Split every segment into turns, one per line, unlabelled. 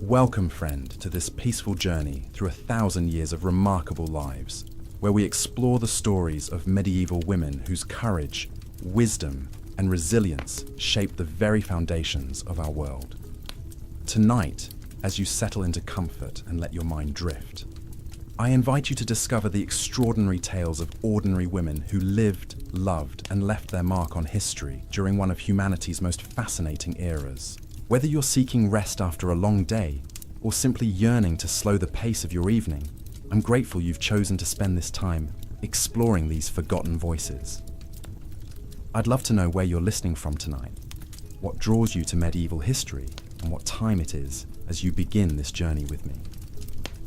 Welcome, friend, to this peaceful journey through 1,000 years of remarkable lives, where we explore the stories of medieval women whose courage, wisdom, and resilience shaped the very foundations of our world. Tonight, as you settle into comfort and let your mind drift, I invite you to discover the extraordinary tales of ordinary women who lived, loved, and left their mark on history during one of humanity's most fascinating eras. Whether you're seeking rest after a long day, or simply yearning to slow the pace of your evening, I'm grateful you've chosen to spend this time exploring these forgotten voices. I'd love to know where you're listening from tonight, what draws you to medieval history, and what time it is as you begin this journey with me.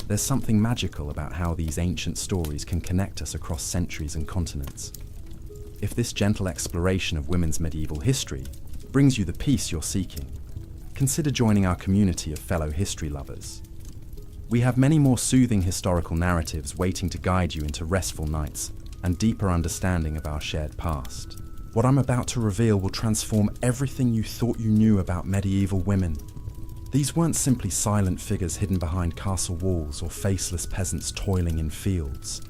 There's something magical about how these ancient stories can connect us across centuries and continents. If this gentle exploration of women's medieval history brings you the peace you're seeking, consider joining our community of fellow history lovers. We have many more soothing historical narratives waiting to guide you into restful nights and deeper understanding of our shared past. What I'm about to reveal will transform everything you thought you knew about medieval women. These weren't simply silent figures hidden behind castle walls or faceless peasants toiling in fields.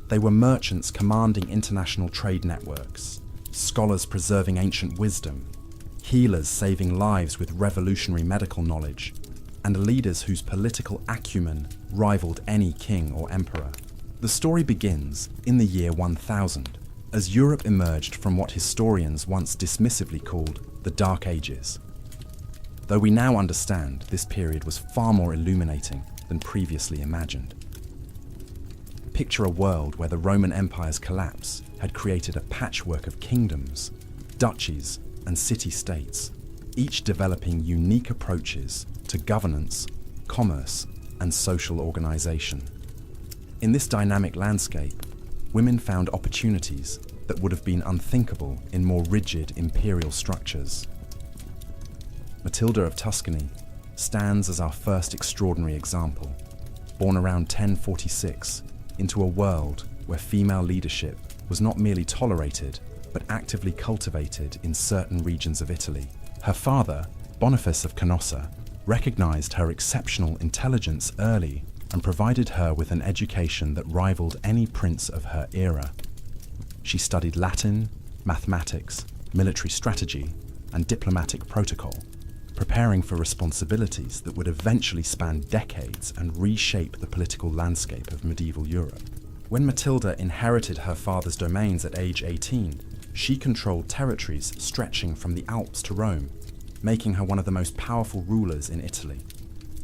They were merchants commanding international trade networks, scholars preserving ancient wisdom, healers saving lives with revolutionary medical knowledge, and leaders whose political acumen rivaled any king or emperor. The story begins in the year 1000, as Europe emerged from what historians once dismissively called the Dark Ages. Though we now understand this period was far more illuminating than previously imagined. Picture a world where the Roman Empire's collapse had created a patchwork of kingdoms, duchies, and city-states, each developing unique approaches to governance, commerce, and social organization. In this dynamic landscape, women found opportunities that would have been unthinkable in more rigid imperial structures. Matilda of Tuscany stands as our first extraordinary example, born around 1046 into a world where female leadership was not merely tolerated, but actively cultivated in certain regions of Italy. Her father, Boniface of Canossa, recognized her exceptional intelligence early and provided her with an education that rivaled any prince of her era. She studied Latin, mathematics, military strategy, and diplomatic protocol, preparing for responsibilities that would eventually span decades and reshape the political landscape of medieval Europe. When Matilda inherited her father's domains at age 18, she controlled territories stretching from the Alps to Rome, making her one of the most powerful rulers in Italy.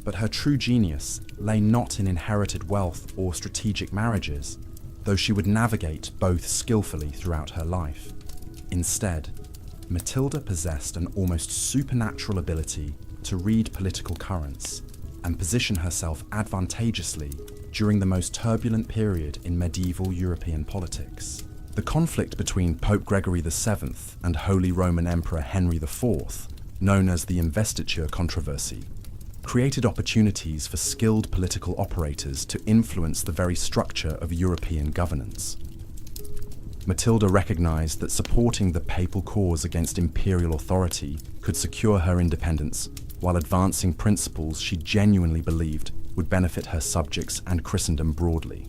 But her true genius lay not in inherited wealth or strategic marriages, though she would navigate both skillfully throughout her life. Instead, Matilda possessed an almost supernatural ability to read political currents and position herself advantageously during the most turbulent period in medieval European politics. The conflict between Pope Gregory VII and Holy Roman Emperor Henry IV, known as the Investiture Controversy, created opportunities for skilled political operators to influence the very structure of European governance. Matilda recognized that supporting the papal cause against imperial authority could secure her independence, while advancing principles she genuinely believed would benefit her subjects and Christendom broadly.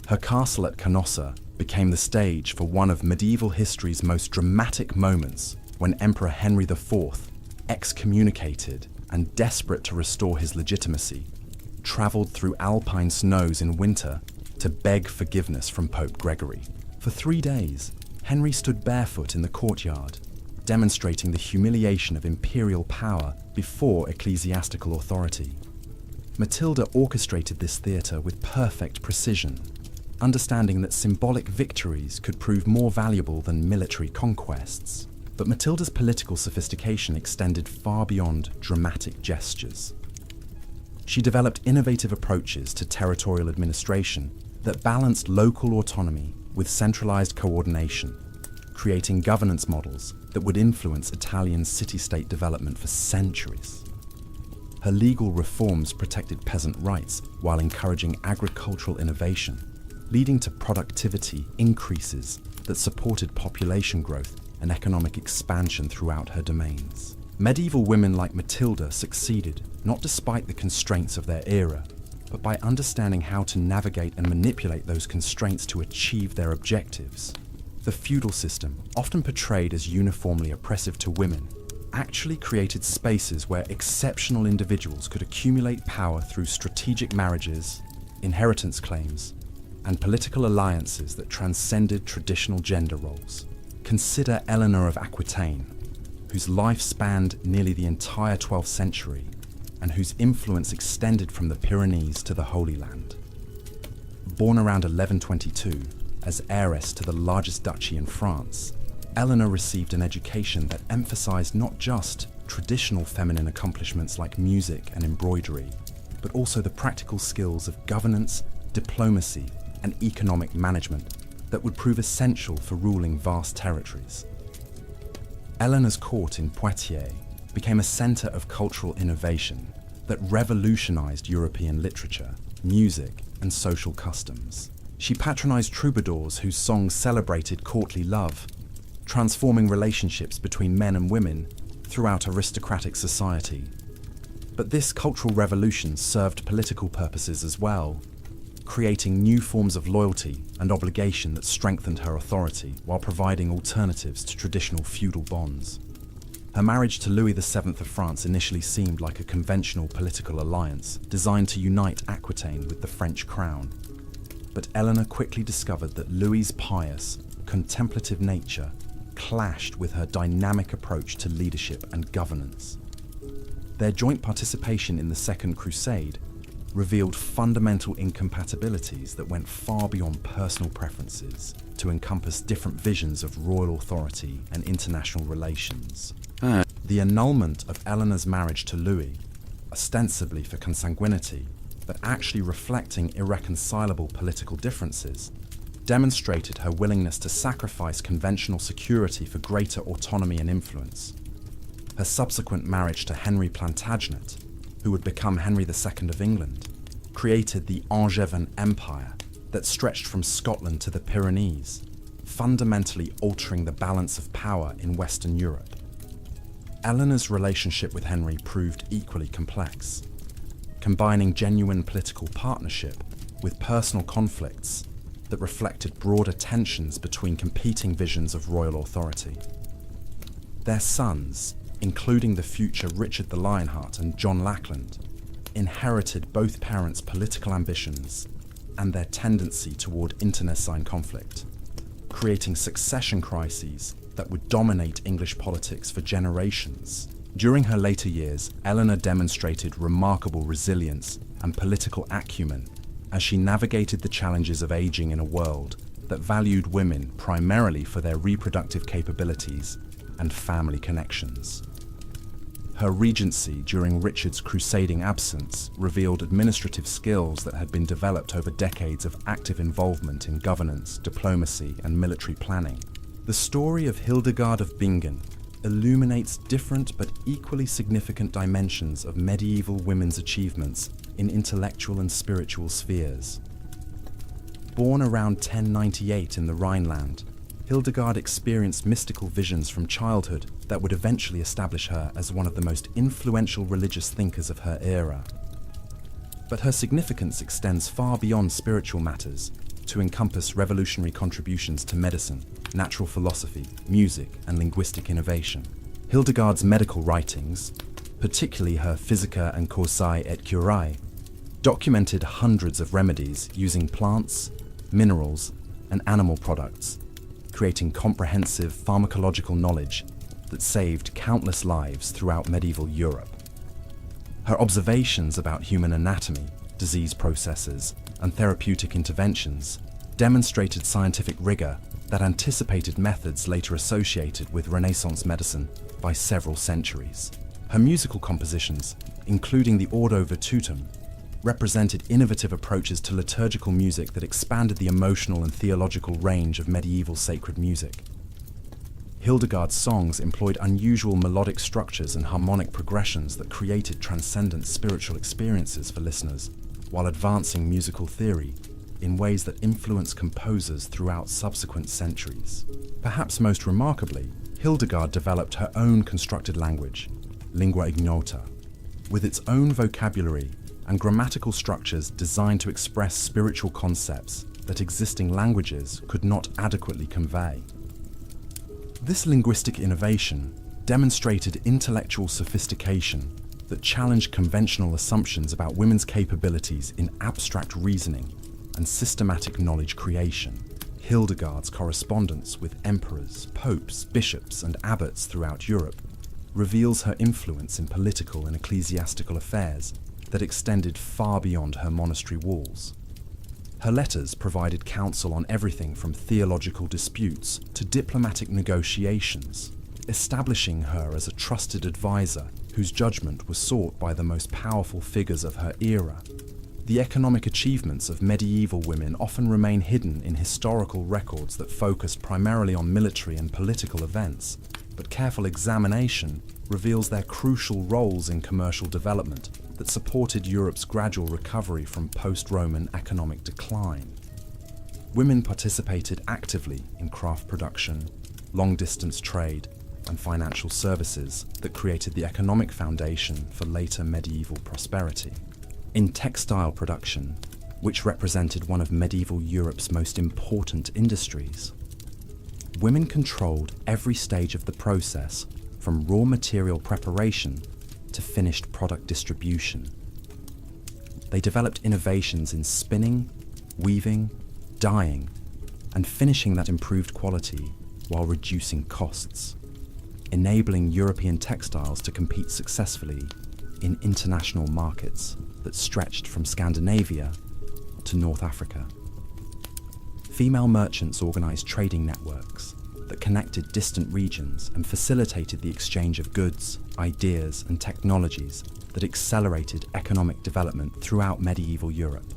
Her castle at Canossa became the stage for one of medieval history's most dramatic moments, when Emperor Henry IV, excommunicated and desperate to restore his legitimacy, traveled through alpine snows in winter to beg forgiveness from Pope Gregory. For 3 days, Henry stood barefoot in the courtyard, demonstrating the humiliation of imperial power before ecclesiastical authority. Matilda orchestrated this theatre with perfect precision, understanding that symbolic victories could prove more valuable than military conquests. But Matilda's political sophistication extended far beyond dramatic gestures. She developed innovative approaches to territorial administration that balanced local autonomy with centralized coordination, creating governance models that would influence Italian city-state development for centuries. Her legal reforms protected peasant rights while encouraging agricultural innovation, leading to productivity increases that supported population growth and economic expansion throughout her domains. Medieval women like Matilda succeeded, not despite the constraints of their era, but by understanding how to navigate and manipulate those constraints to achieve their objectives. The feudal system, often portrayed as uniformly oppressive to women, actually created spaces where exceptional individuals could accumulate power through strategic marriages, inheritance claims, and political alliances that transcended traditional gender roles. Consider Eleanor of Aquitaine, whose life spanned nearly the entire 12th century and whose influence extended from the Pyrenees to the Holy Land. Born around 1122 as heiress to the largest duchy in France, Eleanor received an education that emphasized not just traditional feminine accomplishments like music and embroidery, but also the practical skills of governance, diplomacy, and economic management that would prove essential for ruling vast territories. Eleanor's court in Poitiers became a center of cultural innovation that revolutionized European literature, music, and social customs. She patronized troubadours whose songs celebrated courtly love, transforming relationships between men and women throughout aristocratic society. But this cultural revolution served political purposes as well, creating new forms of loyalty and obligation that strengthened her authority while providing alternatives to traditional feudal bonds. Her marriage to Louis VII of France initially seemed like a conventional political alliance designed to unite Aquitaine with the French crown. But Eleanor quickly discovered that Louis's pious, contemplative nature clashed with her dynamic approach to leadership and governance. Their joint participation in the Second Crusade revealed fundamental incompatibilities that went far beyond personal preferences to encompass different visions of royal authority and international relations. The annulment of Eleanor's marriage to Louis, ostensibly for consanguinity, but actually reflecting irreconcilable political differences, demonstrated her willingness to sacrifice conventional security for greater autonomy and influence. Her subsequent marriage to Henry Plantagenet, who would become Henry II of England, created the Angevin Empire that stretched from Scotland to the Pyrenees, fundamentally altering the balance of power in Western Europe. Eleanor's relationship with Henry proved equally complex, combining genuine political partnership with personal conflicts that reflected broader tensions between competing visions of royal authority. Their sons, including the future Richard the Lionheart and John Lackland, inherited both parents' political ambitions and their tendency toward internecine conflict, creating succession crises that would dominate English politics for generations. During her later years, Eleanor demonstrated remarkable resilience and political acumen as she navigated the challenges of aging in a world that valued women primarily for their reproductive capabilities and family connections. Her regency during Richard's crusading absence revealed administrative skills that had been developed over decades of active involvement in governance, diplomacy, and military planning. The story of Hildegard of Bingen illuminates different but equally significant dimensions of medieval women's achievements in intellectual and spiritual spheres. Born around 1098 in the Rhineland, Hildegard experienced mystical visions from childhood that would eventually establish her as one of the most influential religious thinkers of her era. But her significance extends far beyond spiritual matters to encompass revolutionary contributions to medicine, natural philosophy, music, and linguistic innovation. Hildegard's medical writings, particularly her Physica and Causae et Curae, documented hundreds of remedies using plants, minerals, and animal products, creating comprehensive pharmacological knowledge that saved countless lives throughout medieval Europe. Her observations about human anatomy, disease processes, and therapeutic interventions demonstrated scientific rigor that anticipated methods later associated with Renaissance medicine by several centuries. Her musical compositions, including the Ordo Virtutum, represented innovative approaches to liturgical music that expanded the emotional and theological range of medieval sacred music. Hildegard's songs employed unusual melodic structures and harmonic progressions that created transcendent spiritual experiences for listeners, while advancing musical theory in ways that influenced composers throughout subsequent centuries. Perhaps most remarkably, Hildegard developed her own constructed language, lingua ignota, with its own vocabulary and grammatical structures designed to express spiritual concepts that existing languages could not adequately convey. This linguistic innovation demonstrated intellectual sophistication that challenged conventional assumptions about women's capabilities in abstract reasoning and systematic knowledge creation. Hildegard's correspondence with emperors, popes, bishops, and abbots throughout Europe reveals her influence in political and ecclesiastical affairs that extended far beyond her monastery walls. Her letters provided counsel on everything from theological disputes to diplomatic negotiations, establishing her as a trusted advisor whose judgment was sought by the most powerful figures of her era. The economic achievements of medieval women often remain hidden in historical records that focused primarily on military and political events, but careful examination reveals their crucial roles in commercial development that supported Europe's gradual recovery from post-Roman economic decline. Women participated actively in craft production, long-distance trade, and financial services that created the economic foundation for later medieval prosperity. In textile production, which represented one of medieval Europe's most important industries, women controlled every stage of the process, from raw material preparation to finished product distribution. They developed innovations in spinning, weaving, dyeing, and finishing that improved quality while reducing costs, enabling European textiles to compete successfully in international markets that stretched from Scandinavia to North Africa. Female merchants organized trading networks that connected distant regions and facilitated the exchange of goods, ideas, and technologies that accelerated economic development throughout medieval Europe.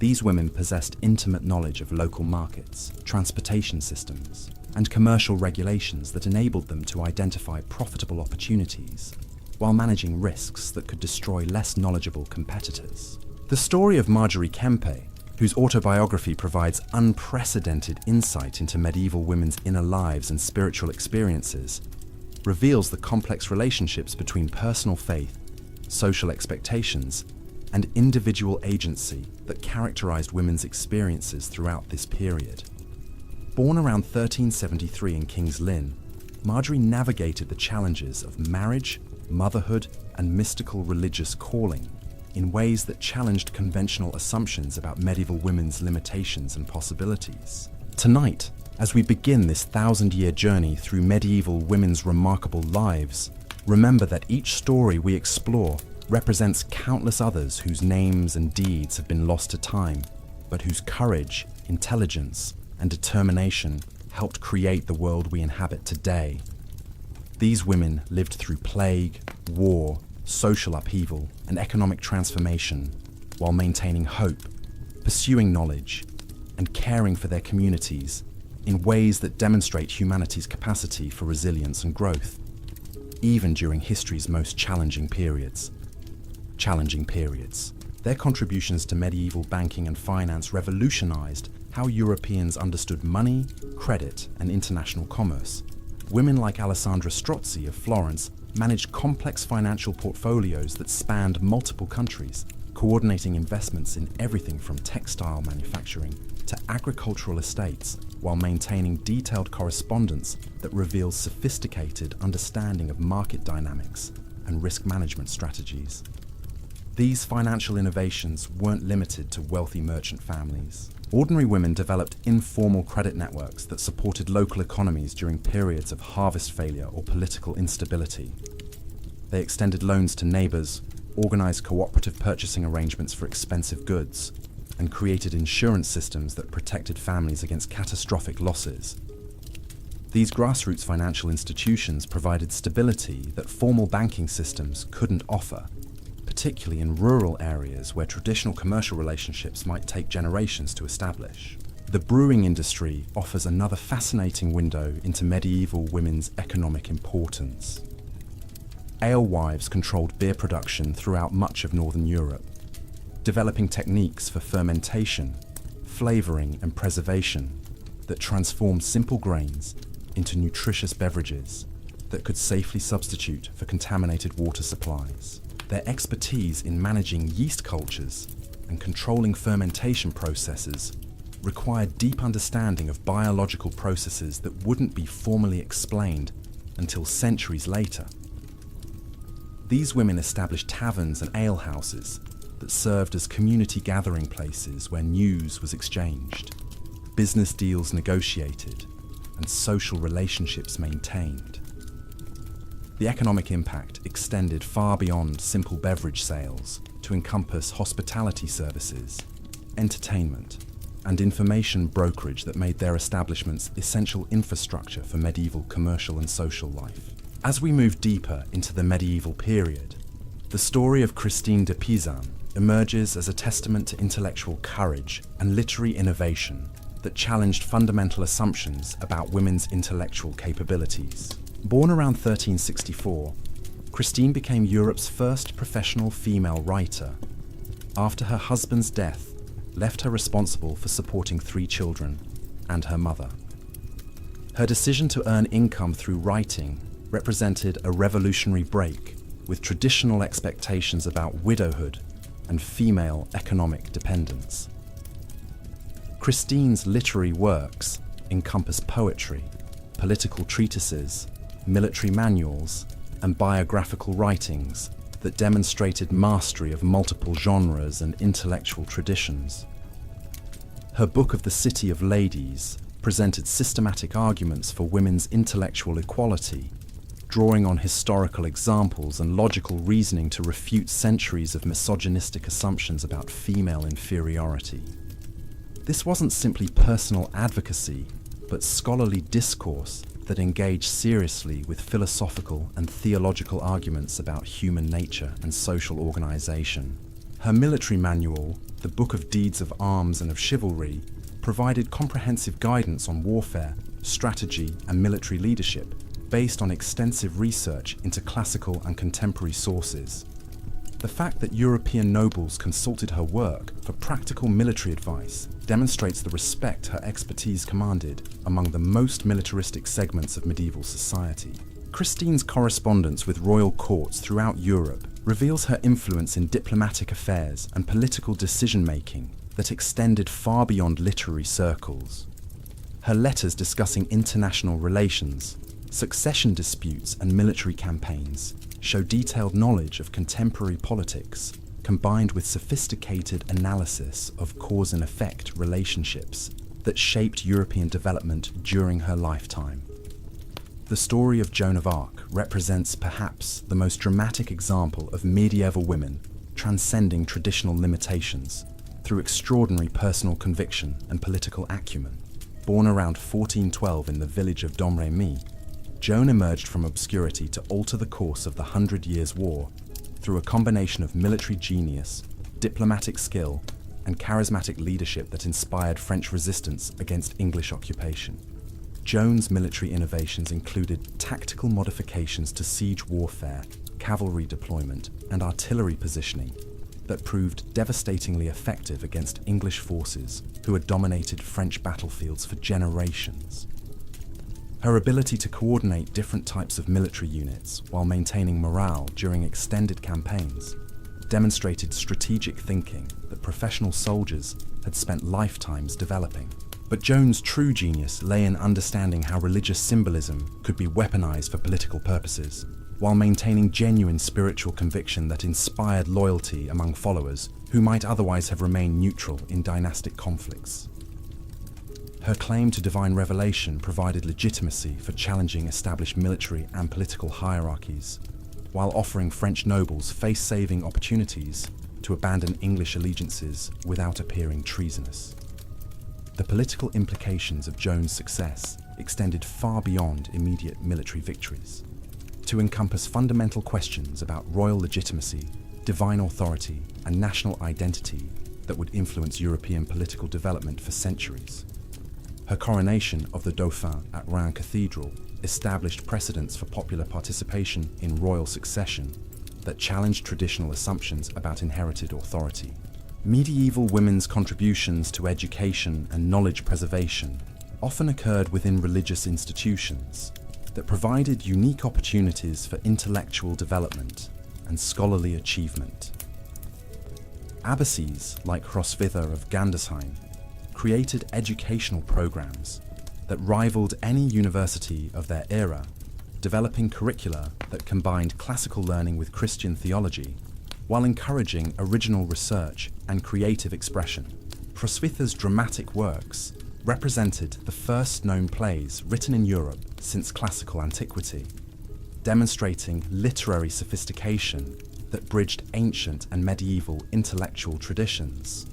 These women possessed intimate knowledge of local markets, transportation systems, and commercial regulations that enabled them to identify profitable opportunities while managing risks that could destroy less knowledgeable competitors. The story of Marjorie Kempe, whose autobiography provides unprecedented insight into medieval women's inner lives and spiritual experiences, reveals the complex relationships between personal faith, social expectations, and individual agency that characterized women's experiences throughout this period. Born around 1373 in King's Lynn, Marjorie navigated the challenges of marriage, motherhood, and mystical religious calling in ways that challenged conventional assumptions about medieval women's limitations and possibilities. Tonight, as we begin this 1,000-year journey through medieval women's remarkable lives, remember that each story we explore represents countless others whose names and deeds have been lost to time, but whose courage, intelligence, and determination helped create the world we inhabit today. These women lived through plague, war, social upheaval, and economic transformation while maintaining hope, pursuing knowledge, and caring for their communities in ways that demonstrate humanity's capacity for resilience and growth, even during history's most challenging periods. Their contributions to medieval banking and finance revolutionized how Europeans understood money, credit, and international commerce. Women like Alessandra Strozzi of Florence managed complex financial portfolios that spanned multiple countries, coordinating investments in everything from textile manufacturing to agricultural estates, while maintaining detailed correspondence that reveals sophisticated understanding of market dynamics and risk management strategies. These financial innovations weren't limited to wealthy merchant families. Ordinary women developed informal credit networks that supported local economies during periods of harvest failure or political instability. They extended loans to neighbors, organized cooperative purchasing arrangements for expensive goods, and created insurance systems that protected families against catastrophic losses. These grassroots financial institutions provided stability that formal banking systems couldn't offer, particularly in rural areas where traditional commercial relationships might take generations to establish. The brewing industry offers another fascinating window into medieval women's economic importance. Alewives controlled beer production throughout much of Northern Europe, developing techniques for fermentation, flavoring, and preservation that transformed simple grains into nutritious beverages, that could safely substitute for contaminated water supplies. Their expertise in managing yeast cultures and controlling fermentation processes required deep understanding of biological processes that wouldn't be formally explained until centuries later. These women established taverns and alehouses that served as community gathering places where news was exchanged, business deals negotiated, and social relationships maintained. The economic impact extended far beyond simple beverage sales to encompass hospitality services, entertainment, and information brokerage that made their establishments essential infrastructure for medieval commercial and social life. As we move deeper into the medieval period, the story of Christine de Pizan emerges as a testament to intellectual courage and literary innovation that challenged fundamental assumptions about women's intellectual capabilities. Born around 1364, Christine became Europe's first professional female writer. After her husband's death, left her responsible for supporting 3 children and her mother. Her decision to earn income through writing represented a revolutionary break with traditional expectations about widowhood and female economic dependence. Christine's literary works encompass poetry, political treatises, military manuals, and biographical writings that demonstrated mastery of multiple genres and intellectual traditions. Her Book of the City of Ladies presented systematic arguments for women's intellectual equality, drawing on historical examples and logical reasoning to refute centuries of misogynistic assumptions about female inferiority. This wasn't simply personal advocacy, but scholarly discourse that engaged seriously with philosophical and theological arguments about human nature and social organization. Her military manual, The Book of Deeds of Arms and of Chivalry, provided comprehensive guidance on warfare, strategy, and military leadership, based on extensive research into classical and contemporary sources. The fact that European nobles consulted her work for practical military advice demonstrates the respect her expertise commanded among the most militaristic segments of medieval society. Christine's correspondence with royal courts throughout Europe reveals her influence in diplomatic affairs and political decision-making that extended far beyond literary circles. Her letters discussing international relations, succession disputes, and military campaigns show detailed knowledge of contemporary politics, combined with sophisticated analysis of cause and effect relationships that shaped European development during her lifetime. The story of Joan of Arc represents perhaps the most dramatic example of medieval women transcending traditional limitations through extraordinary personal conviction and political acumen. Born around 1412 in the village of Domremy, Joan emerged from obscurity to alter the course of the 100 Years' War through a combination of military genius, diplomatic skill, and charismatic leadership that inspired French resistance against English occupation. Joan's military innovations included tactical modifications to siege warfare, cavalry deployment, and artillery positioning that proved devastatingly effective against English forces who had dominated French battlefields for generations. Her ability to coordinate different types of military units while maintaining morale during extended campaigns demonstrated strategic thinking that professional soldiers had spent lifetimes developing. But Joan's true genius lay in understanding how religious symbolism could be weaponized for political purposes, while maintaining genuine spiritual conviction that inspired loyalty among followers who might otherwise have remained neutral in dynastic conflicts. Her claim to divine revelation provided legitimacy for challenging established military and political hierarchies, while offering French nobles face-saving opportunities to abandon English allegiances without appearing treasonous. The political implications of Joan's success extended far beyond immediate military victories, to encompass fundamental questions about royal legitimacy, divine authority, and national identity that would influence European political development for centuries. Her coronation of the Dauphin at Reims Cathedral established precedents for popular participation in royal succession that challenged traditional assumptions about inherited authority. Medieval women's contributions to education and knowledge preservation often occurred within religious institutions. that provided unique opportunities for intellectual development and scholarly achievement. Abbesses like Hroswitha of Gandersheim created educational programs that rivaled any university of their era, developing curricula that combined classical learning with Christian theology while encouraging original research and creative expression. Hroswitha's dramatic works represented the first known plays written in Europe since classical antiquity, demonstrating literary sophistication that bridged ancient and medieval intellectual traditions.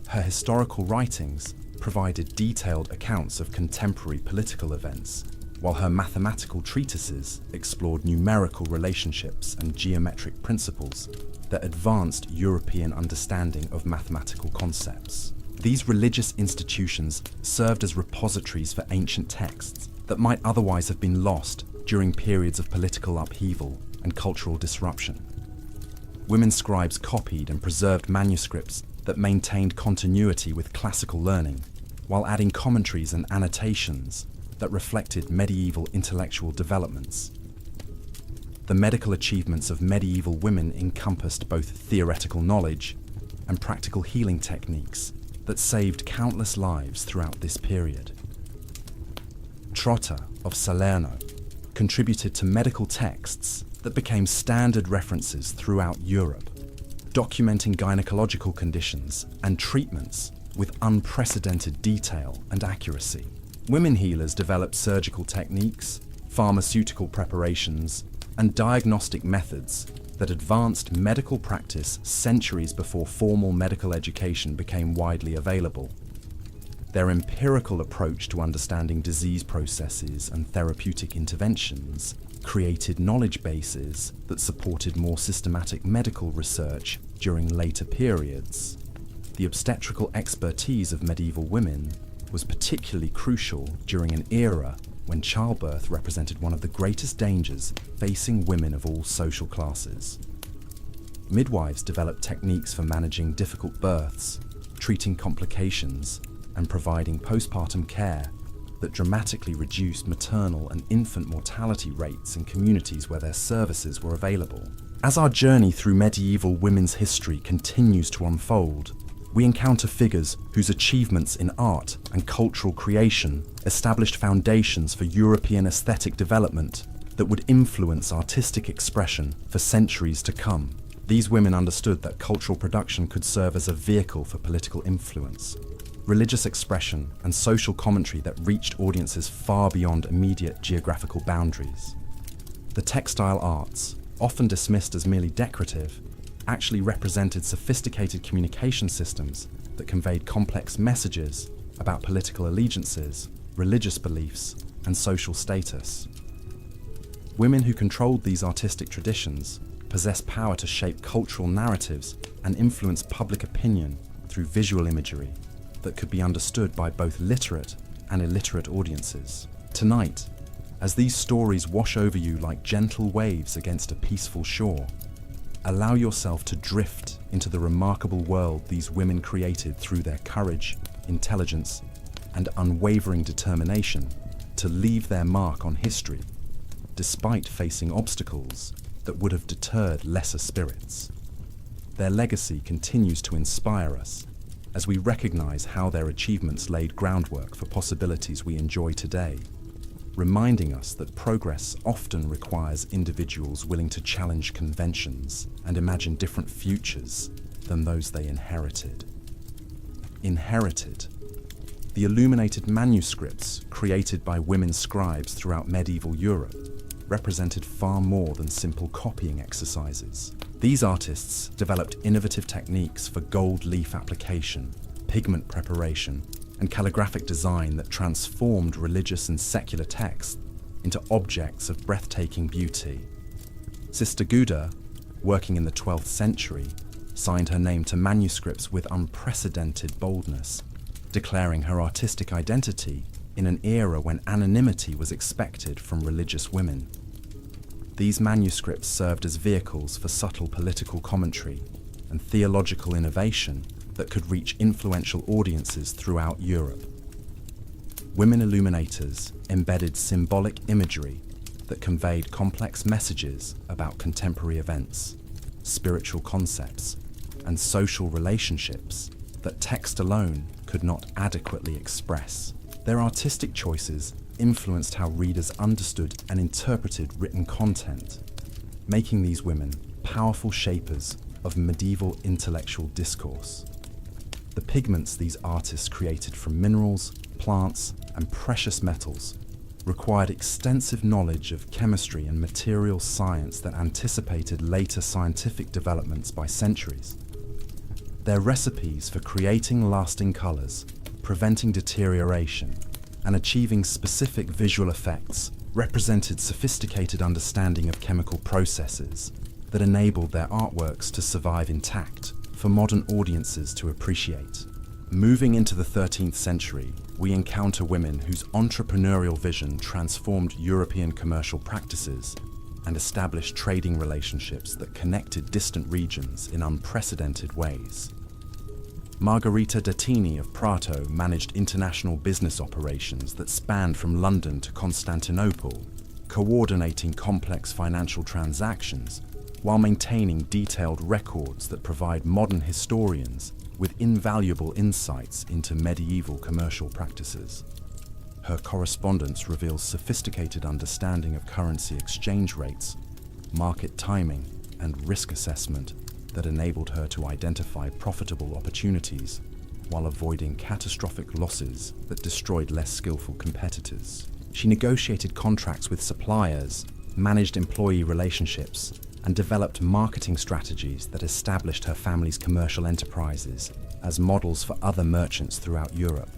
Her historical writings provided detailed accounts of contemporary political events, while her mathematical treatises explored numerical relationships and geometric principles that advanced European understanding of mathematical concepts. These religious institutions served as repositories for ancient texts that might otherwise have been lost during periods of political upheaval and cultural disruption. Women scribes copied and preserved manuscripts that maintained continuity with classical learning, while adding commentaries and annotations that reflected medieval intellectual developments. The medical achievements of medieval women encompassed both theoretical knowledge and practical healing techniques that saved countless lives throughout this period. Trotta of Salerno contributed to medical texts that became standard references throughout Europe, documenting gynecological conditions and treatments with unprecedented detail and accuracy. Women healers developed surgical techniques, pharmaceutical preparations, and diagnostic methods that advanced medical practice centuries before formal medical education became widely available. Their empirical approach to understanding disease processes and therapeutic interventions created knowledge bases that supported more systematic medical research during later periods. The obstetrical expertise of medieval women was particularly crucial during an era when childbirth represented one of the greatest dangers facing women of all social classes. Midwives developed techniques for managing difficult births, treating complications, and providing postpartum care that dramatically reduced maternal and infant mortality rates in communities where their services were available. As our journey through medieval women's history continues to unfold, we encounter figures whose achievements in art and cultural creation established foundations for European aesthetic development that would influence artistic expression for centuries to come. These women understood that cultural production could serve as a vehicle for political influence, religious expression, and social commentary that reached audiences far beyond immediate geographical boundaries. The textile arts, often dismissed as merely decorative, actually represented sophisticated communication systems that conveyed complex messages about political allegiances, religious beliefs, and social status. Women who controlled these artistic traditions possessed power to shape cultural narratives and influence public opinion through visual imagery that could be understood by both literate and illiterate audiences. Tonight, as these stories wash over you like gentle waves against a peaceful shore, allow yourself to drift into the remarkable world these women created through their courage, intelligence, and unwavering determination to leave their mark on history, despite facing obstacles that would have deterred lesser spirits. Their legacy continues to inspire us as we recognize how their achievements laid groundwork for possibilities we enjoy today, reminding us that progress often requires individuals willing to challenge conventions and imagine different futures than those they inherited. The illuminated manuscripts created by women scribes throughout medieval Europe represented far more than simple copying exercises. These artists developed innovative techniques for gold leaf application, pigment preparation, and calligraphic design that transformed religious and secular texts into objects of breathtaking beauty. Sister Guda, working in the 12th century, signed her name to manuscripts with unprecedented boldness, declaring her artistic identity in an era when anonymity was expected from religious women. These manuscripts served as vehicles for subtle political commentary and theological innovation that could reach influential audiences throughout Europe. Women illuminators embedded symbolic imagery that conveyed complex messages about contemporary events, spiritual concepts, and social relationships that text alone could not adequately express. Their artistic choices influenced how readers understood and interpreted written content, making these women powerful shapers of medieval intellectual discourse. The pigments these artists created from minerals, plants, and precious metals required extensive knowledge of chemistry and material science that anticipated later scientific developments by centuries. Their recipes for creating lasting colors, preventing deterioration, and achieving specific visual effects represented sophisticated understanding of chemical processes that enabled their artworks to survive intact for modern audiences to appreciate. Moving into the 13th century, we encounter women whose entrepreneurial vision transformed European commercial practices and established trading relationships that connected distant regions in unprecedented ways. Margherita Dattini of Prato managed international business operations that spanned from London to Constantinople, coordinating complex financial transactions while maintaining detailed records that provide modern historians with invaluable insights into medieval commercial practices. Her correspondence reveals sophisticated understanding of currency exchange rates, market timing, and risk assessment that enabled her to identify profitable opportunities while avoiding catastrophic losses that destroyed less skillful competitors. She negotiated contracts with suppliers, managed employee relationships, and developed marketing strategies that established her family's commercial enterprises as models for other merchants throughout Europe.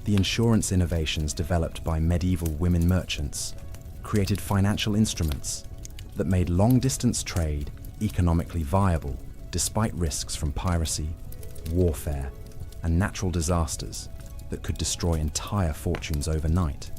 The insurance innovations developed by medieval women merchants created financial instruments that made long-distance trade economically viable despite risks from piracy, warfare, and natural disasters that could destroy entire fortunes overnight.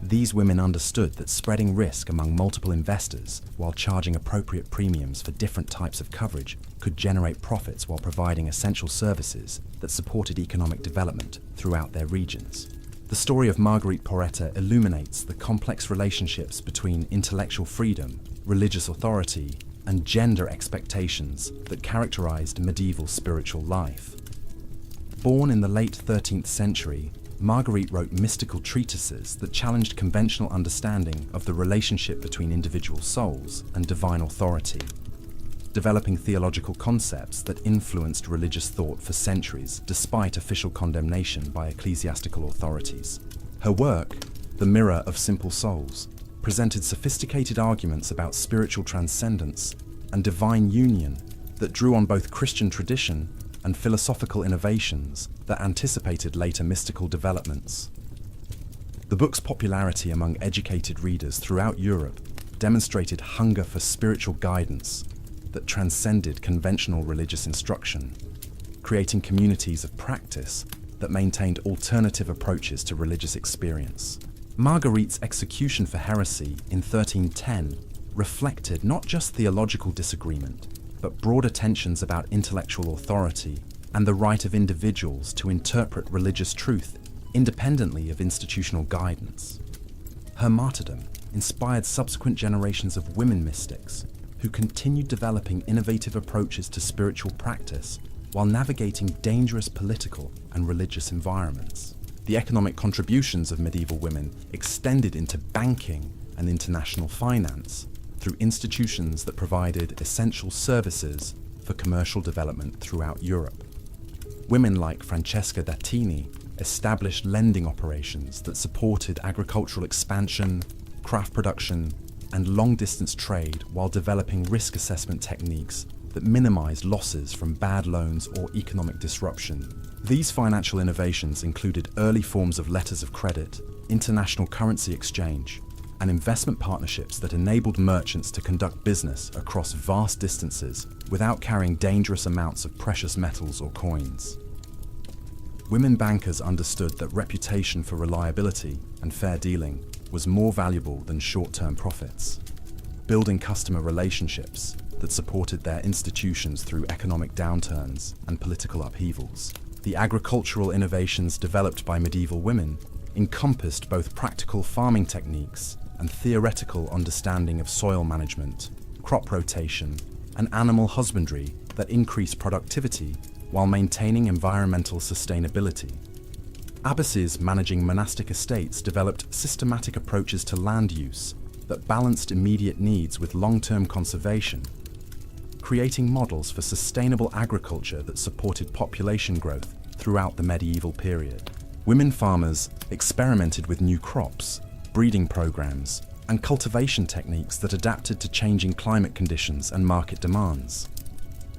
These women understood that spreading risk among multiple investors while charging appropriate premiums for different types of coverage could generate profits while providing essential services that supported economic development throughout their regions. The story of Marguerite Porretta illuminates the complex relationships between intellectual freedom, religious authority, and gender expectations that characterized medieval spiritual life. Born in the late 13th century, Marguerite wrote mystical treatises that challenged conventional understanding of the relationship between individual souls and divine authority, developing theological concepts that influenced religious thought for centuries despite official condemnation by ecclesiastical authorities. Her work, The Mirror of Simple Souls, presented sophisticated arguments about spiritual transcendence and divine union that drew on both Christian tradition and philosophical innovations that anticipated later mystical developments. The book's popularity among educated readers throughout Europe demonstrated hunger for spiritual guidance that transcended conventional religious instruction, creating communities of practice that maintained alternative approaches to religious experience. Marguerite's execution for heresy in 1310 reflected not just theological disagreement, but broader tensions about intellectual authority and the right of individuals to interpret religious truth independently of institutional guidance. Her martyrdom inspired subsequent generations of women mystics who continued developing innovative approaches to spiritual practice while navigating dangerous political and religious environments. The economic contributions of medieval women extended into banking and international finance through institutions that provided essential services for commercial development throughout Europe. Women like Francesca Dattini established lending operations that supported agricultural expansion, craft production, and long-distance trade while developing risk assessment techniques that minimized losses from bad loans or economic disruption. These financial innovations included early forms of letters of credit, international currency exchange, and investment partnerships that enabled merchants to conduct business across vast distances without carrying dangerous amounts of precious metals or coins. Women bankers understood that reputation for reliability and fair dealing was more valuable than short-term profits. Building customer relationships that supported their institutions through economic downturns and political upheavals. The agricultural innovations developed by medieval women encompassed both practical farming techniques and theoretical understanding of soil management, crop rotation, and animal husbandry that increase productivity while maintaining environmental sustainability. Abbesses managing monastic estates developed systematic approaches to land use that balanced immediate needs with long-term conservation, creating models for sustainable agriculture that supported population growth throughout the medieval period. Women farmers experimented with new crops, breeding programs, and cultivation techniques that adapted to changing climate conditions and market demands.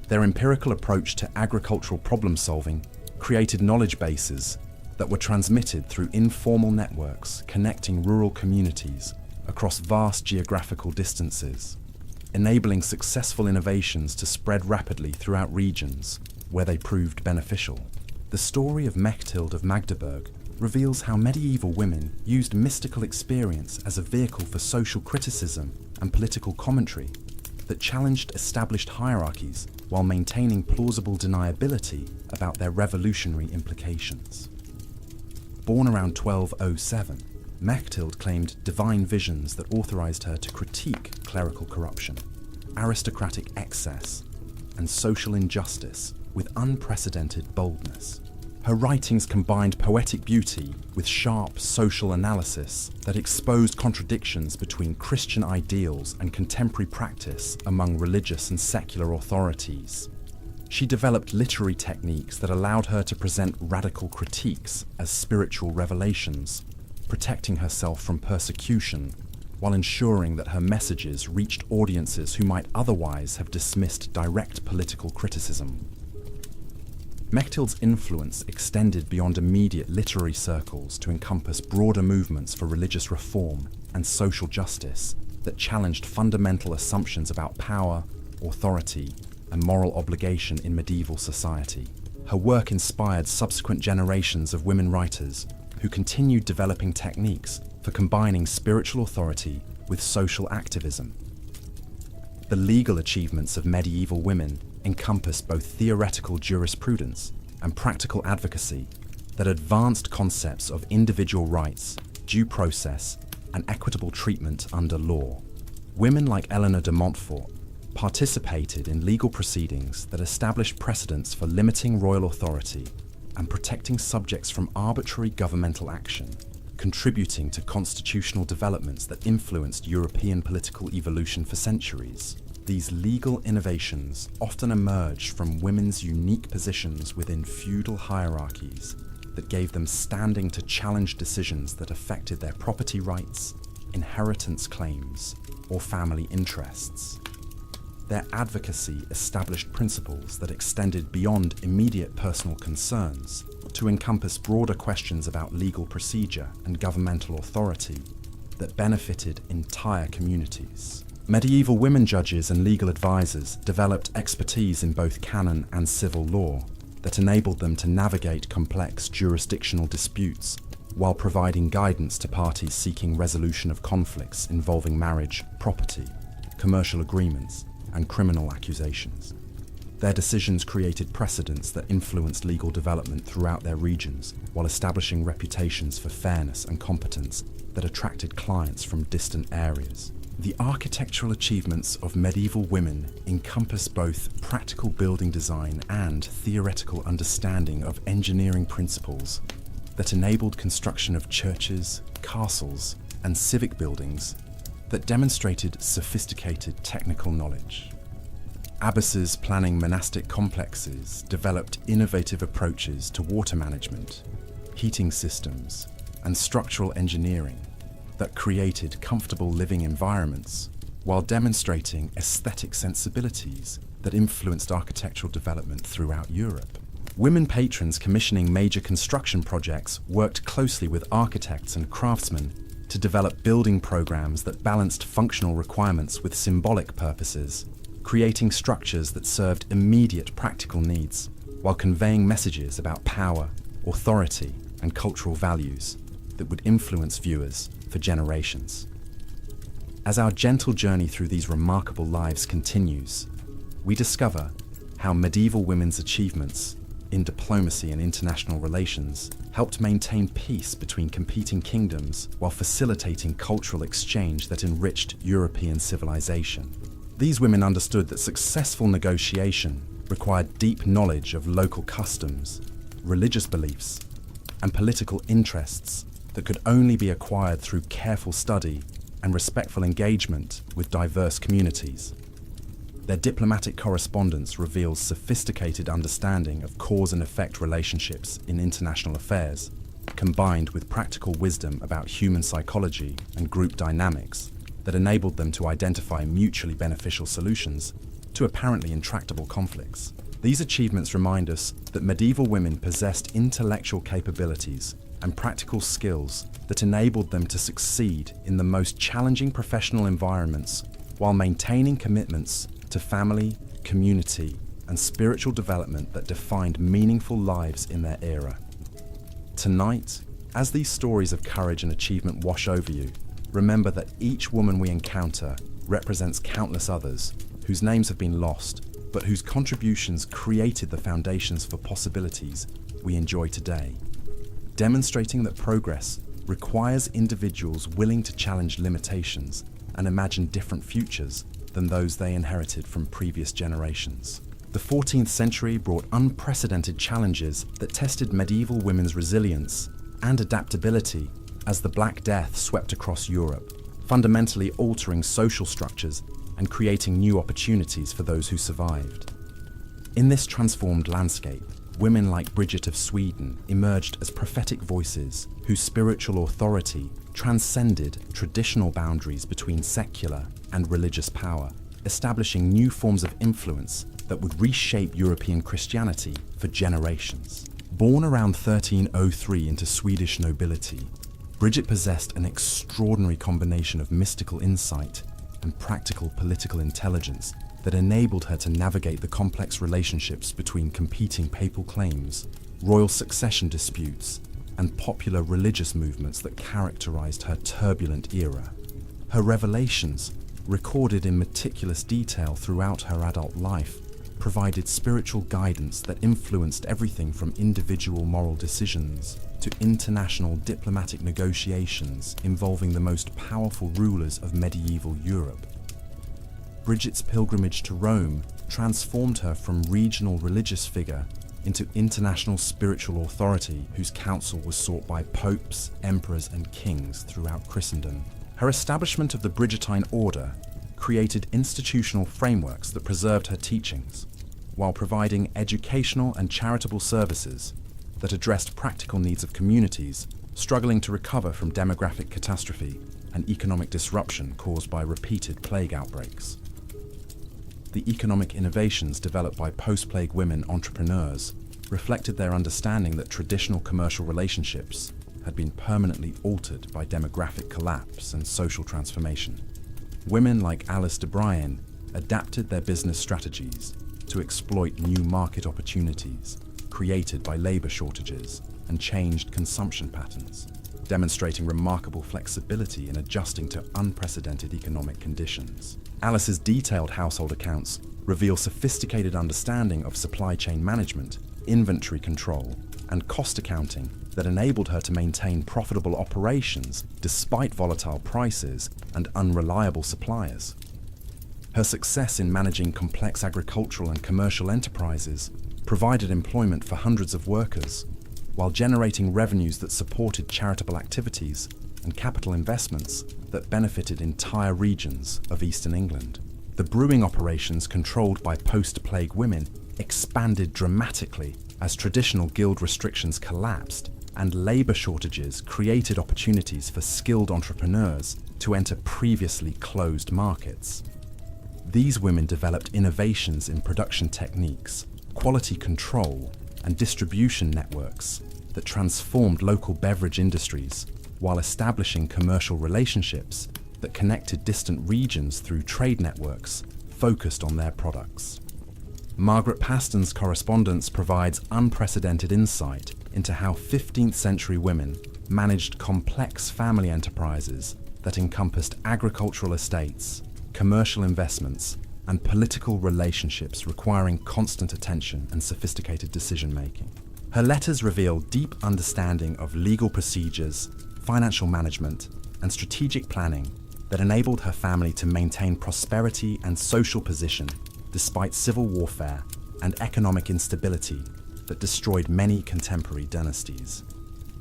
Their empirical approach to agricultural problem-solving created knowledge bases that were transmitted through informal networks connecting rural communities across vast geographical distances, enabling successful innovations to spread rapidly throughout regions where they proved beneficial. The story of Mechthild of Magdeburg reveals how medieval women used mystical experience as a vehicle for social criticism and political commentary that challenged established hierarchies while maintaining plausible deniability about their revolutionary implications. Born around 1207, Mechthild claimed divine visions that authorized her to critique clerical corruption, aristocratic excess, and social injustice with unprecedented boldness. Her writings combined poetic beauty with sharp social analysis that exposed contradictions between Christian ideals and contemporary practice among religious and secular authorities. She developed literary techniques that allowed her to present radical critiques as spiritual revelations, protecting herself from persecution while ensuring that her messages reached audiences who might otherwise have dismissed direct political criticism. Mechthild's influence extended beyond immediate literary circles to encompass broader movements for religious reform and social justice that challenged fundamental assumptions about power, authority, and moral obligation in medieval society. Her work inspired subsequent generations of women writers who continued developing techniques for combining spiritual authority with social activism. The legal achievements of medieval women encompassed both theoretical jurisprudence and practical advocacy that advanced concepts of individual rights, due process, and equitable treatment under law. Women like Eleanor de Montfort participated in legal proceedings that established precedents for limiting royal authority and protecting subjects from arbitrary governmental action, contributing to constitutional developments that influenced European political evolution for centuries. These legal innovations often emerged from women's unique positions within feudal hierarchies that gave them standing to challenge decisions that affected their property rights, inheritance claims, or family interests. Their advocacy established principles that extended beyond immediate personal concerns to encompass broader questions about legal procedure and governmental authority that benefited entire communities. Medieval women judges and legal advisors developed expertise in both canon and civil law that enabled them to navigate complex jurisdictional disputes while providing guidance to parties seeking resolution of conflicts involving marriage, property, commercial agreements, and criminal accusations. Their decisions created precedents that influenced legal development throughout their regions while establishing reputations for fairness and competence that attracted clients from distant areas. The architectural achievements of medieval women encompass both practical building design and theoretical understanding of engineering principles that enabled construction of churches, castles, and civic buildings that demonstrated sophisticated technical knowledge. Abbesses planning monastic complexes developed innovative approaches to water management, heating systems, and structural engineering that created comfortable living environments while demonstrating aesthetic sensibilities that influenced architectural development throughout Europe. Women patrons commissioning major construction projects worked closely with architects and craftsmen to develop building programs that balanced functional requirements with symbolic purposes, creating structures that served immediate practical needs while conveying messages about power, authority, and cultural values that would influence viewers for generations. As our gentle journey through these remarkable lives continues, we discover how medieval women's achievements in diplomacy and international relations, helped maintain peace between competing kingdoms while facilitating cultural exchange that enriched European civilization. These women understood that successful negotiation required deep knowledge of local customs, religious beliefs, and political interests that could only be acquired through careful study and respectful engagement with diverse communities. Their diplomatic correspondence reveals sophisticated understanding of cause and effect relationships in international affairs, combined with practical wisdom about human psychology and group dynamics that enabled them to identify mutually beneficial solutions to apparently intractable conflicts. These achievements remind us that medieval women possessed intellectual capabilities and practical skills that enabled them to succeed in the most challenging professional environments while maintaining commitments to family, community, and spiritual development that defined meaningful lives in their era. Tonight, as these stories of courage and achievement wash over you, remember that each woman we encounter represents countless others whose names have been lost, but whose contributions created the foundations for possibilities we enjoy today, demonstrating that progress requires individuals willing to challenge limitations and imagine different futures than those they inherited from previous generations. The 14th century brought unprecedented challenges that tested medieval women's resilience and adaptability as the Black Death swept across Europe, fundamentally altering social structures and creating new opportunities for those who survived. In this transformed landscape, women like Bridget of Sweden emerged as prophetic voices whose spiritual authority transcended traditional boundaries between secular and religious power, establishing new forms of influence that would reshape European Christianity for generations. Born around 1303 into Swedish nobility, Bridget possessed an extraordinary combination of mystical insight and practical political intelligence that enabled her to navigate the complex relationships between competing papal claims, royal succession disputes, and popular religious movements that characterized her turbulent era. Her revelations, recorded in meticulous detail throughout her adult life, provided spiritual guidance that influenced everything from individual moral decisions to international diplomatic negotiations involving the most powerful rulers of medieval Europe. Bridget's pilgrimage to Rome transformed her from regional religious figure into international spiritual authority whose counsel was sought by popes, emperors, and kings throughout Christendom. Her establishment of the Bridgetine order created institutional frameworks that preserved her teachings, while providing educational and charitable services that addressed practical needs of communities struggling to recover from demographic catastrophe and economic disruption caused by repeated plague outbreaks. The economic innovations developed by post-plague women entrepreneurs reflected their understanding that traditional commercial relationships had been permanently altered by demographic collapse and social transformation. Women like Alice de Brienne adapted their business strategies to exploit new market opportunities created by labor shortages and changed consumption patterns, demonstrating remarkable flexibility in adjusting to unprecedented economic conditions. Alice's detailed household accounts reveal sophisticated understanding of supply chain management, inventory control, and cost accounting that enabled her to maintain profitable operations despite volatile prices and unreliable suppliers. Her success in managing complex agricultural and commercial enterprises provided employment for hundreds of workers, while generating revenues that supported charitable activities and capital investments that benefited entire regions of Eastern England. The brewing operations controlled by post-plague women expanded dramatically as traditional guild restrictions collapsed and labor shortages created opportunities for skilled entrepreneurs to enter previously closed markets. These women developed innovations in production techniques, quality control, and distribution networks that transformed local beverage industries while establishing commercial relationships that connected distant regions through trade networks focused on their products. Margaret Paston's correspondence provides unprecedented insight into how 15th century women managed complex family enterprises that encompassed agricultural estates, commercial investments, and political relationships requiring constant attention and sophisticated decision-making. Her letters reveal deep understanding of legal procedures, financial management, and strategic planning that enabled her family to maintain prosperity and social position despite civil warfare and economic instability that destroyed many contemporary dynasties.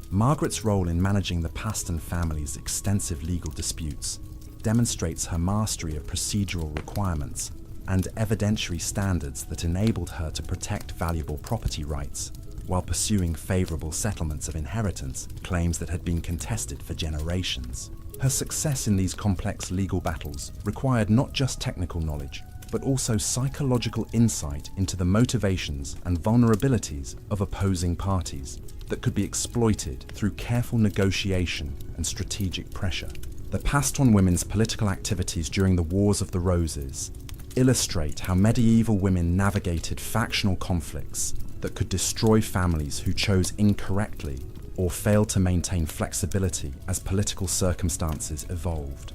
Margaret's role in managing the Paston family's extensive legal disputes demonstrates her mastery of procedural requirements and evidentiary standards that enabled her to protect valuable property rights while pursuing favourable settlements of inheritance claims that had been contested for generations. Her success in these complex legal battles required not just technical knowledge, but also psychological insight into the motivations and vulnerabilities of opposing parties that could be exploited through careful negotiation and strategic pressure. The Paston women's political activities during the Wars of the Roses illustrate how medieval women navigated factional conflicts that could destroy families who chose incorrectly or failed to maintain flexibility as political circumstances evolved.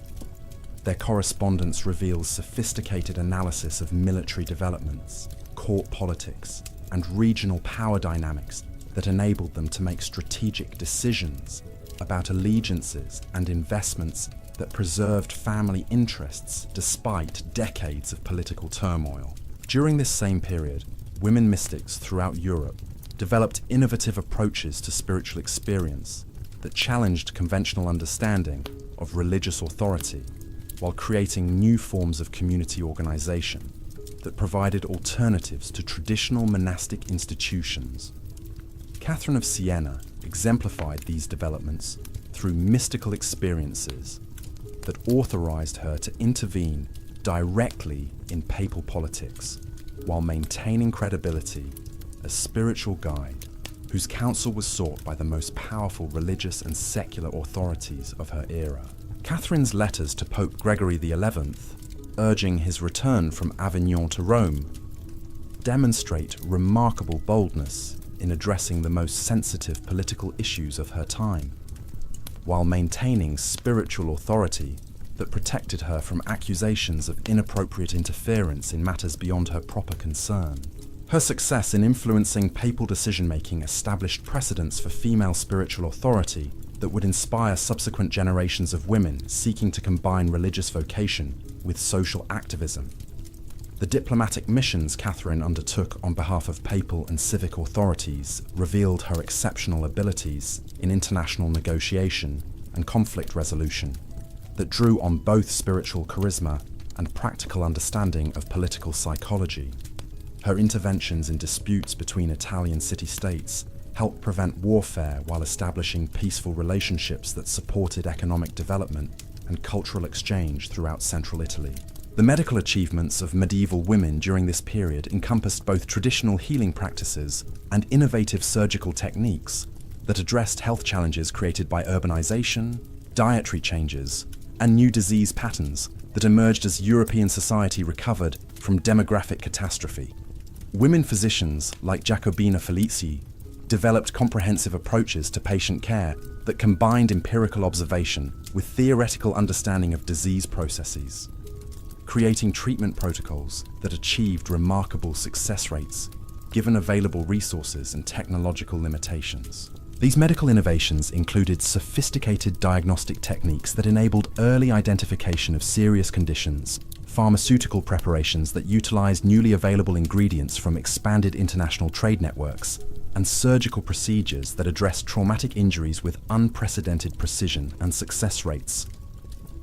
Their correspondence reveals sophisticated analysis of military developments, court politics, and regional power dynamics that enabled them to make strategic decisions about allegiances and investments that preserved family interests despite decades of political turmoil. During this same period, women mystics throughout Europe developed innovative approaches to spiritual experience that challenged conventional understanding of religious authority while creating new forms of community organization that provided alternatives to traditional monastic institutions. Catherine of Siena exemplified these developments through mystical experiences that authorized her to intervene directly in papal politics while maintaining credibility as spiritual guide whose counsel was sought by the most powerful religious and secular authorities of her era. Catherine's letters to Pope Gregory XI, urging his return from Avignon to Rome, demonstrate remarkable boldness in addressing the most sensitive political issues of her time, while maintaining spiritual authority that protected her from accusations of inappropriate interference in matters beyond her proper concern. Her success in influencing papal decision-making established precedents for female spiritual authority that would inspire subsequent generations of women seeking to combine religious vocation with social activism. The diplomatic missions Catherine undertook on behalf of papal and civic authorities revealed her exceptional abilities in international negotiation and conflict resolution that drew on both spiritual charisma and practical understanding of political psychology. Her interventions in disputes between Italian city-states helped prevent warfare while establishing peaceful relationships that supported economic development and cultural exchange throughout central Italy. The medical achievements of medieval women during this period encompassed both traditional healing practices and innovative surgical techniques that addressed health challenges created by urbanization, dietary changes, and new disease patterns that emerged as European society recovered from demographic catastrophe. Women physicians like Jacobina Felici developed comprehensive approaches to patient care that combined empirical observation with theoretical understanding of disease processes, creating treatment protocols that achieved remarkable success rates given available resources and technological limitations. These medical innovations included sophisticated diagnostic techniques that enabled early identification of serious conditions, pharmaceutical preparations that utilized newly available ingredients from expanded international trade networks, and surgical procedures that addressed traumatic injuries with unprecedented precision and success rates.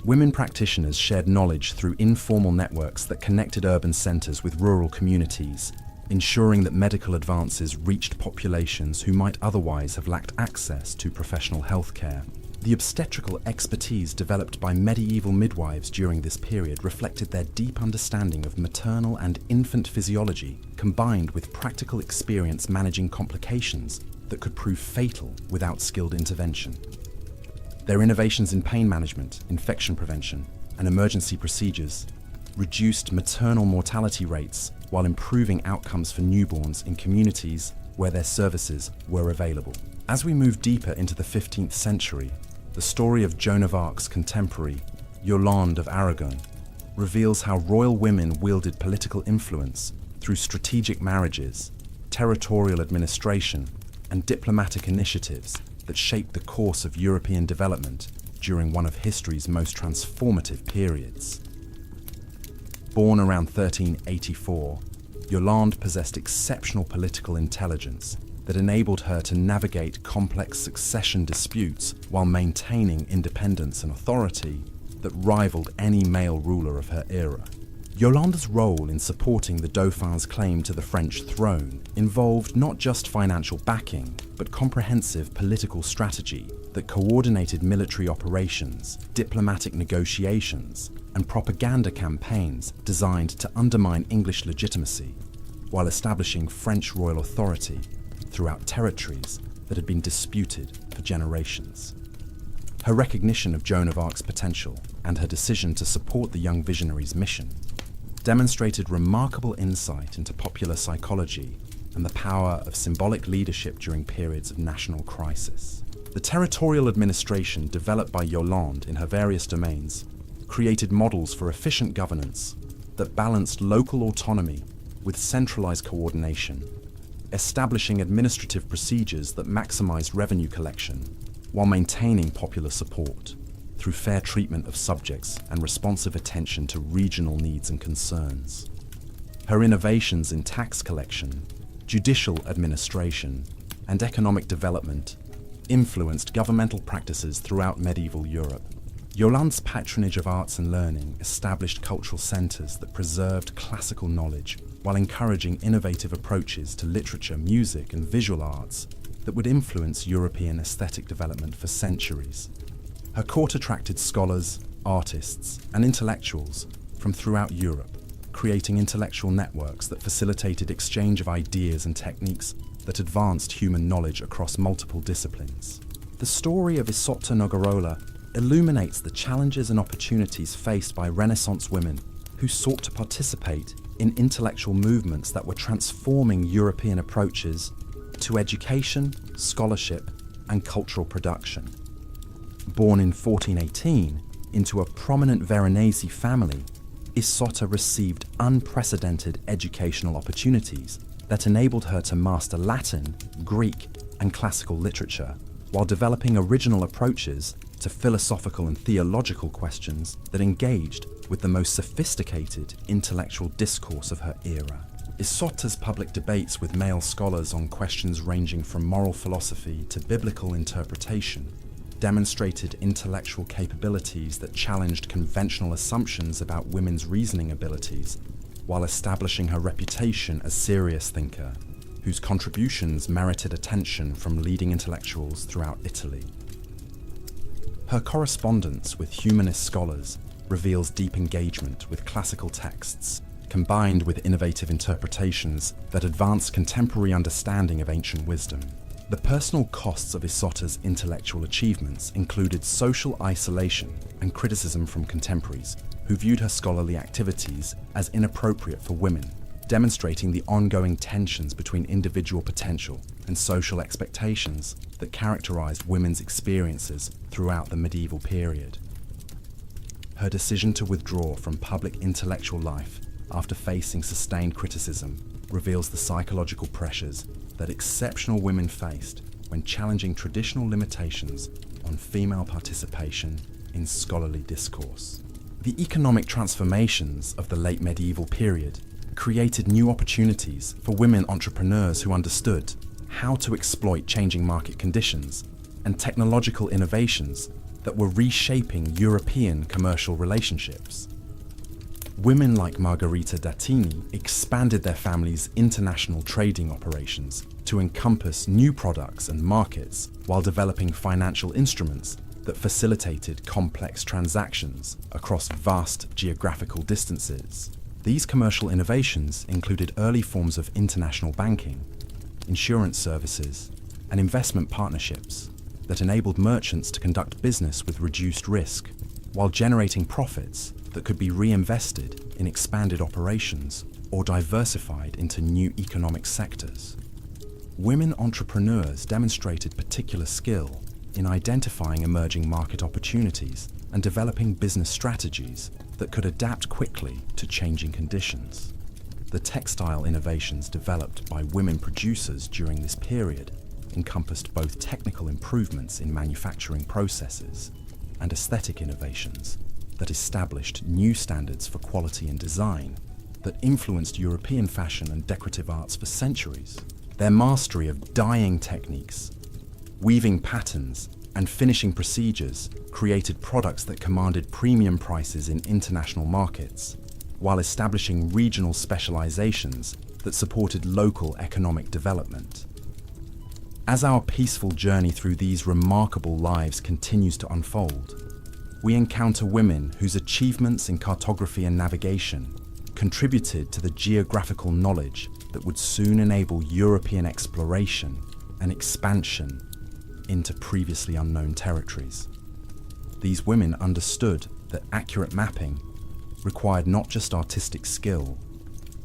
Women practitioners shared knowledge through informal networks that connected urban centers with rural communities, ensuring that medical advances reached populations who might otherwise have lacked access to professional health care. The obstetrical expertise developed by medieval midwives during this period reflected their deep understanding of maternal and infant physiology, combined with practical experience managing complications that could prove fatal without skilled intervention. Their innovations in pain management, infection prevention, and emergency procedures reduced maternal mortality rates while improving outcomes for newborns in communities where their services were available. As we move deeper into the 15th century, the story of Joan of Arc's contemporary, Yolande of Aragon, reveals how royal women wielded political influence through strategic marriages, territorial administration, and diplomatic initiatives that shaped the course of European development during one of history's most transformative periods. Born around 1384, Yolande possessed exceptional political intelligence that enabled her to navigate complex succession disputes while maintaining independence and authority that rivaled any male ruler of her era. Yolande's role in supporting the Dauphin's claim to the French throne involved not just financial backing, but comprehensive political strategy that coordinated military operations, diplomatic negotiations, and propaganda campaigns designed to undermine English legitimacy, while establishing French royal authority throughout territories that had been disputed for generations. Her recognition of Joan of Arc's potential and her decision to support the young visionary's mission demonstrated remarkable insight into popular psychology and the power of symbolic leadership during periods of national crisis. The territorial administration developed by Yolande in her various domains created models for efficient governance that balanced local autonomy with centralized coordination, establishing administrative procedures that maximized revenue collection while maintaining popular support through fair treatment of subjects and responsive attention to regional needs and concerns. Her innovations in tax collection, judicial administration, and economic development influenced governmental practices throughout medieval Europe. Yolande's patronage of arts and learning established cultural centers that preserved classical knowledge while encouraging innovative approaches to literature, music, and visual arts that would influence European aesthetic development for centuries. Her court attracted scholars, artists, and intellectuals from throughout Europe, creating intellectual networks that facilitated exchange of ideas and techniques that advanced human knowledge across multiple disciplines. The story of Isotta Nogarola illuminates the challenges and opportunities faced by Renaissance women who sought to participate in intellectual movements that were transforming European approaches to education, scholarship, and cultural production. Born in 1418 into a prominent Veronese family, Isotta received unprecedented educational opportunities that enabled her to master Latin, Greek, and classical literature, while developing original approaches to philosophical and theological questions that engaged with the most sophisticated intellectual discourse of her era. Isotta's public debates with male scholars on questions ranging from moral philosophy to biblical interpretation demonstrated intellectual capabilities that challenged conventional assumptions about women's reasoning abilities, while establishing her reputation as a serious thinker, whose contributions merited attention from leading intellectuals throughout Italy. Her correspondence with humanist scholars reveals deep engagement with classical texts, combined with innovative interpretations that advance contemporary understanding of ancient wisdom. The personal costs of Isotta's intellectual achievements included social isolation and criticism from contemporaries, who viewed her scholarly activities as inappropriate for women, demonstrating the ongoing tensions between individual potential and social expectations that characterized women's experiences throughout the medieval period. Her decision to withdraw from public intellectual life after facing sustained criticism reveals the psychological pressures that exceptional women faced when challenging traditional limitations on female participation in scholarly discourse. The economic transformations of the late medieval period created new opportunities for women entrepreneurs who understood how to exploit changing market conditions and technological innovations that were reshaping European commercial relationships. Women like Margherita d'Attini expanded their family's international trading operations to encompass new products and markets while developing financial instruments that facilitated complex transactions across vast geographical distances. These commercial innovations included early forms of international banking, insurance services, and investment partnerships that enabled merchants to conduct business with reduced risk while generating profits that could be reinvested in expanded operations or diversified into new economic sectors. Women entrepreneurs demonstrated particular skill in identifying emerging market opportunities and developing business strategies that could adapt quickly to changing conditions. The textile innovations developed by women producers during this period encompassed both technical improvements in manufacturing processes and aesthetic innovations that established new standards for quality and design that influenced European fashion and decorative arts for centuries. Their mastery of dyeing techniques, weaving patterns, and finishing procedures created products that commanded premium prices in international markets, while establishing regional specializations that supported local economic development. As our peaceful journey through these remarkable lives continues to unfold, we encounter women whose achievements in cartography and navigation contributed to the geographical knowledge that would soon enable European exploration and expansion into previously unknown territories. These women understood that accurate mapping required not just artistic skill,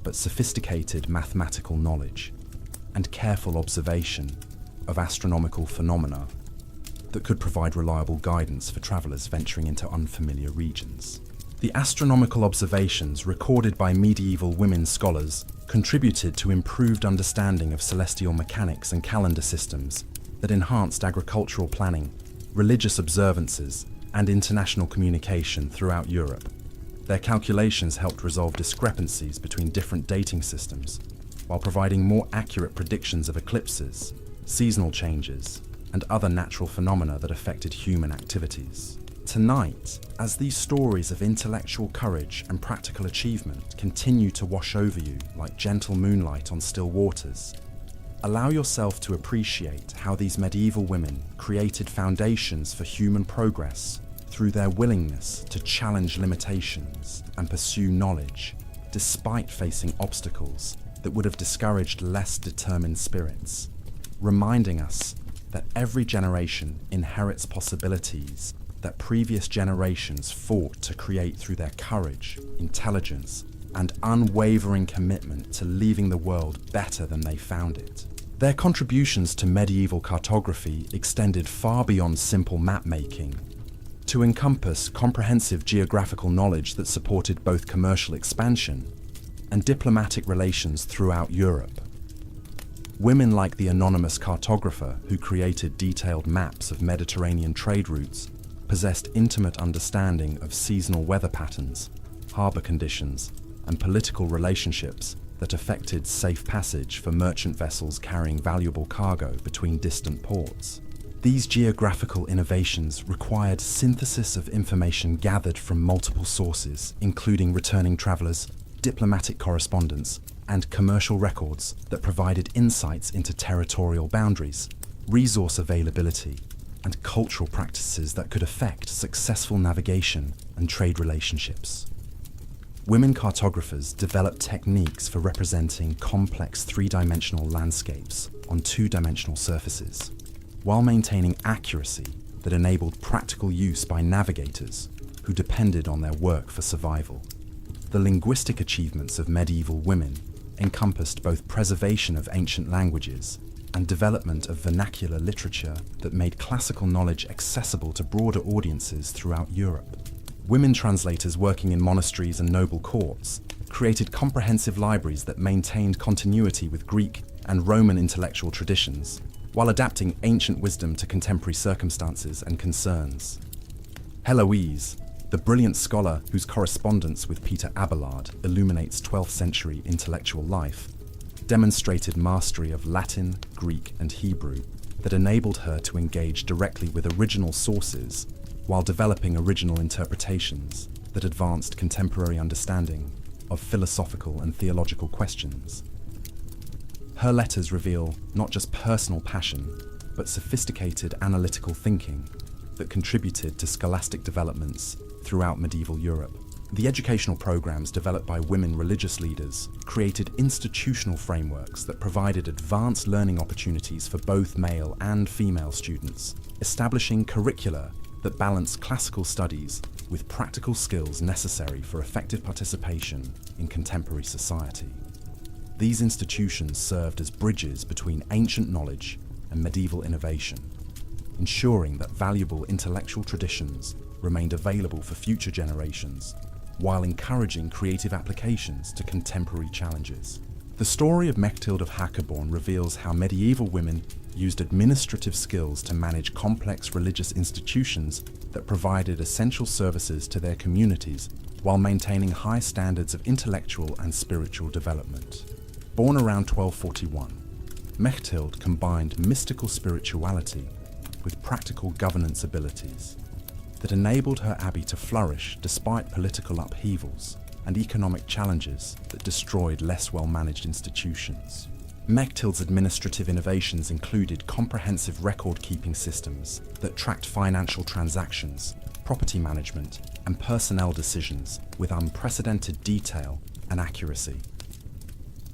but sophisticated mathematical knowledge and careful observation of astronomical phenomena that could provide reliable guidance for travelers venturing into unfamiliar regions. The astronomical observations recorded by medieval women scholars contributed to improved understanding of celestial mechanics and calendar systems that enhanced agricultural planning, religious observances, and international communication throughout Europe. Their calculations helped resolve discrepancies between different dating systems, while providing more accurate predictions of eclipses, seasonal changes, and other natural phenomena that affected human activities. Tonight, as these stories of intellectual courage and practical achievement continue to wash over you like gentle moonlight on still waters, allow yourself to appreciate how these medieval women created foundations for human progress through their willingness to challenge limitations and pursue knowledge, despite facing obstacles that would have discouraged less determined spirits, reminding us that every generation inherits possibilities that previous generations fought to create through their courage, intelligence, and unwavering commitment to leaving the world better than they found it. Their contributions to medieval cartography extended far beyond simple map-making to encompass comprehensive geographical knowledge that supported both commercial expansion and diplomatic relations throughout Europe. Women like the anonymous cartographer who created detailed maps of Mediterranean trade routes possessed intimate understanding of seasonal weather patterns, harbour conditions, and political relationships that affected safe passage for merchant vessels carrying valuable cargo between distant ports. These geographical innovations required synthesis of information gathered from multiple sources, including returning travellers, diplomatic correspondence, and commercial records that provided insights into territorial boundaries, resource availability, and cultural practices that could affect successful navigation and trade relationships. Women cartographers developed techniques for representing complex three-dimensional landscapes on two-dimensional surfaces, while maintaining accuracy that enabled practical use by navigators who depended on their work for survival. The linguistic achievements of medieval women encompassed both preservation of ancient languages and development of vernacular literature that made classical knowledge accessible to broader audiences throughout Europe. Women translators working in monasteries and noble courts created comprehensive libraries that maintained continuity with Greek and Roman intellectual traditions, while adapting ancient wisdom to contemporary circumstances and concerns. Heloise, the brilliant scholar whose correspondence with Peter Abelard illuminates 12th century intellectual life, demonstrated mastery of Latin, Greek, and Hebrew that enabled her to engage directly with original sources while developing original interpretations that advanced contemporary understanding of philosophical and theological questions. Her letters reveal not just personal passion, but sophisticated analytical thinking that contributed to scholastic developments throughout medieval Europe. The educational programs developed by women religious leaders created institutional frameworks that provided advanced learning opportunities for both male and female students, establishing curricula that balance classical studies with practical skills necessary for effective participation in contemporary society. These institutions served as bridges between ancient knowledge and medieval innovation, ensuring that valuable intellectual traditions remained available for future generations while encouraging creative applications to contemporary challenges. The story of Mechtilde of Hackerborn reveals how medieval women used administrative skills to manage complex religious institutions that provided essential services to their communities while maintaining high standards of intellectual and spiritual development. Born around 1241, Mechtilde combined mystical spirituality with practical governance abilities that enabled her abbey to flourish despite political upheavals and economic challenges that destroyed less well-managed institutions. Mechtilde's administrative innovations included comprehensive record-keeping systems that tracked financial transactions, property management, and personnel decisions with unprecedented detail and accuracy.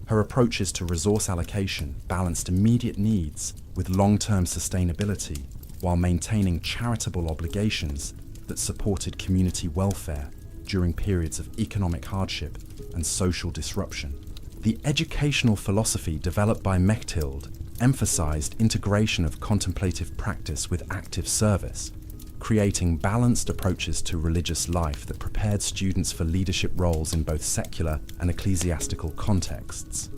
Her approaches to resource allocation balanced immediate needs with long-term sustainability while maintaining charitable obligations that supported community welfare during periods of economic hardship and social disruption. The educational philosophy developed by Mechtilde emphasized integration of contemplative practice with active service, creating balanced approaches to religious life that prepared students for leadership roles in both secular and ecclesiastical contexts.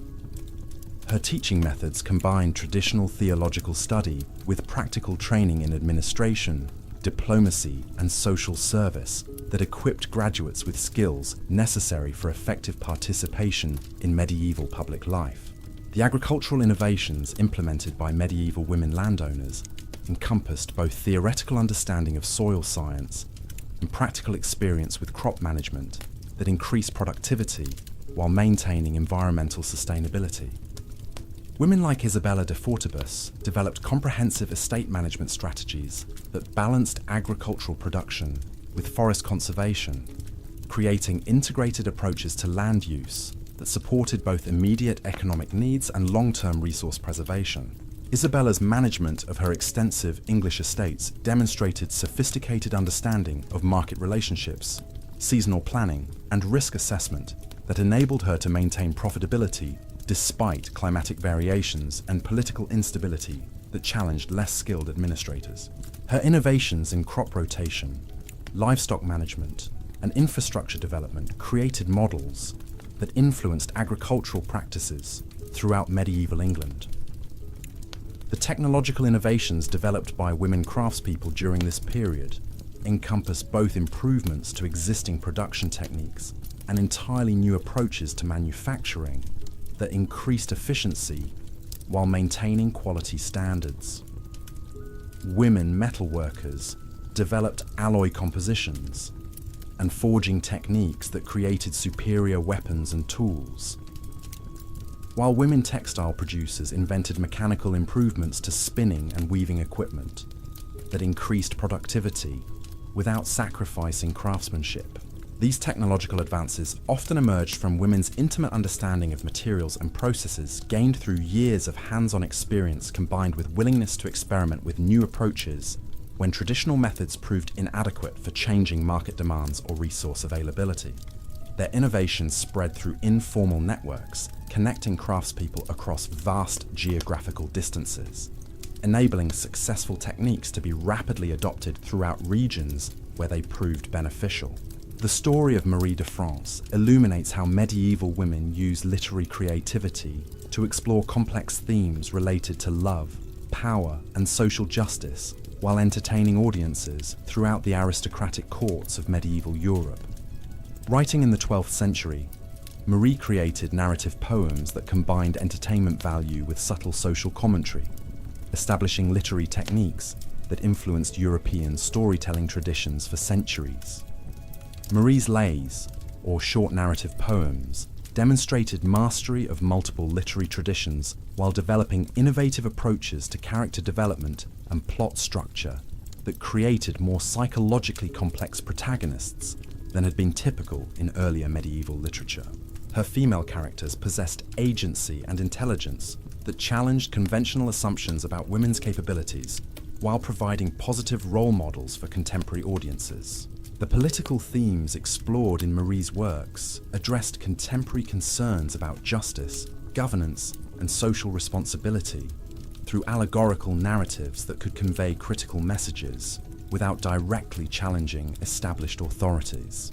Her teaching methods combined traditional theological study with practical training in administration, diplomacy, and social service that equipped graduates with skills necessary for effective participation in medieval public life. The agricultural innovations implemented by medieval women landowners encompassed both theoretical understanding of soil science and practical experience with crop management that increased productivity while maintaining environmental sustainability. Women like Isabella de Fortibus developed comprehensive estate management strategies that balanced agricultural production with forest conservation, creating integrated approaches to land use that supported both immediate economic needs and long-term resource preservation. Isabella's management of her extensive English estates demonstrated sophisticated understanding of market relationships, seasonal planning, and risk assessment that enabled her to maintain profitability despite climatic variations and political instability that challenged less skilled administrators. Her innovations in crop rotation, livestock management, and infrastructure development created models that influenced agricultural practices throughout medieval England. The technological innovations developed by women craftspeople during this period encompass both improvements to existing production techniques and entirely new approaches to manufacturing that increased efficiency while maintaining quality standards. Women metalworkers developed alloy compositions and forging techniques that created superior weapons and tools, while women textile producers invented mechanical improvements to spinning and weaving equipment that increased productivity without sacrificing craftsmanship. These technological advances often emerged from women's intimate understanding of materials and processes gained through years of hands-on experience combined with willingness to experiment with new approaches when traditional methods proved inadequate for changing market demands or resource availability. Their innovations spread through informal networks, connecting craftspeople across vast geographical distances, enabling successful techniques to be rapidly adopted throughout regions where they proved beneficial. The story of Marie de France illuminates how medieval women used literary creativity to explore complex themes related to love, power, and social justice while entertaining audiences throughout the aristocratic courts of medieval Europe. Writing in the 12th century, Marie created narrative poems that combined entertainment value with subtle social commentary, establishing literary techniques that influenced European storytelling traditions for centuries. Marie's lays, or short narrative poems, demonstrated mastery of multiple literary traditions while developing innovative approaches to character development and plot structure that created more psychologically complex protagonists than had been typical in earlier medieval literature. Her female characters possessed agency and intelligence that challenged conventional assumptions about women's capabilities while providing positive role models for contemporary audiences. The political themes explored in Marie's works addressed contemporary concerns about justice, governance, and social responsibility through allegorical narratives that could convey critical messages without directly challenging established authorities.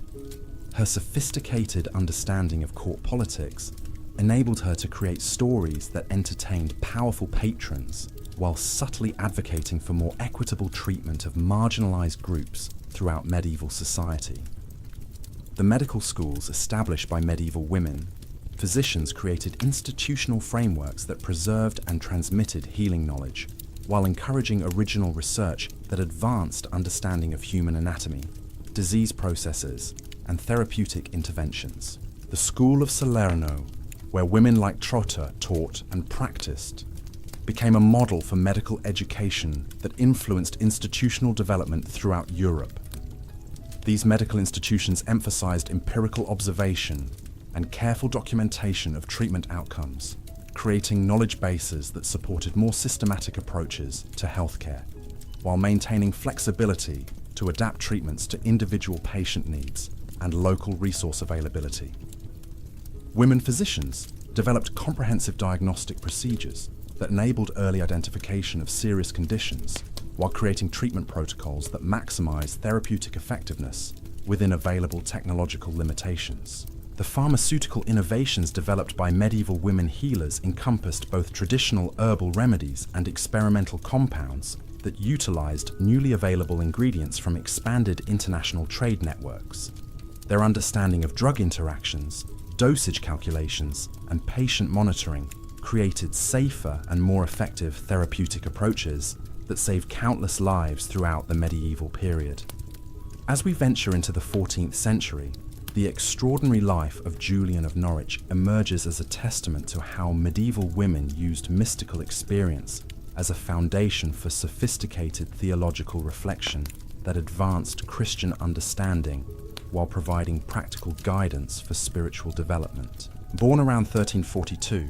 Her sophisticated understanding of court politics enabled her to create stories that entertained powerful patrons while subtly advocating for more equitable treatment of marginalized groups throughout medieval society. The medical schools established by medieval women, physicians created institutional frameworks that preserved and transmitted healing knowledge, while encouraging original research that advanced understanding of human anatomy, disease processes, and therapeutic interventions. The School of Salerno, where women like Trotta taught and practiced, became a model for medical education that influenced institutional development throughout Europe. These medical institutions emphasized empirical observation and careful documentation of treatment outcomes, creating knowledge bases that supported more systematic approaches to healthcare, while maintaining flexibility to adapt treatments to individual patient needs and local resource availability. Women physicians developed comprehensive diagnostic procedures that enabled early identification of serious conditions while creating treatment protocols that maximize therapeutic effectiveness within available technological limitations. The pharmaceutical innovations developed by medieval women healers encompassed both traditional herbal remedies and experimental compounds that utilized newly available ingredients from expanded international trade networks. Their understanding of drug interactions, dosage calculations, and patient monitoring created safer and more effective therapeutic approaches that saved countless lives throughout the medieval period. As we venture into the 14th century, the extraordinary life of Julian of Norwich emerges as a testament to how medieval women used mystical experience as a foundation for sophisticated theological reflection that advanced Christian understanding while providing practical guidance for spiritual development. Born around 1342,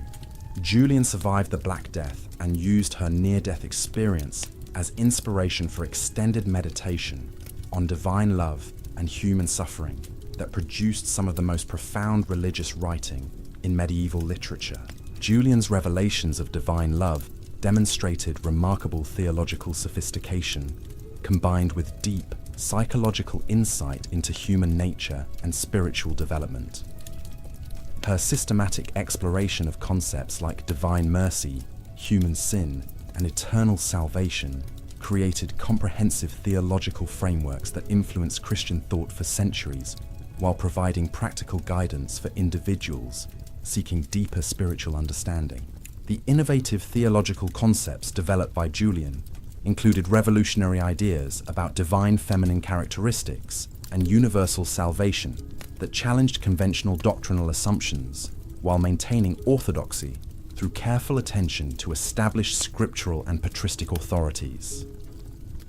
Julian survived the Black Death and used her near-death experience as inspiration for extended meditation on divine love and human suffering that produced some of the most profound religious writing in medieval literature. Julian's revelations of divine love demonstrated remarkable theological sophistication, combined with deep psychological insight into human nature and spiritual development. Her systematic exploration of concepts like divine mercy, human sin, and eternal salvation created comprehensive theological frameworks that influenced Christian thought for centuries, while providing practical guidance for individuals seeking deeper spiritual understanding. The innovative theological concepts developed by Julian included revolutionary ideas about divine feminine characteristics and universal salvation that challenged conventional doctrinal assumptions while maintaining orthodoxy through careful attention to established scriptural and patristic authorities.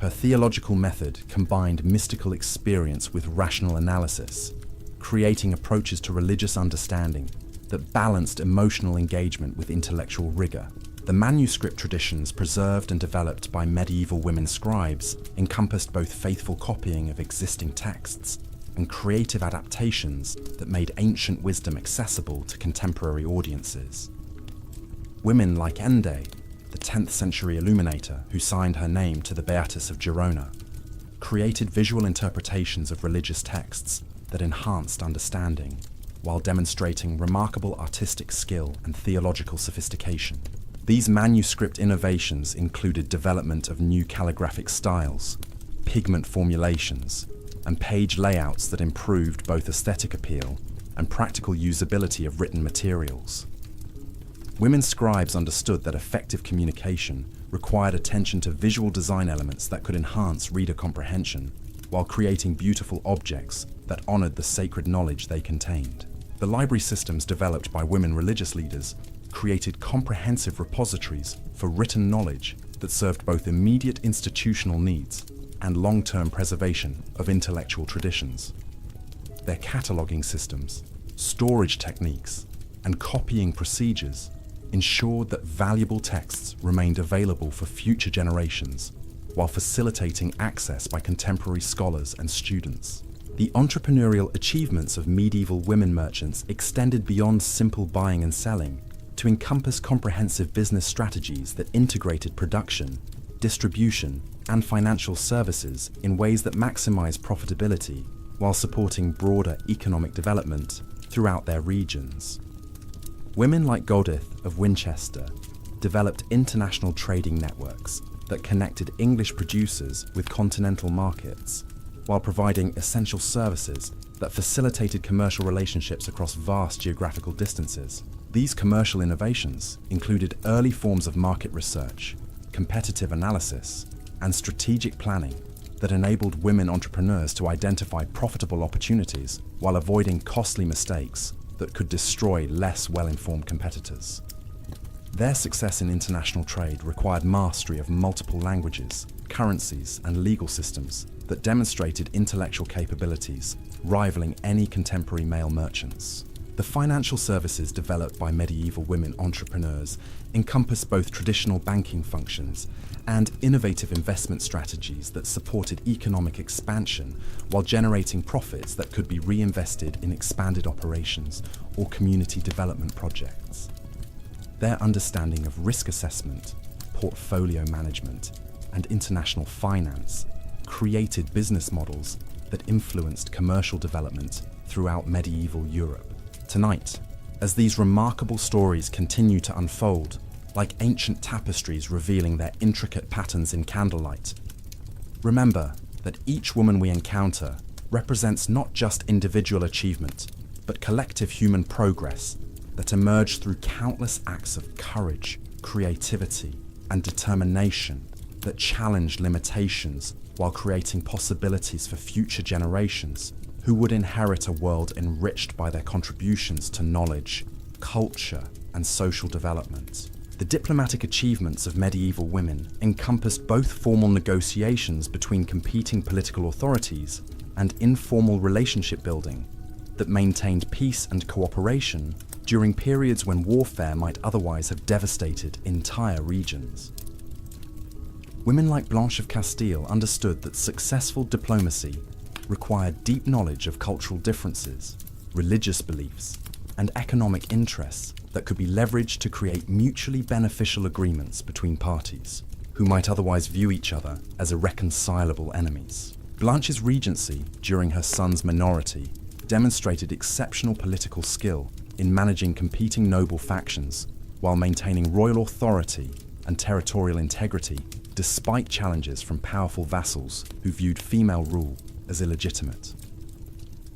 Her theological method combined mystical experience with rational analysis, creating approaches to religious understanding that balanced emotional engagement with intellectual rigor. The manuscript traditions preserved and developed by medieval women scribes encompassed both faithful copying of existing texts and creative adaptations that made ancient wisdom accessible to contemporary audiences. Women like Ende, the 10th century illuminator who signed her name to the Beatus of Girona, created visual interpretations of religious texts that enhanced understanding, while demonstrating remarkable artistic skill and theological sophistication. These manuscript innovations included development of new calligraphic styles, pigment formulations, and page layouts that improved both aesthetic appeal and practical usability of written materials. Women scribes understood that effective communication required attention to visual design elements that could enhance reader comprehension, while creating beautiful objects that honored the sacred knowledge they contained. The library systems developed by women religious leaders created comprehensive repositories for written knowledge that served both immediate institutional needs and long-term preservation of intellectual traditions. Their cataloging systems, storage techniques, and copying procedures ensured that valuable texts remained available for future generations, while facilitating access by contemporary scholars and students. The entrepreneurial achievements of medieval women merchants extended beyond simple buying and selling to encompass comprehensive business strategies that integrated production, distribution, and financial services in ways that maximize profitability while supporting broader economic development throughout their regions. Women like Godith of Winchester developed international trading networks that connected English producers with continental markets, while providing essential services that facilitated commercial relationships across vast geographical distances. These commercial innovations included early forms of market research, competitive analysis, and strategic planning that enabled women entrepreneurs to identify profitable opportunities while avoiding costly mistakes that could destroy less well-informed competitors. Their success in international trade required mastery of multiple languages, currencies, and legal systems that demonstrated intellectual capabilities rivaling any contemporary male merchants. The financial services developed by medieval women entrepreneurs encompass both traditional banking functions and innovative investment strategies that supported economic expansion while generating profits that could be reinvested in expanded operations or community development projects. Their understanding of risk assessment, portfolio management, and international finance created business models that influenced commercial development throughout medieval Europe. Tonight, as these remarkable stories continue to unfold, like ancient tapestries revealing their intricate patterns in candlelight, remember that each woman we encounter represents not just individual achievement, but collective human progress that emerged through countless acts of courage, creativity, and determination that challenged limitations while creating possibilities for future generations who would inherit a world enriched by their contributions to knowledge, culture, and social development. The diplomatic achievements of medieval women encompassed both formal negotiations between competing political authorities and informal relationship building that maintained peace and cooperation during periods when warfare might otherwise have devastated entire regions. Women like Blanche of Castile understood that successful diplomacy required deep knowledge of cultural differences, religious beliefs, and economic interests that could be leveraged to create mutually beneficial agreements between parties who might otherwise view each other as irreconcilable enemies. Blanche's regency during her son's minority demonstrated exceptional political skill in managing competing noble factions while maintaining royal authority and territorial integrity despite challenges from powerful vassals who viewed female rule as illegitimate.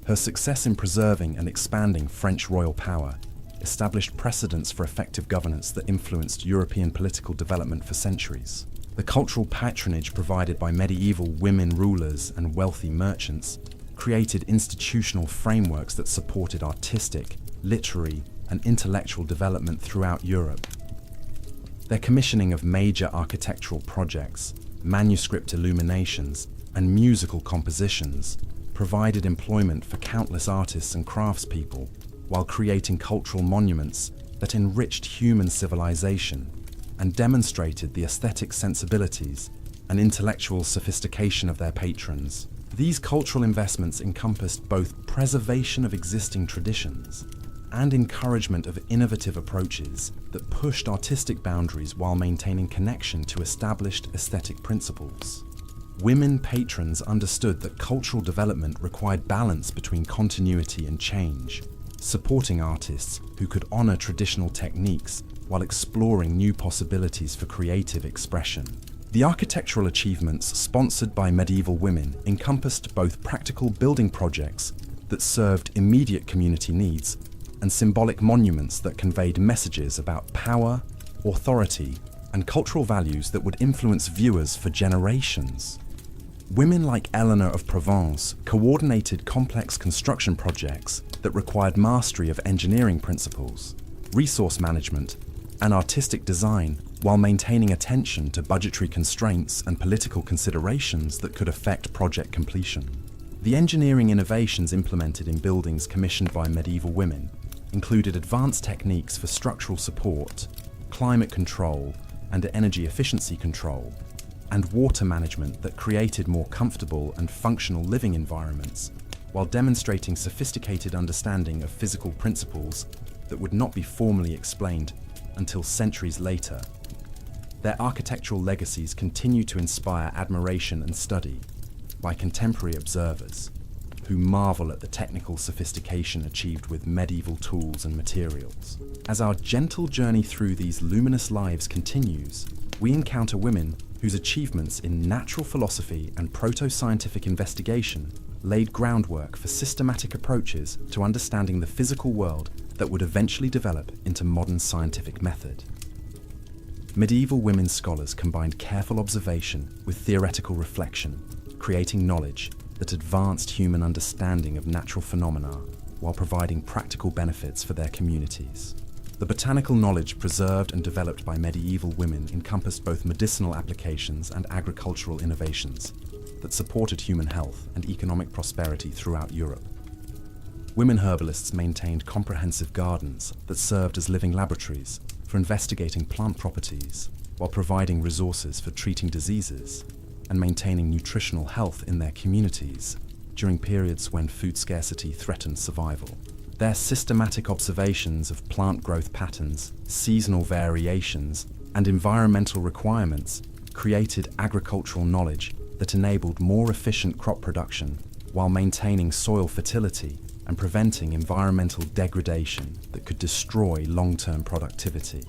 Her success in preserving and expanding French royal power established precedents for effective governance that influenced European political development for centuries. The cultural patronage provided by medieval women rulers and wealthy merchants created institutional frameworks that supported artistic, literary, and intellectual development throughout Europe. Their commissioning of major architectural projects, manuscript illuminations, and musical compositions provided employment for countless artists and craftspeople while creating cultural monuments that enriched human civilization and demonstrated the aesthetic sensibilities and intellectual sophistication of their patrons. These cultural investments encompassed both preservation of existing traditions and encouragement of innovative approaches that pushed artistic boundaries while maintaining connection to established aesthetic principles. Women patrons understood that cultural development required balance between continuity and change, supporting artists who could honor traditional techniques while exploring new possibilities for creative expression. The architectural achievements sponsored by medieval women encompassed both practical building projects that served immediate community needs and symbolic monuments that conveyed messages about power, authority, and cultural values that would influence viewers for generations. Women like Eleanor of Provence coordinated complex construction projects that required mastery of engineering principles, resource management, and artistic design while maintaining attention to budgetary constraints and political considerations that could affect project completion. The engineering innovations implemented in buildings commissioned by medieval women included advanced techniques for structural support, climate control, and energy efficiency control, and water management that created more comfortable and functional living environments, while demonstrating sophisticated understanding of physical principles that would not be formally explained until centuries later. Their architectural legacies continue to inspire admiration and study by contemporary observers who marvel at the technical sophistication achieved with medieval tools and materials. As our gentle journey through these luminous lives continues, we encounter women whose achievements in natural philosophy and proto-scientific investigation laid groundwork for systematic approaches to understanding the physical world that would eventually develop into modern scientific method. Medieval women scholars combined careful observation with theoretical reflection, creating knowledge that advanced human understanding of natural phenomena while providing practical benefits for their communities. The botanical knowledge preserved and developed by medieval women encompassed both medicinal applications and agricultural innovations that supported human health and economic prosperity throughout Europe. Women herbalists maintained comprehensive gardens that served as living laboratories for investigating plant properties while providing resources for treating diseases and maintaining nutritional health in their communities during periods when food scarcity threatened survival. Their systematic observations of plant growth patterns, seasonal variations, and environmental requirements created agricultural knowledge that enabled more efficient crop production while maintaining soil fertility and preventing environmental degradation that could destroy long-term productivity.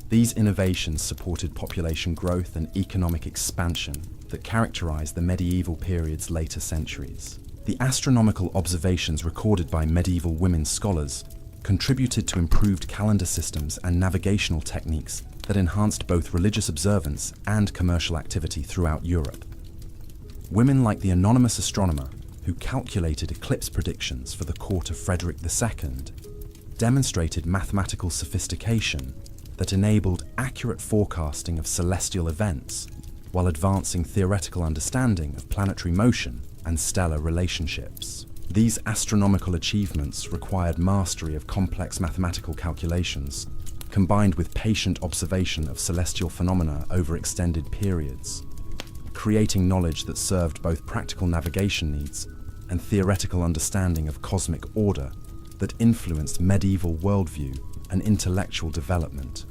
These innovations supported population growth and economic expansion that characterized the medieval period's later centuries. The astronomical observations recorded by medieval women scholars contributed to improved calendar systems and navigational techniques that enhanced both religious observance and commercial activity throughout Europe. Women like the anonymous astronomer, who calculated eclipse predictions for the court of Frederick II, demonstrated mathematical sophistication that enabled accurate forecasting of celestial events while advancing theoretical understanding of planetary motion and stellar relationships. These astronomical achievements required mastery of complex mathematical calculations, combined with patient observation of celestial phenomena over extended periods, creating knowledge that served both practical navigation needs and theoretical understanding of cosmic order that influenced medieval worldview and intellectual development.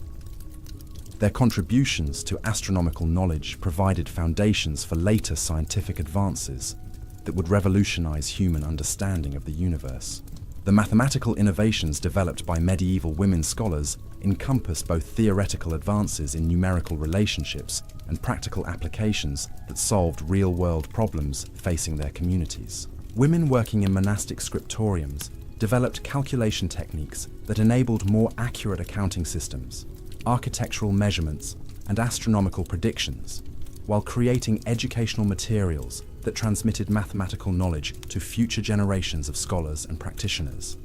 Their contributions to astronomical knowledge provided foundations for later scientific advances that would revolutionize human understanding of the universe. The mathematical innovations developed by medieval women scholars encompass both theoretical advances in numerical relationships and practical applications that solved real-world problems facing their communities. Women working in monastic scriptoriums developed calculation techniques that enabled more accurate accounting systems, architectural measurements, and astronomical predictions, while creating educational materials that transmitted mathematical knowledge to future generations of scholars and practitioners.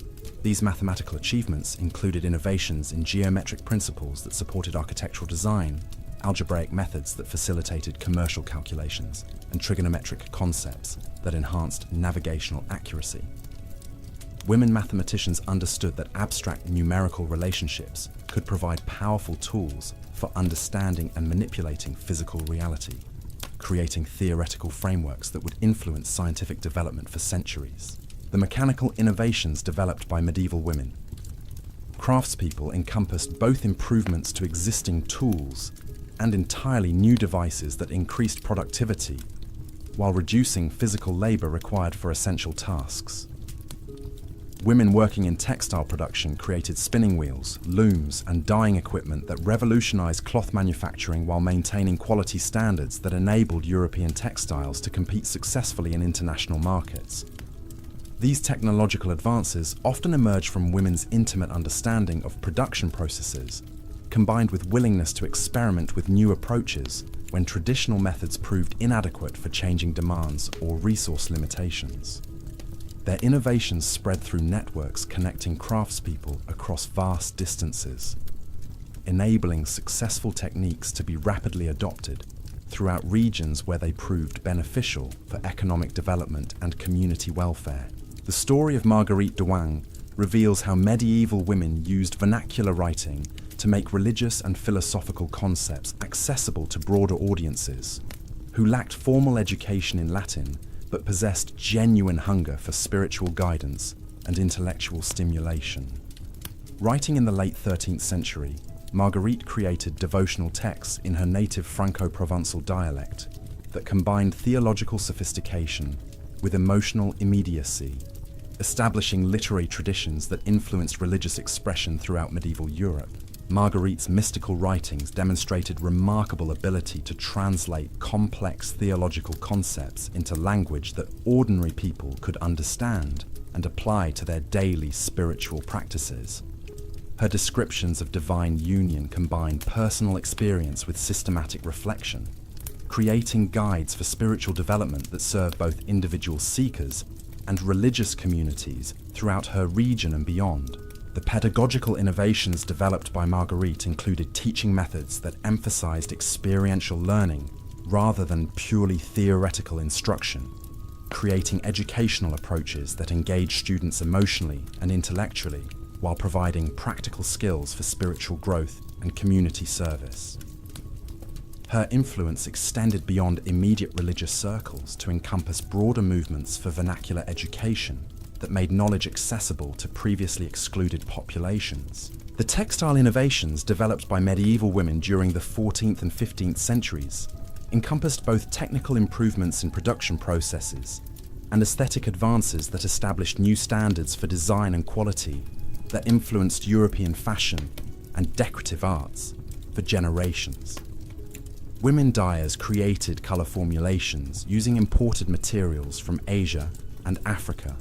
These mathematical achievements included innovations in geometric principles that supported architectural design, algebraic methods that facilitated commercial calculations, and trigonometric concepts that enhanced navigational accuracy. Women mathematicians understood that abstract numerical relationships could provide powerful tools for understanding and manipulating physical reality, creating theoretical frameworks that would influence scientific development for centuries. The mechanical innovations developed by medieval women. Craftspeople encompassed both improvements to existing tools and entirely new devices that increased productivity while reducing physical labor required for essential tasks. Women working in textile production created spinning wheels, looms, and dyeing equipment that revolutionized cloth manufacturing while maintaining quality standards that enabled European textiles to compete successfully in international markets. These technological advances often emerge from women's intimate understanding of production processes, combined with willingness to experiment with new approaches when traditional methods proved inadequate for changing demands or resource limitations. Their innovations spread through networks connecting craftspeople across vast distances, enabling successful techniques to be rapidly adopted throughout regions where they proved beneficial for economic development and community welfare. The story of Marguerite de Wang reveals how medieval women used vernacular writing to make religious and philosophical concepts accessible to broader audiences who lacked formal education in Latin but possessed genuine hunger for spiritual guidance and intellectual stimulation. Writing in the late 13th century, Marguerite created devotional texts in her native Franco-Provençal dialect that combined theological sophistication, with emotional immediacy, establishing literary traditions that influenced religious expression throughout medieval Europe. Marguerite's mystical writings demonstrated remarkable ability to translate complex theological concepts into language that ordinary people could understand and apply to their daily spiritual practices. Her descriptions of divine union combine personal experience with systematic reflection, creating guides for spiritual development that serve both individual seekers and religious communities throughout her region and beyond. The pedagogical innovations developed by Marguerite included teaching methods that emphasized experiential learning rather than purely theoretical instruction, creating educational approaches that engage students emotionally and intellectually while providing practical skills for spiritual growth and community service. Her influence extended beyond immediate religious circles to encompass broader movements for vernacular education that made knowledge accessible to previously excluded populations. The textile innovations developed by medieval women during the 14th and 15th centuries encompassed both technical improvements in production processes and aesthetic advances that established new standards for design and quality that influenced European fashion and decorative arts for generations. Women dyers created color formulations using imported materials from Asia and Africa,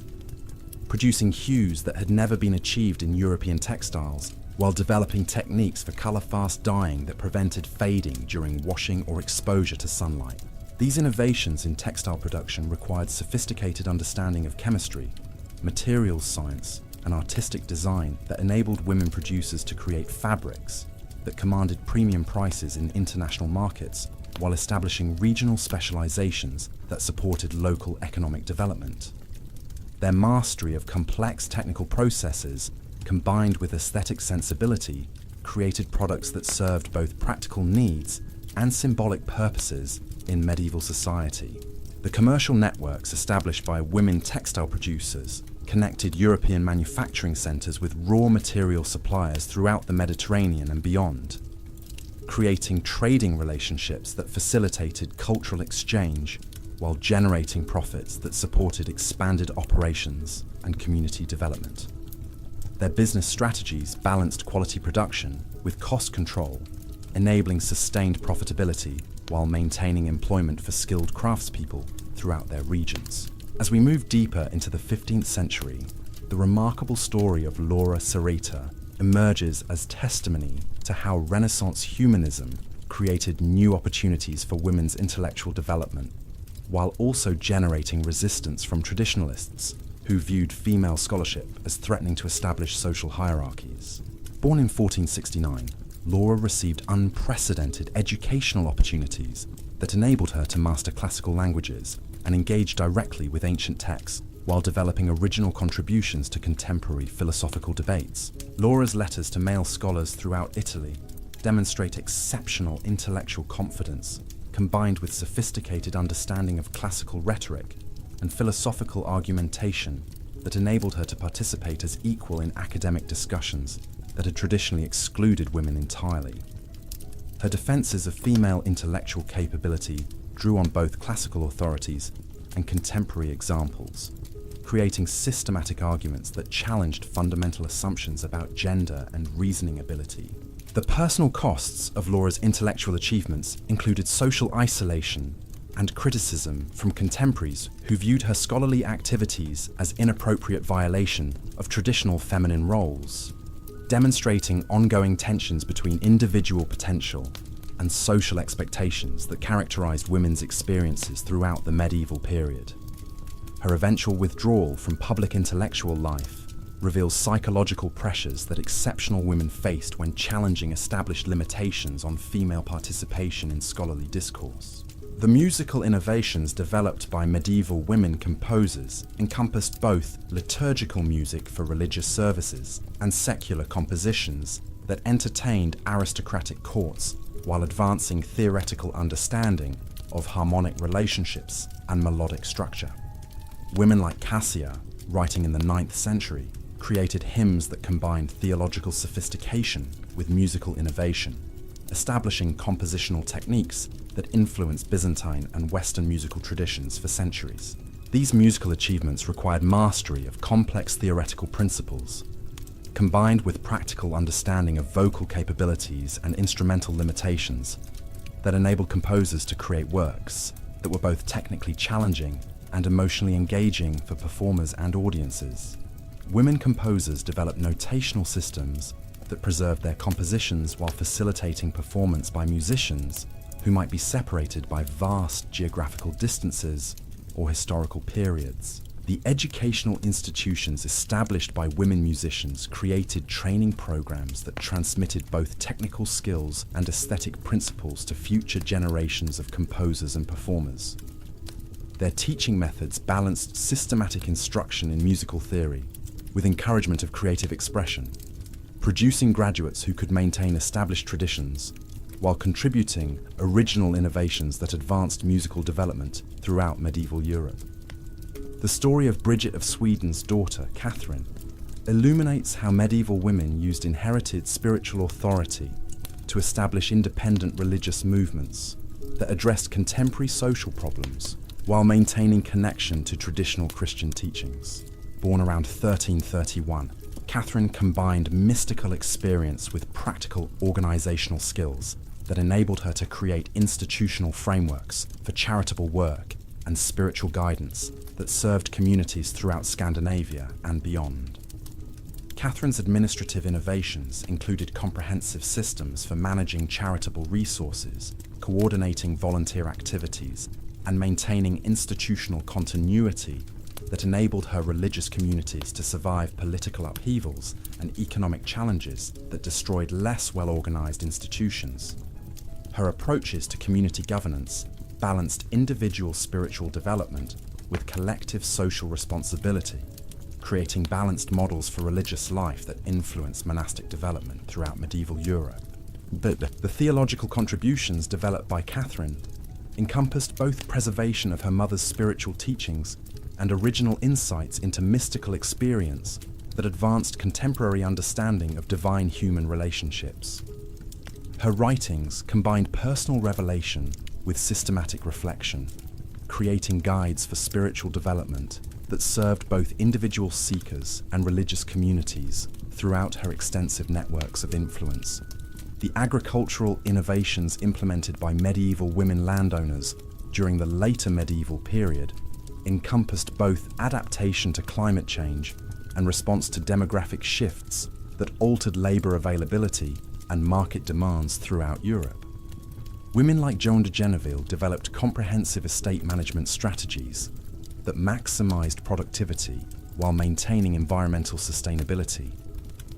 producing hues that had never been achieved in European textiles, while developing techniques for color-fast dyeing that prevented fading during washing or exposure to sunlight. These innovations in textile production required sophisticated understanding of chemistry, materials science, and artistic design that enabled women producers to create fabrics that commanded premium prices in international markets while establishing regional specializations that supported local economic development. Their mastery of complex technical processes, combined with aesthetic sensibility, created products that served both practical needs and symbolic purposes in medieval society. The commercial networks established by women textile producers connected European manufacturing centers with raw material suppliers throughout the Mediterranean and beyond, creating trading relationships that facilitated cultural exchange while generating profits that supported expanded operations and community development. Their business strategies balanced quality production with cost control, enabling sustained profitability while maintaining employment for skilled craftspeople throughout their regions. As we move deeper into the 15th century, the remarkable story of Laura Sarita emerges as testimony to how Renaissance humanism created new opportunities for women's intellectual development, while also generating resistance from traditionalists who viewed female scholarship as threatening to establish social hierarchies. Born in 1469, Laura received unprecedented educational opportunities that enabled her to master classical languages and engage directly with ancient texts while developing original contributions to contemporary philosophical debates. Laura's letters to male scholars throughout Italy demonstrate exceptional intellectual confidence combined with sophisticated understanding of classical rhetoric and philosophical argumentation that enabled her to participate as equal in academic discussions that had traditionally excluded women entirely. Her defenses of female intellectual capability drew on both classical authorities and contemporary examples, creating systematic arguments that challenged fundamental assumptions about gender and reasoning ability. The personal costs of Laura's intellectual achievements included social isolation and criticism from contemporaries who viewed her scholarly activities as inappropriate violation of traditional feminine roles, demonstrating ongoing tensions between individual potential and social expectations that characterized women's experiences throughout the medieval period. Her eventual withdrawal from public intellectual life reveals psychological pressures that exceptional women faced when challenging established limitations on female participation in scholarly discourse. The musical innovations developed by medieval women composers encompassed both liturgical music for religious services and secular compositions that entertained aristocratic courts while advancing theoretical understanding of harmonic relationships and melodic structure. Women like Cassia, writing in the 9th century, created hymns that combined theological sophistication with musical innovation, establishing compositional techniques that influenced Byzantine and Western musical traditions for centuries. These musical achievements required mastery of complex theoretical principles, combined with practical understanding of vocal capabilities and instrumental limitations that enabled composers to create works that were both technically challenging and emotionally engaging for performers and audiences. Women composers developed notational systems that preserved their compositions while facilitating performance by musicians who might be separated by vast geographical distances or historical periods. The educational institutions established by women musicians created training programs that transmitted both technical skills and aesthetic principles to future generations of composers and performers. Their teaching methods balanced systematic instruction in musical theory with encouragement of creative expression, producing graduates who could maintain established traditions while contributing original innovations that advanced musical development throughout medieval Europe. The story of Bridget of Sweden's daughter, Catherine, illuminates how medieval women used inherited spiritual authority to establish independent religious movements that addressed contemporary social problems while maintaining connection to traditional Christian teachings. Born around 1331, Catherine combined mystical experience with practical organizational skills that enabled her to create institutional frameworks for charitable work and spiritual guidance that served communities throughout Scandinavia and beyond. Catherine's administrative innovations included comprehensive systems for managing charitable resources, coordinating volunteer activities, and maintaining institutional continuity that enabled her religious communities to survive political upheavals and economic challenges that destroyed less well-organized institutions. Her approaches to community governance balanced individual spiritual development with collective social responsibility, creating balanced models for religious life that influenced monastic development throughout medieval Europe. But the theological contributions developed by Catherine encompassed both preservation of her mother's spiritual teachings and original insights into mystical experience that advanced contemporary understanding of divine human relationships. Her writings combined personal revelation with systematic reflection, creating guides for spiritual development that served both individual seekers and religious communities throughout her extensive networks of influence. The agricultural innovations implemented by medieval women landowners during the later medieval period encompassed both adaptation to climate change and response to demographic shifts that altered labor availability and market demands throughout Europe. Women like Joan de Geneville developed comprehensive estate management strategies that maximized productivity while maintaining environmental sustainability,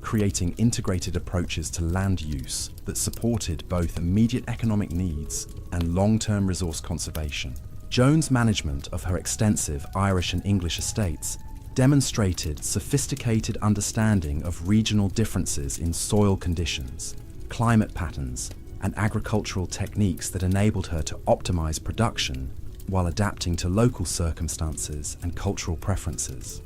creating integrated approaches to land use that supported both immediate economic needs and long-term resource conservation. Joan's management of her extensive Irish and English estates demonstrated sophisticated understanding of regional differences in soil conditions, climate patterns, and agricultural techniques that enabled her to optimize production while adapting to local circumstances and cultural preferences.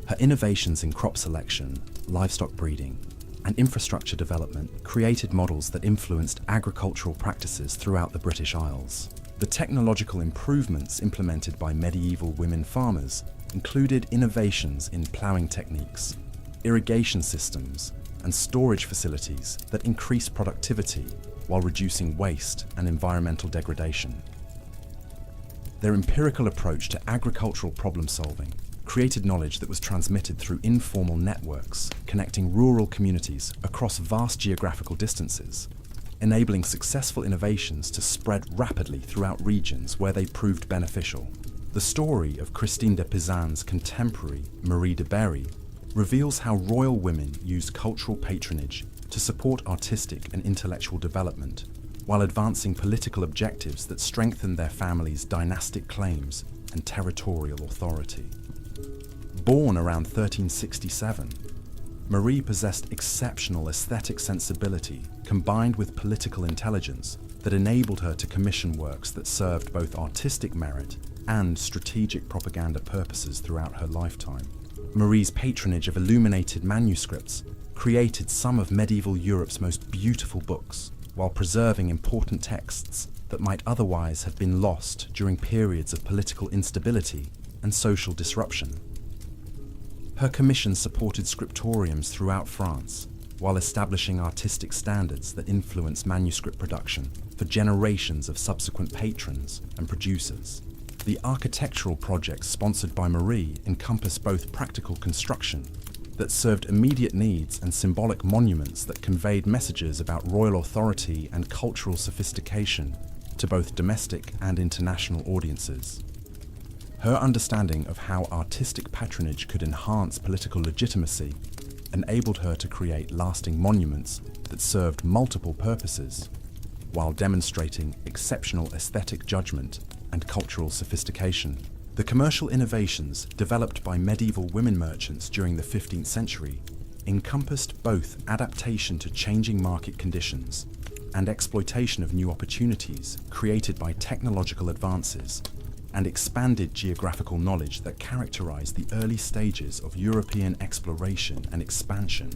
Her innovations in crop selection, livestock breeding, and infrastructure development created models that influenced agricultural practices throughout the British Isles. The technological improvements implemented by medieval women farmers included innovations in ploughing techniques, irrigation systems, and storage facilities that increased productivity while reducing waste and environmental degradation. Their empirical approach to agricultural problem solving created knowledge that was transmitted through informal networks connecting rural communities across vast geographical distances, enabling successful innovations to spread rapidly throughout regions where they proved beneficial. The story of Christine de Pizan's contemporary, Marie de Berry, reveals how royal women used cultural patronage to support artistic and intellectual development, while advancing political objectives that strengthened their family's dynastic claims and territorial authority. Born around 1367, Marie possessed exceptional aesthetic sensibility combined with political intelligence that enabled her to commission works that served both artistic merit and strategic propaganda purposes throughout her lifetime. Marie's patronage of illuminated manuscripts created some of medieval Europe's most beautiful books, while preserving important texts that might otherwise have been lost during periods of political instability and social disruption. Her commission supported scriptoriums throughout France, while establishing artistic standards that influenced manuscript production for generations of subsequent patrons and producers. The architectural projects sponsored by Marie encompass both practical construction that served immediate needs and symbolic monuments that conveyed messages about royal authority and cultural sophistication to both domestic and international audiences. Her understanding of how artistic patronage could enhance political legitimacy enabled her to create lasting monuments that served multiple purposes, while demonstrating exceptional aesthetic judgment and cultural sophistication. The commercial innovations developed by medieval women merchants during the 15th century encompassed both adaptation to changing market conditions and exploitation of new opportunities created by technological advances and expanded geographical knowledge that characterized the early stages of European exploration and expansion.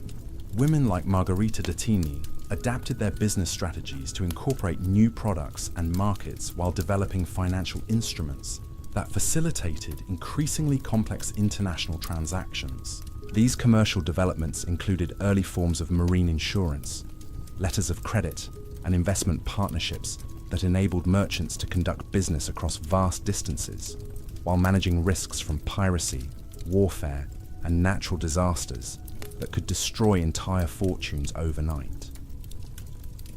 Women like Margherita Dettini adapted their business strategies to incorporate new products and markets while developing financial instruments that facilitated increasingly complex international transactions. These commercial developments included early forms of marine insurance, letters of credit, and investment partnerships that enabled merchants to conduct business across vast distances, while managing risks from piracy, warfare, and natural disasters that could destroy entire fortunes overnight.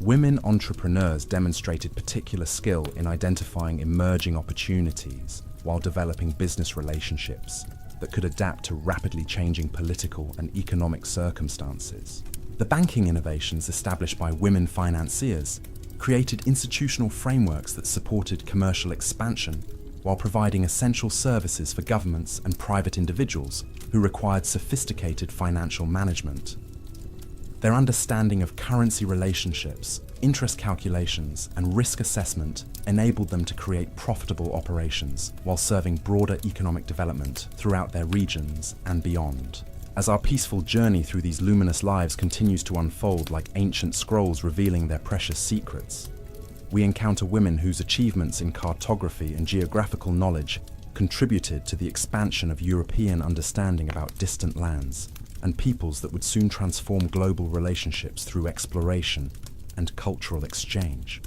Women entrepreneurs demonstrated particular skill in identifying emerging opportunities while developing business relationships that could adapt to rapidly changing political and economic circumstances. The banking innovations established by women financiers created institutional frameworks that supported commercial expansion while providing essential services for governments and private individuals who required sophisticated financial management. Their understanding of currency relationships, interest calculations, and risk assessment enabled them to create profitable operations while serving broader economic development throughout their regions and beyond. As our peaceful journey through these luminous lives continues to unfold like ancient scrolls revealing their precious secrets, we encounter women whose achievements in cartography and geographical knowledge contributed to the expansion of European understanding about distant lands and peoples that would soon transform global relationships through exploration and cultural exchange.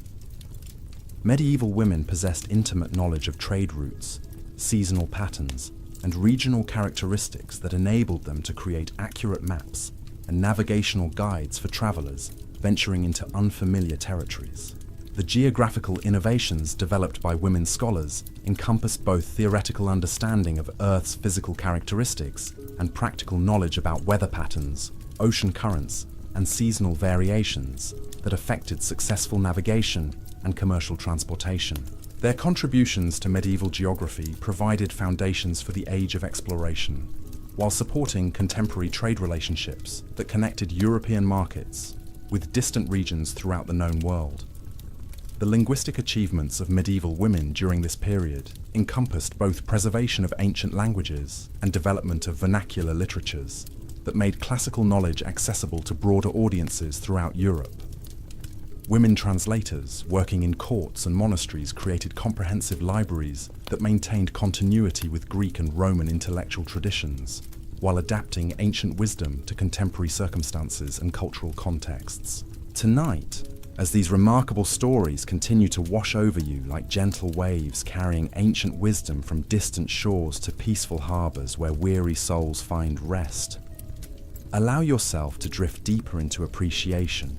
Medieval women possessed intimate knowledge of trade routes, seasonal patterns, and regional characteristics that enabled them to create accurate maps and navigational guides for travelers venturing into unfamiliar territories. The geographical innovations developed by women scholars encompass both theoretical understanding of Earth's physical characteristics and practical knowledge about weather patterns, ocean currents, and seasonal variations that affected successful navigation and commercial transportation. Their contributions to medieval geography provided foundations for the age of exploration, while supporting contemporary trade relationships that connected European markets with distant regions throughout the known world. The linguistic achievements of medieval women during this period encompassed both preservation of ancient languages and development of vernacular literatures that made classical knowledge accessible to broader audiences throughout Europe. Women translators working in courts and monasteries created comprehensive libraries that maintained continuity with Greek and Roman intellectual traditions, while adapting ancient wisdom to contemporary circumstances and cultural contexts. Tonight, as these remarkable stories continue to wash over you like gentle waves carrying ancient wisdom from distant shores to peaceful harbors where weary souls find rest, allow yourself to drift deeper into appreciation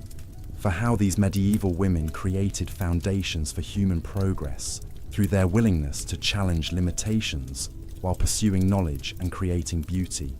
for how these medieval women created foundations for human progress through their willingness to challenge limitations while pursuing knowledge and creating beauty.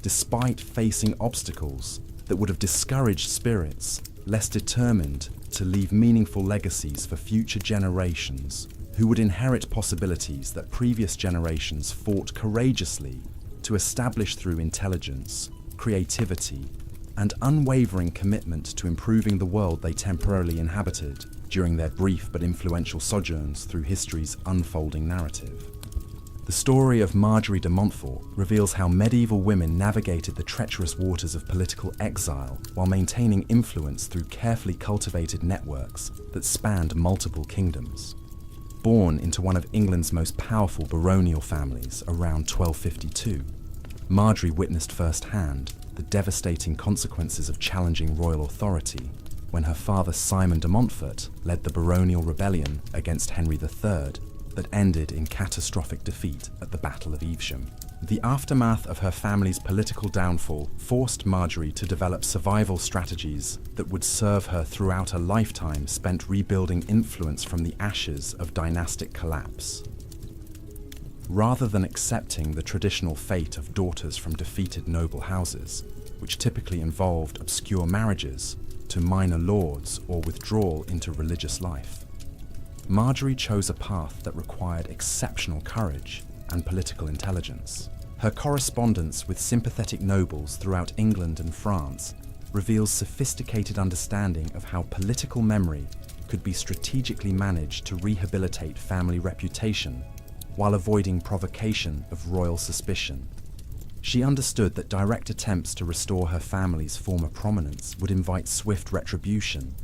Despite facing obstacles that would have discouraged spirits less determined to leave meaningful legacies for future generations who would inherit possibilities that previous generations fought courageously to establish through intelligence, creativity, and unwavering commitment to improving the world they temporarily inhabited during their brief but influential sojourns through history's unfolding narrative. The story of Marjorie de Montfort reveals how medieval women navigated the treacherous waters of political exile while maintaining influence through carefully cultivated networks that spanned multiple kingdoms. born into one of England's most powerful baronial families around 1252, Marjorie witnessed firsthand the devastating consequences of challenging royal authority when her father Simon de Montfort led the baronial rebellion against Henry III that ended in catastrophic defeat at the Battle of Evesham. The aftermath of her family's political downfall forced Marjorie to develop survival strategies that would serve her throughout a lifetime spent rebuilding influence from the ashes of dynastic collapse. Rather than accepting the traditional fate of daughters from defeated noble houses, which typically involved obscure marriages to minor lords or withdrawal into religious life, Marjorie chose a path that required exceptional courage and political intelligence. Her correspondence with sympathetic nobles throughout England and France reveals sophisticated understanding of how political memory could be strategically managed to rehabilitate family reputation while avoiding provocation of royal suspicion. She understood that direct attempts to restore her family's former prominence would invite swift retribution,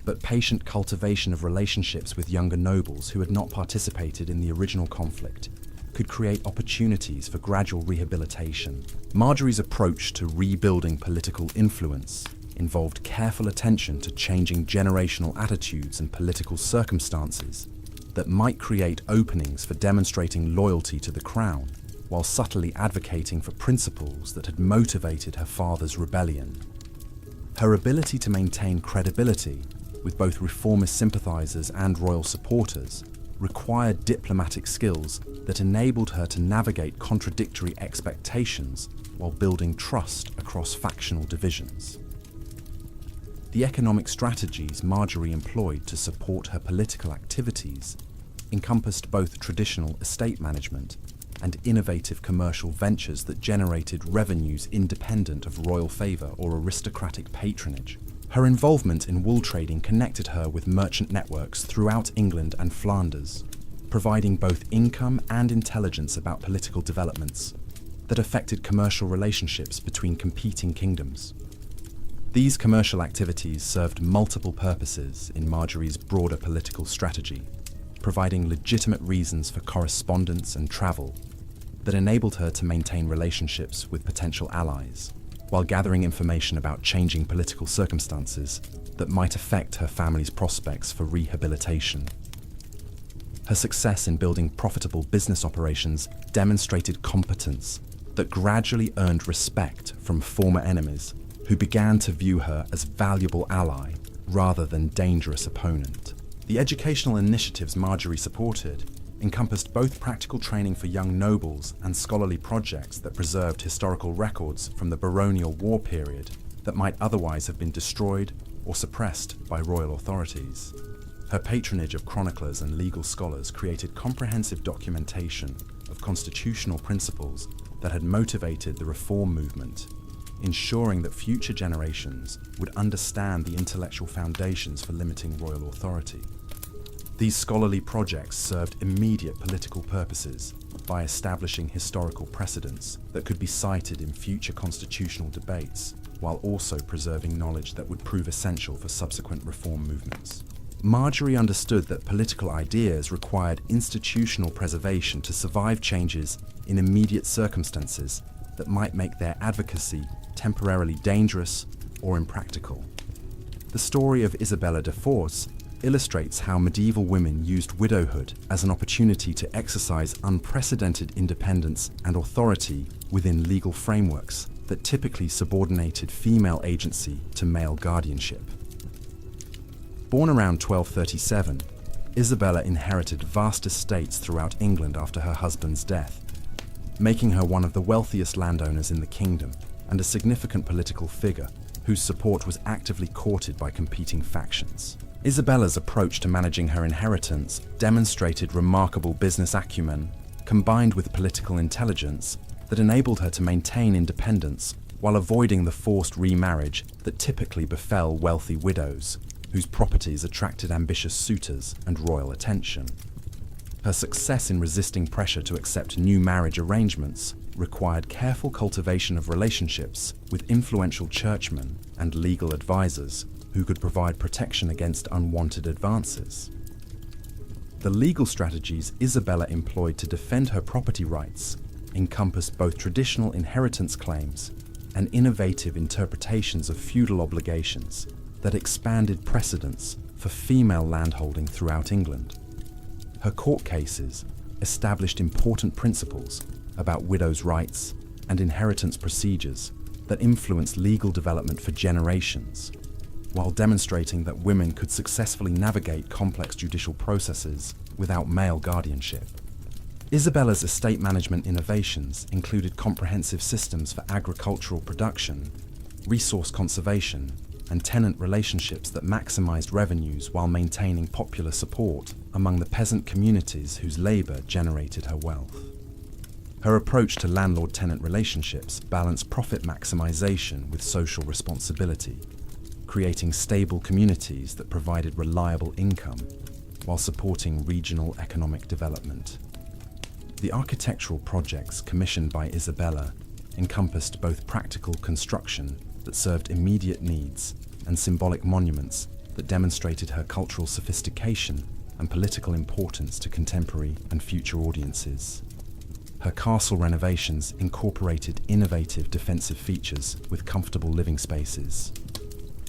but patient cultivation of relationships with younger nobles who had not participated in the original conflict could create opportunities for gradual rehabilitation. Marjorie's approach to rebuilding political influence involved careful attention to changing generational attitudes and political circumstances that might create openings for demonstrating loyalty to the crown, while subtly advocating for principles that had motivated her father's rebellion. Her ability to maintain credibility with both reformist sympathizers and royal supporters required diplomatic skills that enabled her to navigate contradictory expectations while building trust across factional divisions. The economic strategies Marjorie employed to support her political activities encompassed both traditional estate management and innovative commercial ventures that generated revenues independent of royal favor or aristocratic patronage. Her involvement in wool trading connected her with merchant networks throughout England and Flanders, providing both income and intelligence about political developments that affected commercial relationships between competing kingdoms. These commercial activities served multiple purposes in Marjorie's broader political strategy, providing legitimate reasons for correspondence and travel that enabled her to maintain relationships with potential allies, while gathering information about changing political circumstances that might affect her family's prospects for rehabilitation. Her success in building profitable business operations demonstrated competence that gradually earned respect from former enemies who began to view her as valuable ally rather than dangerous opponent. The educational initiatives Marjorie supported encompassed both practical training for young nobles and scholarly projects that preserved historical records from the baronial war period that might otherwise have been destroyed or suppressed by royal authorities. Her patronage of chroniclers and legal scholars created comprehensive documentation of constitutional principles that had motivated the reform movement, ensuring that future generations would understand the intellectual foundations for limiting royal authority. These scholarly projects served immediate political purposes by establishing historical precedents that could be cited in future constitutional debates, while also preserving knowledge that would prove essential for subsequent reform movements. Marjorie understood that political ideas required institutional preservation to survive changes in immediate circumstances that might make their advocacy temporarily dangerous or impractical. The story of Isabella de Force illustrates how medieval women used widowhood as an opportunity to exercise unprecedented independence and authority within legal frameworks that typically subordinated female agency to male guardianship. Born around 1237, Isabella inherited vast estates throughout England after her husband's death, making her one of the wealthiest landowners in the kingdom and a significant political figure whose support was actively courted by competing factions. Isabella's approach to managing her inheritance demonstrated remarkable business acumen combined with political intelligence that enabled her to maintain independence while avoiding the forced remarriage that typically befell wealthy widows, whose properties attracted ambitious suitors and royal attention. Her success in resisting pressure to accept new marriage arrangements required careful cultivation of relationships with influential churchmen and legal advisors who could provide protection against unwanted advances. The legal strategies Isabella employed to defend her property rights encompassed both traditional inheritance claims and innovative interpretations of feudal obligations that expanded precedents for female landholding throughout England. Her court cases established important principles about widows' rights and inheritance procedures that influenced legal development for generations, while demonstrating that women could successfully navigate complex judicial processes without male guardianship. Isabella's estate management innovations included comprehensive systems for agricultural production, resource conservation, and tenant relationships that maximized revenues while maintaining popular support among the peasant communities whose labor generated her wealth. Her approach to landlord-tenant relationships balanced profit maximization with social responsibility, creating stable communities that provided reliable income while supporting regional economic development. The architectural projects commissioned by Isabella encompassed both practical construction that served immediate needs and symbolic monuments that demonstrated her cultural sophistication and political importance to contemporary and future audiences. Her castle renovations incorporated innovative defensive features with comfortable living spaces,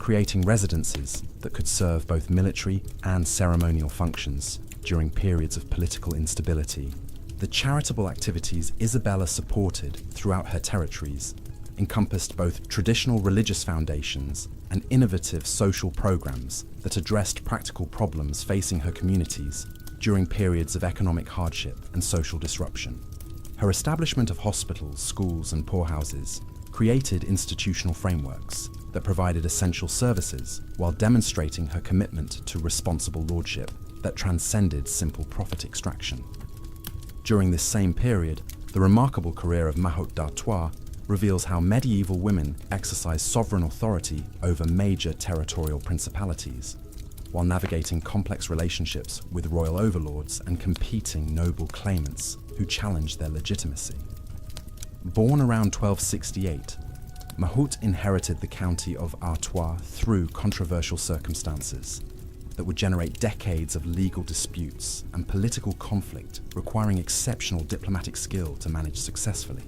creating residences that could serve both military and ceremonial functions during periods of political instability. The charitable activities Isabella supported throughout her territories encompassed both traditional religious foundations and innovative social programs that addressed practical problems facing her communities during periods of economic hardship and social disruption. Her establishment of hospitals, schools, and poorhouses created institutional frameworks that provided essential services while demonstrating her commitment to responsible lordship that transcended simple profit extraction. During this same period, the remarkable career of Mahout d'Artois reveals how medieval women exercised sovereign authority over major territorial principalities, while navigating complex relationships with royal overlords and competing noble claimants who challenged their legitimacy. Born around 1268, Mahout inherited the county of Artois through controversial circumstances that would generate decades of legal disputes and political conflict requiring exceptional diplomatic skill to manage successfully.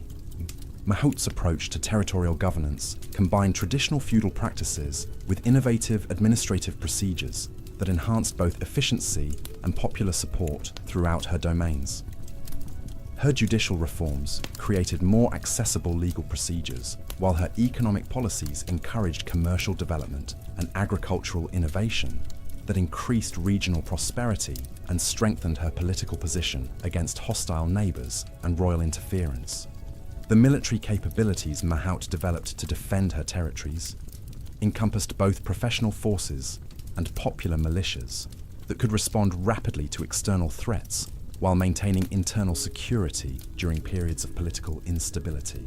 Mahout's approach to territorial governance combined traditional feudal practices with innovative administrative procedures that enhanced both efficiency and popular support throughout her domains. Her judicial reforms created more accessible legal procedures, while her economic policies encouraged commercial development and agricultural innovation that increased regional prosperity and strengthened her political position against hostile neighbors and royal interference. The military capabilities Mahout developed to defend her territories encompassed both professional forces and popular militias that could respond rapidly to external threats while maintaining internal security during periods of political instability.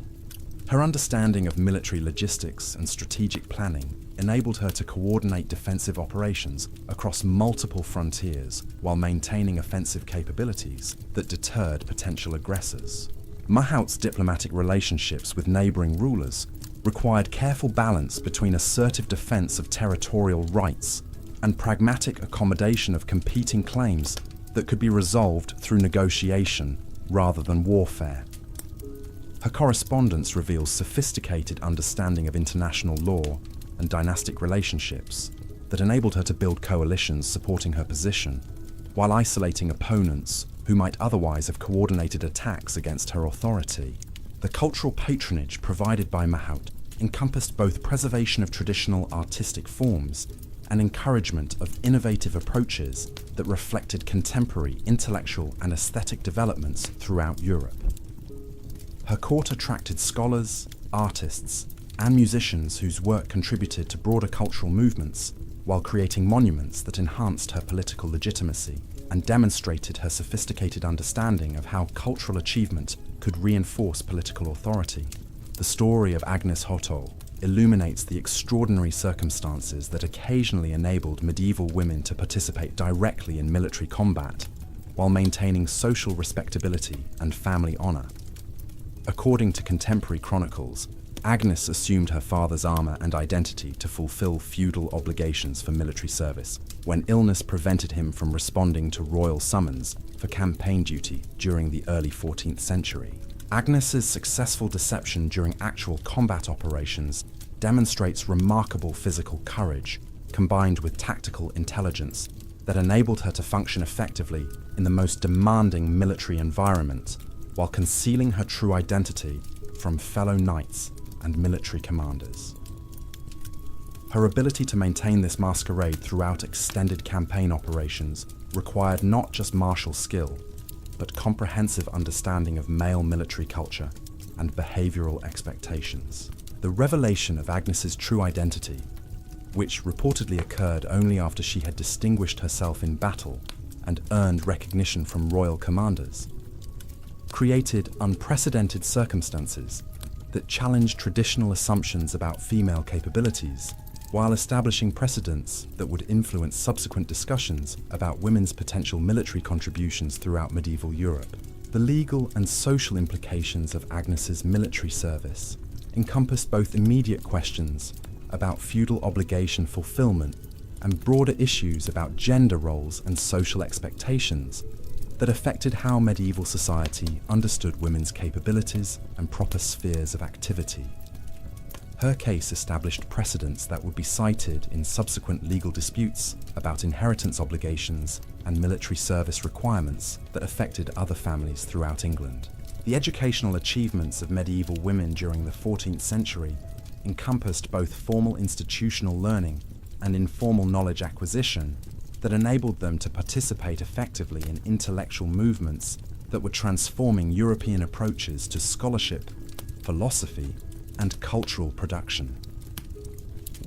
Her understanding of military logistics and strategic planning enabled her to coordinate defensive operations across multiple frontiers while maintaining offensive capabilities that deterred potential aggressors. Mahout's diplomatic relationships with neighboring rulers required careful balance between assertive defense of territorial rights and pragmatic accommodation of competing claims that could be resolved through negotiation rather than warfare. Her correspondence reveals sophisticated understanding of international law and dynastic relationships that enabled her to build coalitions supporting her position, while isolating opponents who might otherwise have coordinated attacks against her authority. The cultural patronage provided by Mahout encompassed both preservation of traditional artistic forms and encouragement of innovative approaches that reflected contemporary intellectual and aesthetic developments throughout Europe. Her court attracted scholars, artists, and musicians whose work contributed to broader cultural movements while creating monuments that enhanced her political legitimacy and demonstrated her sophisticated understanding of how cultural achievement could reinforce political authority. The story of Agnes Hotoll illuminates the extraordinary circumstances that occasionally enabled medieval women to participate directly in military combat while maintaining social respectability and family honor. According to contemporary chronicles, Agnes assumed her father's armor and identity to fulfill feudal obligations for military service when illness prevented him from responding to royal summons for campaign duty during the early 14th century. Agnes's successful deception during actual combat operations demonstrates remarkable physical courage combined with tactical intelligence that enabled her to function effectively in the most demanding military environment while concealing her true identity from fellow knights and military commanders. Her ability to maintain this masquerade throughout extended campaign operations required not just martial skill, but comprehensive understanding of male military culture and behavioral expectations. The revelation of Agnes's true identity, which reportedly occurred only after she had distinguished herself in battle and earned recognition from royal commanders, created unprecedented circumstances that challenged traditional assumptions about female capabilities while establishing precedents that would influence subsequent discussions about women's potential military contributions throughout medieval Europe. The legal and social implications of Agnes's military service encompassed both immediate questions about feudal obligation fulfillment and broader issues about gender roles and social expectations that affected how medieval society understood women's capabilities and proper spheres of activity. Her case established precedents that would be cited in subsequent legal disputes about inheritance obligations and military service requirements that affected other families throughout England. The educational achievements of medieval women during the 14th century encompassed both formal institutional learning and informal knowledge acquisition that enabled them to participate effectively in intellectual movements that were transforming European approaches to scholarship, philosophy, and cultural production.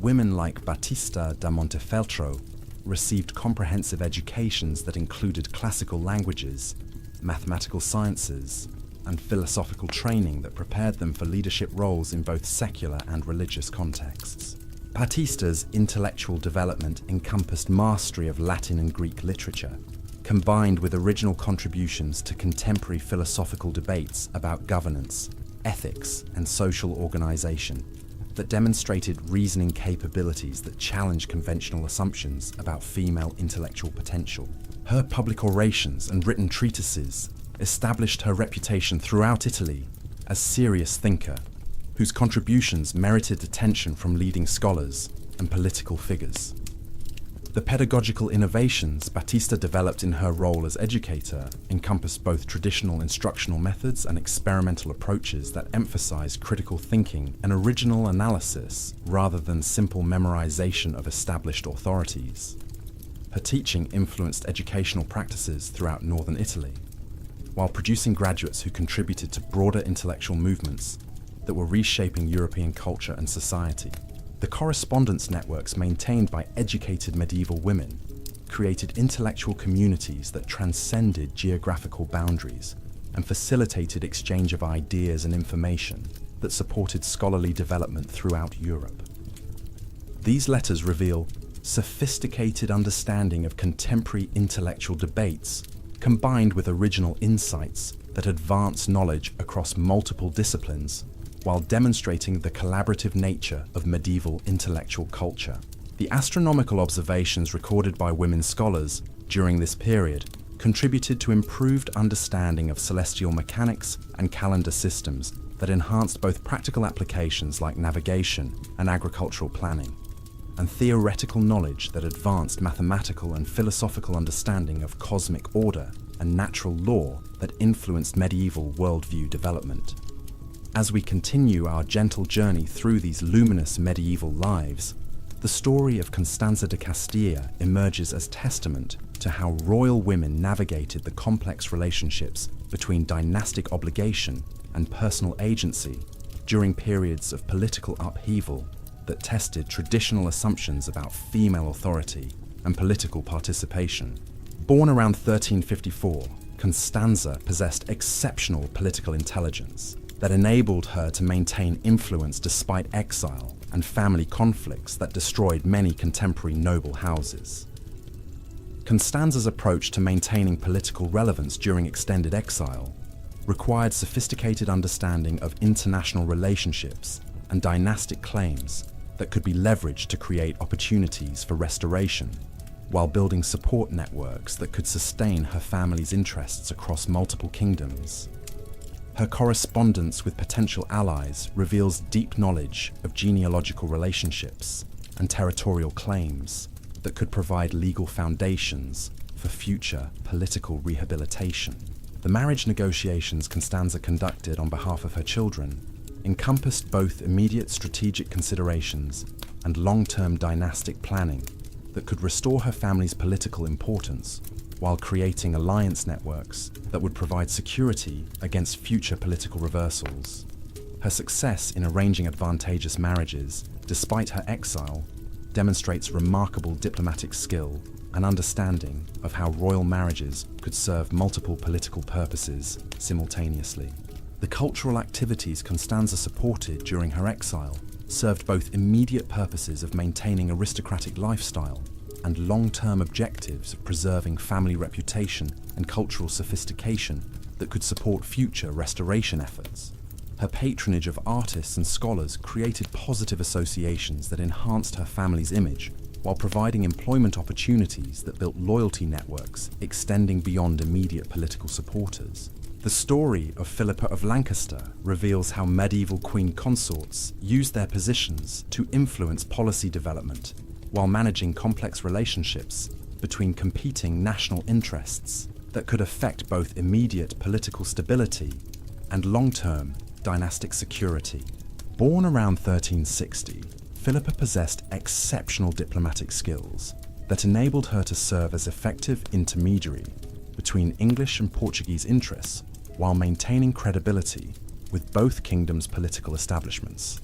Women like Battista da Montefeltro received comprehensive educations that included classical languages, mathematical sciences, and philosophical training that prepared them for leadership roles in both secular and religious contexts. Battista's intellectual development encompassed mastery of Latin and Greek literature, combined with original contributions to contemporary philosophical debates about governance, ethics, and social organization that demonstrated reasoning capabilities that challenged conventional assumptions about female intellectual potential. Her public orations and written treatises established her reputation throughout Italy as a serious thinker, whose contributions merited attention from leading scholars and political figures. The pedagogical innovations Battista developed in her role as educator encompassed both traditional instructional methods and experimental approaches that emphasized critical thinking and original analysis rather than simple memorization of established authorities. Her teaching influenced educational practices throughout northern Italy, while producing graduates who contributed to broader intellectual movements that were reshaping European culture and society. The correspondence networks maintained by educated medieval women created intellectual communities that transcended geographical boundaries and facilitated exchange of ideas and information that supported scholarly development throughout Europe. These letters reveal sophisticated understanding of contemporary intellectual debates combined with original insights that advance knowledge across multiple disciplines while demonstrating the collaborative nature of medieval intellectual culture. The astronomical observations recorded by women scholars during this period contributed to improved understanding of celestial mechanics and calendar systems that enhanced both practical applications like navigation and agricultural planning, and theoretical knowledge that advanced mathematical and philosophical understanding of cosmic order and natural law that influenced medieval worldview development. As we continue our gentle journey through these luminous medieval lives, the story of Constanza de Castilla emerges as testament to how royal women navigated the complex relationships between dynastic obligation and personal agency during periods of political upheaval that tested traditional assumptions about female authority and political participation. Born around 1354, Constanza possessed exceptional political intelligence that enabled her to maintain influence despite exile and family conflicts that destroyed many contemporary noble houses. Constanza's approach to maintaining political relevance during extended exile required sophisticated understanding of international relationships and dynastic claims that could be leveraged to create opportunities for restoration, while building support networks that could sustain her family's interests across multiple kingdoms. Her correspondence with potential allies reveals deep knowledge of genealogical relationships and territorial claims that could provide legal foundations for future political rehabilitation. The marriage negotiations Constanza conducted on behalf of her children encompassed both immediate strategic considerations and long-term dynastic planning that could restore her family's political importance while creating alliance networks that would provide security against future political reversals. Her success in arranging advantageous marriages, despite her exile, demonstrates remarkable diplomatic skill and understanding of how royal marriages could serve multiple political purposes simultaneously. The cultural activities Constanza supported during her exile served both immediate purposes of maintaining aristocratic lifestyle and long-term objectives of preserving family reputation and cultural sophistication that could support future restoration efforts. Her patronage of artists and scholars created positive associations that enhanced her family's image, while providing employment opportunities that built loyalty networks extending beyond immediate political supporters. The story of Philippa of Lancaster reveals how medieval queen consorts used their positions to influence policy development while managing complex relationships between competing national interests that could affect both immediate political stability and long-term dynastic security. Born around 1360, Philippa possessed exceptional diplomatic skills that enabled her to serve as effective intermediary between English and Portuguese interests while maintaining credibility with both kingdoms' political establishments.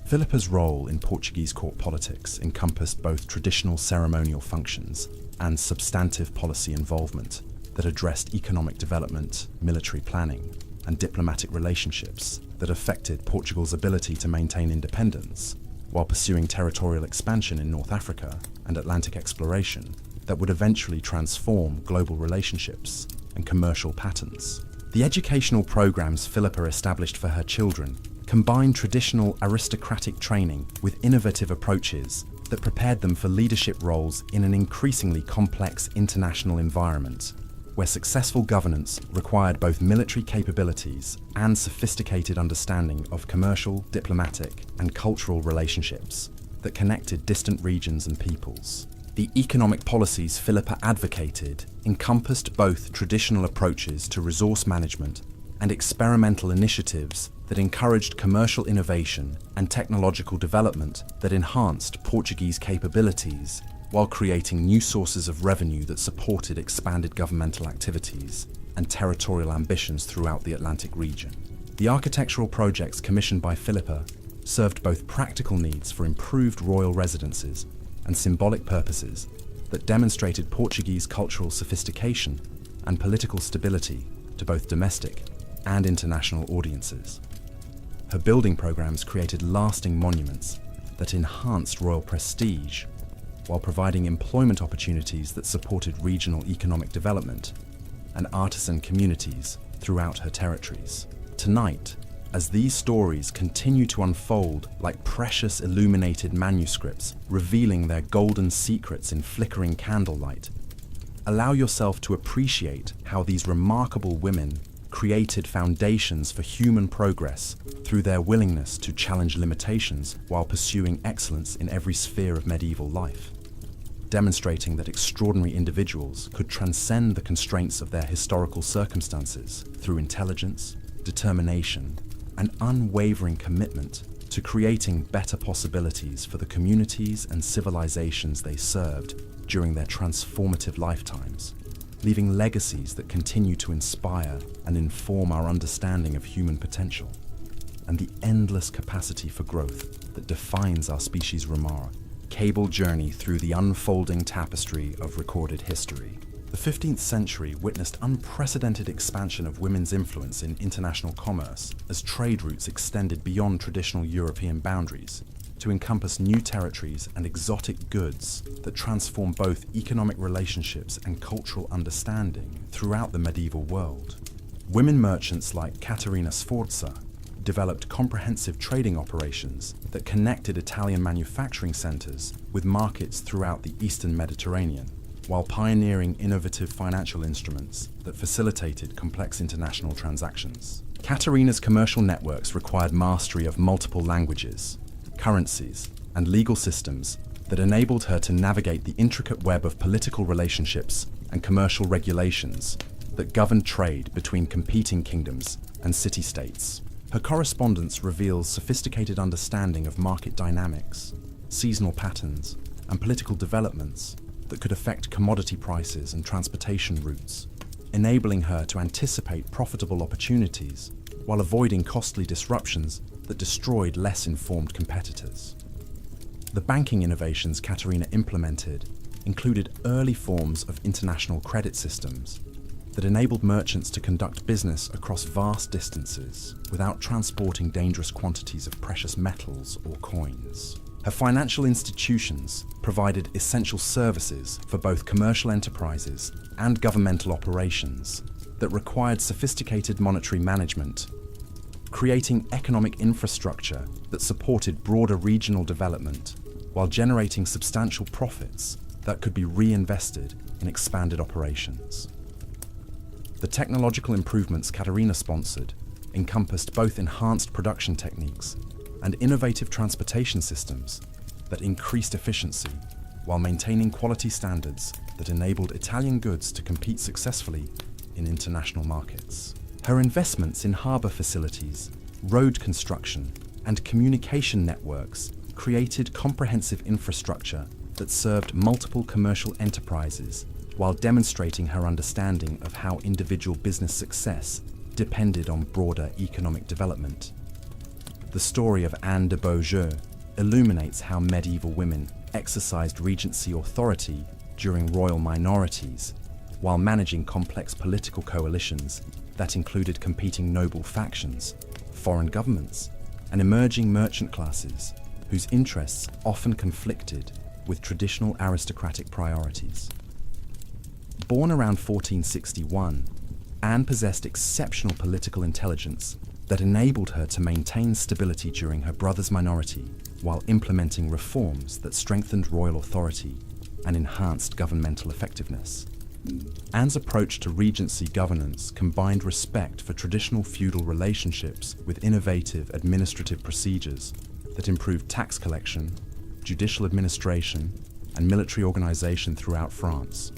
Philippa's role in Portuguese court politics encompassed both traditional ceremonial functions and substantive policy involvement that addressed economic development, military planning, and diplomatic relationships that affected Portugal's ability to maintain independence while pursuing territorial expansion in North Africa and Atlantic exploration that would eventually transform global relationships and commercial patterns. The educational programs Philippa established for her children combined traditional aristocratic training with innovative approaches that prepared them for leadership roles in an increasingly complex international environment, where successful governance required both military capabilities and sophisticated understanding of commercial, diplomatic, and cultural relationships that connected distant regions and peoples. The economic policies Philippa advocated encompassed both traditional approaches to resource management and experimental initiatives that encouraged commercial innovation and technological development that enhanced Portuguese capabilities while creating new sources of revenue that supported expanded governmental activities and territorial ambitions throughout the Atlantic region. The architectural projects commissioned by Philippa served both practical needs for improved royal residences and symbolic purposes that demonstrated Portuguese cultural sophistication and political stability to both domestic and international audiences. Her building programs created lasting monuments that enhanced royal prestige while providing employment opportunities that supported regional economic development and artisan communities throughout her territories. Tonight, as these stories continue to unfold like precious illuminated manuscripts revealing their golden secrets in flickering candlelight, allow yourself to appreciate how these remarkable women created foundations for human progress through their willingness to challenge limitations while pursuing excellence in every sphere of medieval life, demonstrating that extraordinary individuals could transcend the constraints of their historical circumstances through intelligence, determination, and unwavering commitment to creating better possibilities for the communities and civilizations they served during their transformative lifetimes, leaving legacies that continue to inspire and inform our understanding of human potential and the endless capacity for growth that defines our species' remark. Cable journey through the unfolding tapestry of recorded history. The 15th century witnessed unprecedented expansion of women's influence in international commerce as trade routes extended beyond traditional European boundaries to encompass new territories and exotic goods that transformed both economic relationships and cultural understanding throughout the medieval world. Women merchants like Caterina Sforza developed comprehensive trading operations that connected Italian manufacturing centers with markets throughout the Eastern Mediterranean, while pioneering innovative financial instruments that facilitated complex international transactions. Caterina's commercial networks required mastery of multiple languages, currencies, and legal systems that enabled her to navigate the intricate web of political relationships and commercial regulations that governed trade between competing kingdoms and city-states. Her correspondence reveals sophisticated understanding of market dynamics, seasonal patterns, and political developments that could affect commodity prices and transportation routes, enabling her to anticipate profitable opportunities while avoiding costly disruptions that destroyed less informed competitors. The banking innovations Caterina implemented included early forms of international credit systems that enabled merchants to conduct business across vast distances without transporting dangerous quantities of precious metals or coins. Her financial institutions provided essential services for both commercial enterprises and governmental operations that required sophisticated monetary management, creating economic infrastructure that supported broader regional development while generating substantial profits that could be reinvested in expanded operations. The technological improvements Caterina sponsored encompassed both enhanced production techniques and innovative transportation systems that increased efficiency while maintaining quality standards that enabled Italian goods to compete successfully in international markets. Her investments in harbour facilities, road construction, and communication networks created comprehensive infrastructure that served multiple commercial enterprises while demonstrating her understanding of how individual business success depended on broader economic development. The story of Anne de Beaujeu illuminates how medieval women exercised regency authority during royal minorities while managing complex political coalitions that included competing noble factions, foreign governments, and emerging merchant classes whose interests often conflicted with traditional aristocratic priorities. Born around 1461, Anne possessed exceptional political intelligence that enabled her to maintain stability during her brother's minority while implementing reforms that strengthened royal authority and enhanced governmental effectiveness. Anne's approach to regency governance combined respect for traditional feudal relationships with innovative administrative procedures that improved tax collection, judicial administration, and military organization throughout France.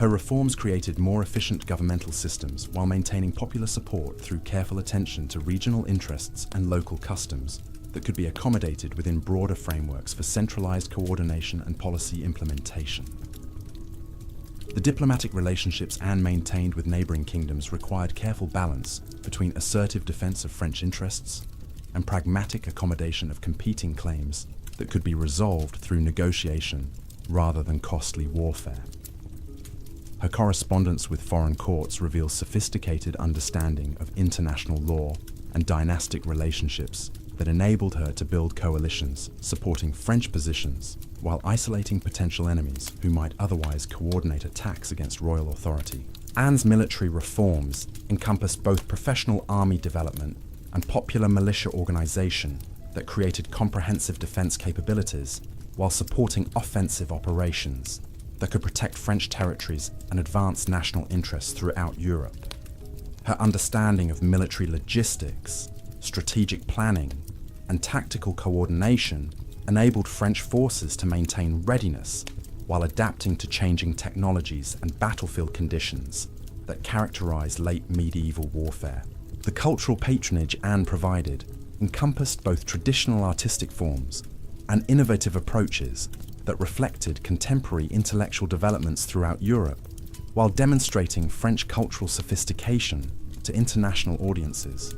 Her reforms created more efficient governmental systems while maintaining popular support through careful attention to regional interests and local customs that could be accommodated within broader frameworks for centralized coordination and policy implementation. The diplomatic relationships Anne maintained with neighboring kingdoms required careful balance between assertive defense of French interests and pragmatic accommodation of competing claims that could be resolved through negotiation rather than costly warfare. Her correspondence with foreign courts reveals sophisticated understanding of international law and dynastic relationships that enabled her to build coalitions supporting French positions while isolating potential enemies who might otherwise coordinate attacks against royal authority. Anne's military reforms encompassed both professional army development and popular militia organization that created comprehensive defense capabilities while supporting offensive operations that could protect French territories and advance national interests throughout Europe. Her understanding of military logistics, strategic planning, and tactical coordination enabled French forces to maintain readiness while adapting to changing technologies and battlefield conditions that characterized late medieval warfare. The cultural patronage Anne provided encompassed both traditional artistic forms and innovative approaches that reflected contemporary intellectual developments throughout Europe, while demonstrating French cultural sophistication to international audiences.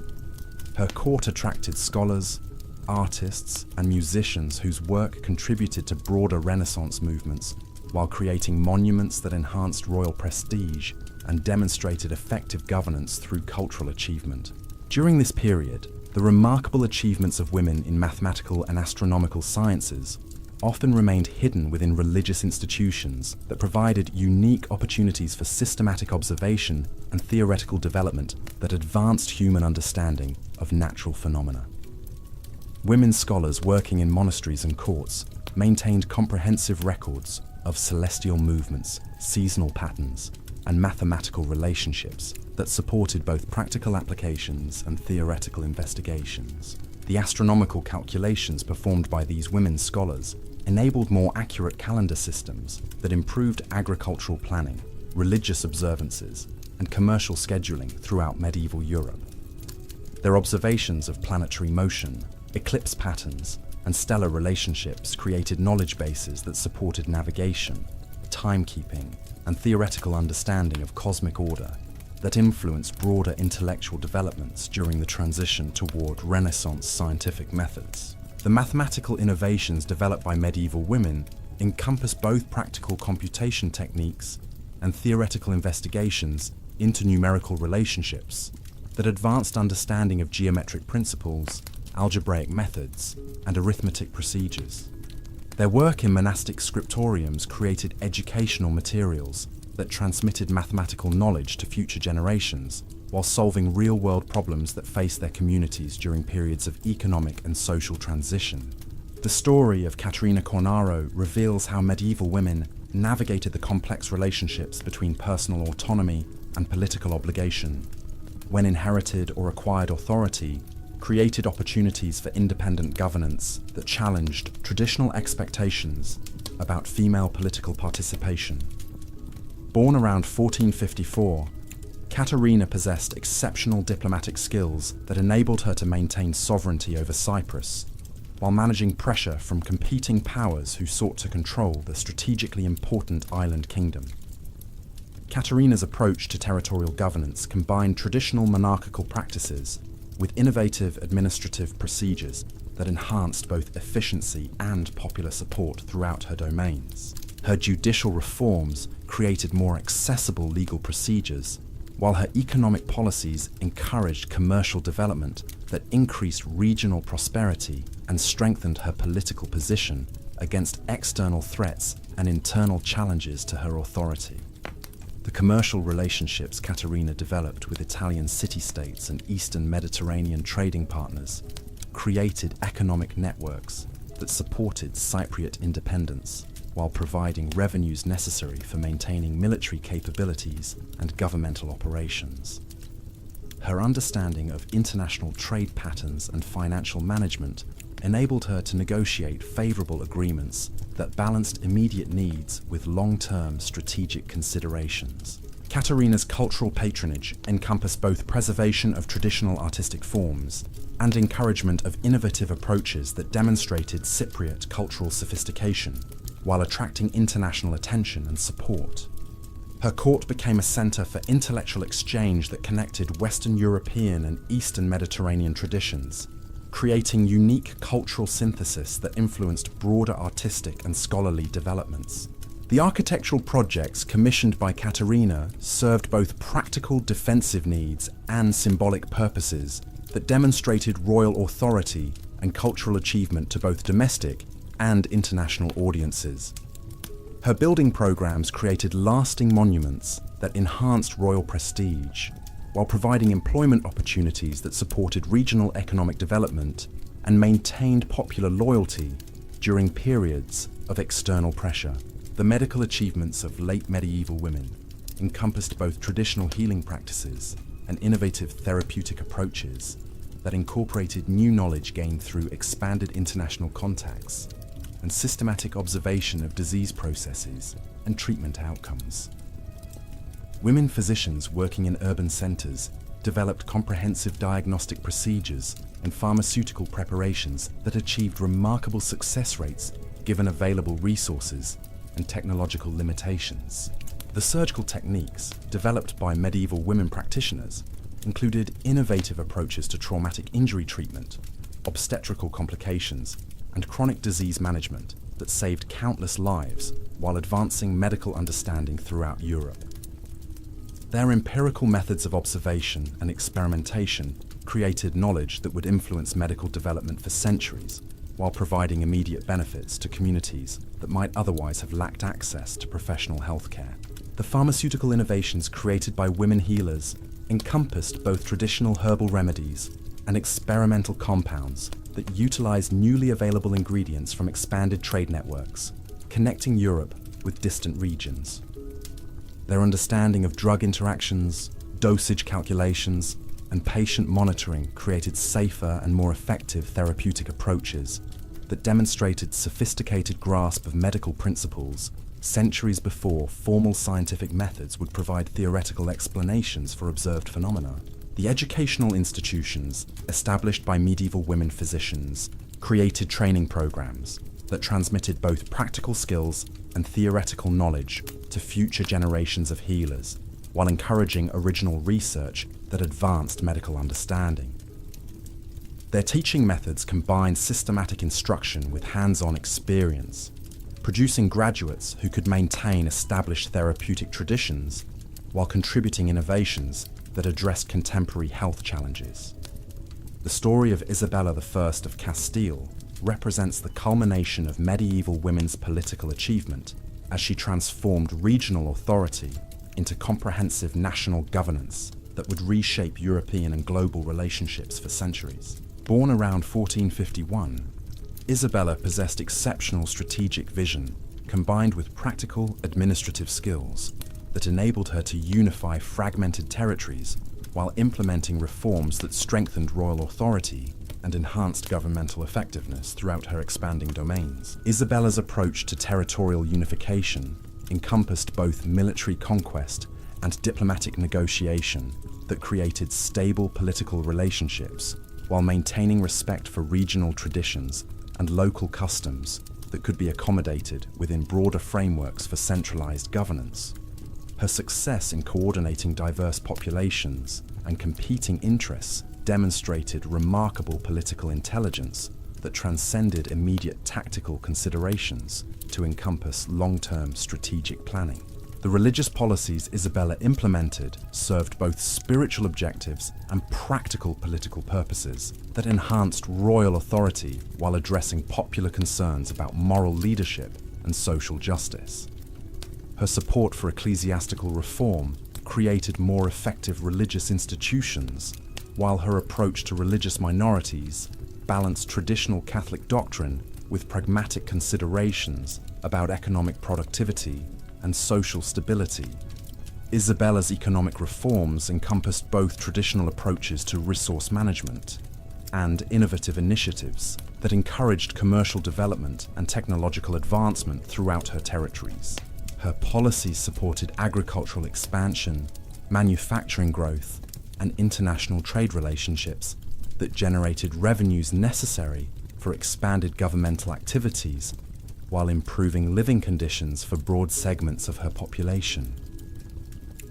Her court attracted scholars, artists, and musicians whose work contributed to broader Renaissance movements, while creating monuments that enhanced royal prestige and demonstrated effective governance through cultural achievement. During this period, the remarkable achievements of women in mathematical and astronomical sciences often remained hidden within religious institutions that provided unique opportunities for systematic observation and theoretical development that advanced human understanding of natural phenomena. Women scholars working in monasteries and courts maintained comprehensive records of celestial movements, seasonal patterns, and mathematical relationships that supported both practical applications and theoretical investigations. The astronomical calculations performed by these women scholars enabled more accurate calendar systems that improved agricultural planning, religious observances, and commercial scheduling throughout medieval Europe. Their observations of planetary motion, eclipse patterns, and stellar relationships created knowledge bases that supported navigation, timekeeping, and theoretical understanding of cosmic order that influenced broader intellectual developments during the transition toward Renaissance scientific methods. The mathematical innovations developed by medieval women encompass both practical computation techniques and theoretical investigations into numerical relationships that advanced understanding of geometric principles, algebraic methods, and arithmetic procedures. Their work in monastic scriptoriums created educational materials that transmitted mathematical knowledge to future generations while solving real-world problems that faced their communities during periods of economic and social transition. The story of Caterina Cornaro reveals how medieval women navigated the complex relationships between personal autonomy and political obligation, when inherited or acquired authority created opportunities for independent governance that challenged traditional expectations about female political participation. Born around 1454, Caterina possessed exceptional diplomatic skills that enabled her to maintain sovereignty over Cyprus, while managing pressure from competing powers who sought to control the strategically important island kingdom. Caterina's approach to territorial governance combined traditional monarchical practices with innovative administrative procedures that enhanced both efficiency and popular support throughout her domains. Her judicial reforms created more accessible legal procedures, while her economic policies encouraged commercial development that increased regional prosperity and strengthened her political position against external threats and internal challenges to her authority. The commercial relationships Caterina developed with Italian city-states and Eastern Mediterranean trading partners created economic networks that supported Cypriot independence while providing revenues necessary for maintaining military capabilities and governmental operations. Her understanding of international trade patterns and financial management enabled her to negotiate favorable agreements that balanced immediate needs with long-term strategic considerations. Caterina's cultural patronage encompassed both preservation of traditional artistic forms and encouragement of innovative approaches that demonstrated Cypriot cultural sophistication, while attracting international attention and support. Her court became a center for intellectual exchange that connected Western European and Eastern Mediterranean traditions, creating unique cultural synthesis that influenced broader artistic and scholarly developments. The architectural projects commissioned by Caterina served both practical defensive needs and symbolic purposes that demonstrated royal authority and cultural achievement to both domestic and international audiences. Her building programs created lasting monuments that enhanced royal prestige, while providing employment opportunities that supported regional economic development and maintained popular loyalty during periods of external pressure. The medical achievements of late medieval women encompassed both traditional healing practices and innovative therapeutic approaches that incorporated new knowledge gained through expanded international contacts and systematic observation of disease processes and treatment outcomes. Women physicians working in urban centers developed comprehensive diagnostic procedures and pharmaceutical preparations that achieved remarkable success rates given available resources and technological limitations. The surgical techniques developed by medieval women practitioners included innovative approaches to traumatic injury treatment, obstetrical complications, and chronic disease management that saved countless lives while advancing medical understanding throughout Europe. Their empirical methods of observation and experimentation created knowledge that would influence medical development for centuries, while providing immediate benefits to communities that might otherwise have lacked access to professional healthcare. The pharmaceutical innovations created by women healers encompassed both traditional herbal remedies and experimental compounds that utilize newly available ingredients from expanded trade networks, connecting Europe with distant regions. Their understanding of drug interactions, dosage calculations, and patient monitoring created safer and more effective therapeutic approaches that demonstrated sophisticated grasp of medical principles centuries before formal scientific methods would provide theoretical explanations for observed phenomena. The educational institutions established by medieval women physicians created training programs that transmitted both practical skills and theoretical knowledge to future generations of healers, while encouraging original research that advanced medical understanding. Their teaching methods combined systematic instruction with hands-on experience, producing graduates who could maintain established therapeutic traditions while contributing innovations that addressed contemporary health challenges. The story of Isabella I of Castile represents the culmination of medieval women's political achievement as she transformed regional authority into comprehensive national governance that would reshape European and global relationships for centuries. Born around 1451, Isabella possessed exceptional strategic vision combined with practical administrative skills that enabled her to unify fragmented territories while implementing reforms that strengthened royal authority and enhanced governmental effectiveness throughout her expanding domains. Isabella's approach to territorial unification encompassed both military conquest and diplomatic negotiation that created stable political relationships while maintaining respect for regional traditions and local customs that could be accommodated within broader frameworks for centralized governance. Her success in coordinating diverse populations and competing interests demonstrated remarkable political intelligence that transcended immediate tactical considerations to encompass long-term strategic planning. The religious policies Isabella implemented served both spiritual objectives and practical political purposes that enhanced royal authority while addressing popular concerns about moral leadership and social justice. Her support for ecclesiastical reform created more effective religious institutions, while her approach to religious minorities balanced traditional Catholic doctrine with pragmatic considerations about economic productivity and social stability. Isabella's economic reforms encompassed both traditional approaches to resource management and innovative initiatives that encouraged commercial development and technological advancement throughout her territories. Her policies supported agricultural expansion, manufacturing growth, and international trade relationships that generated revenues necessary for expanded governmental activities while improving living conditions for broad segments of her population.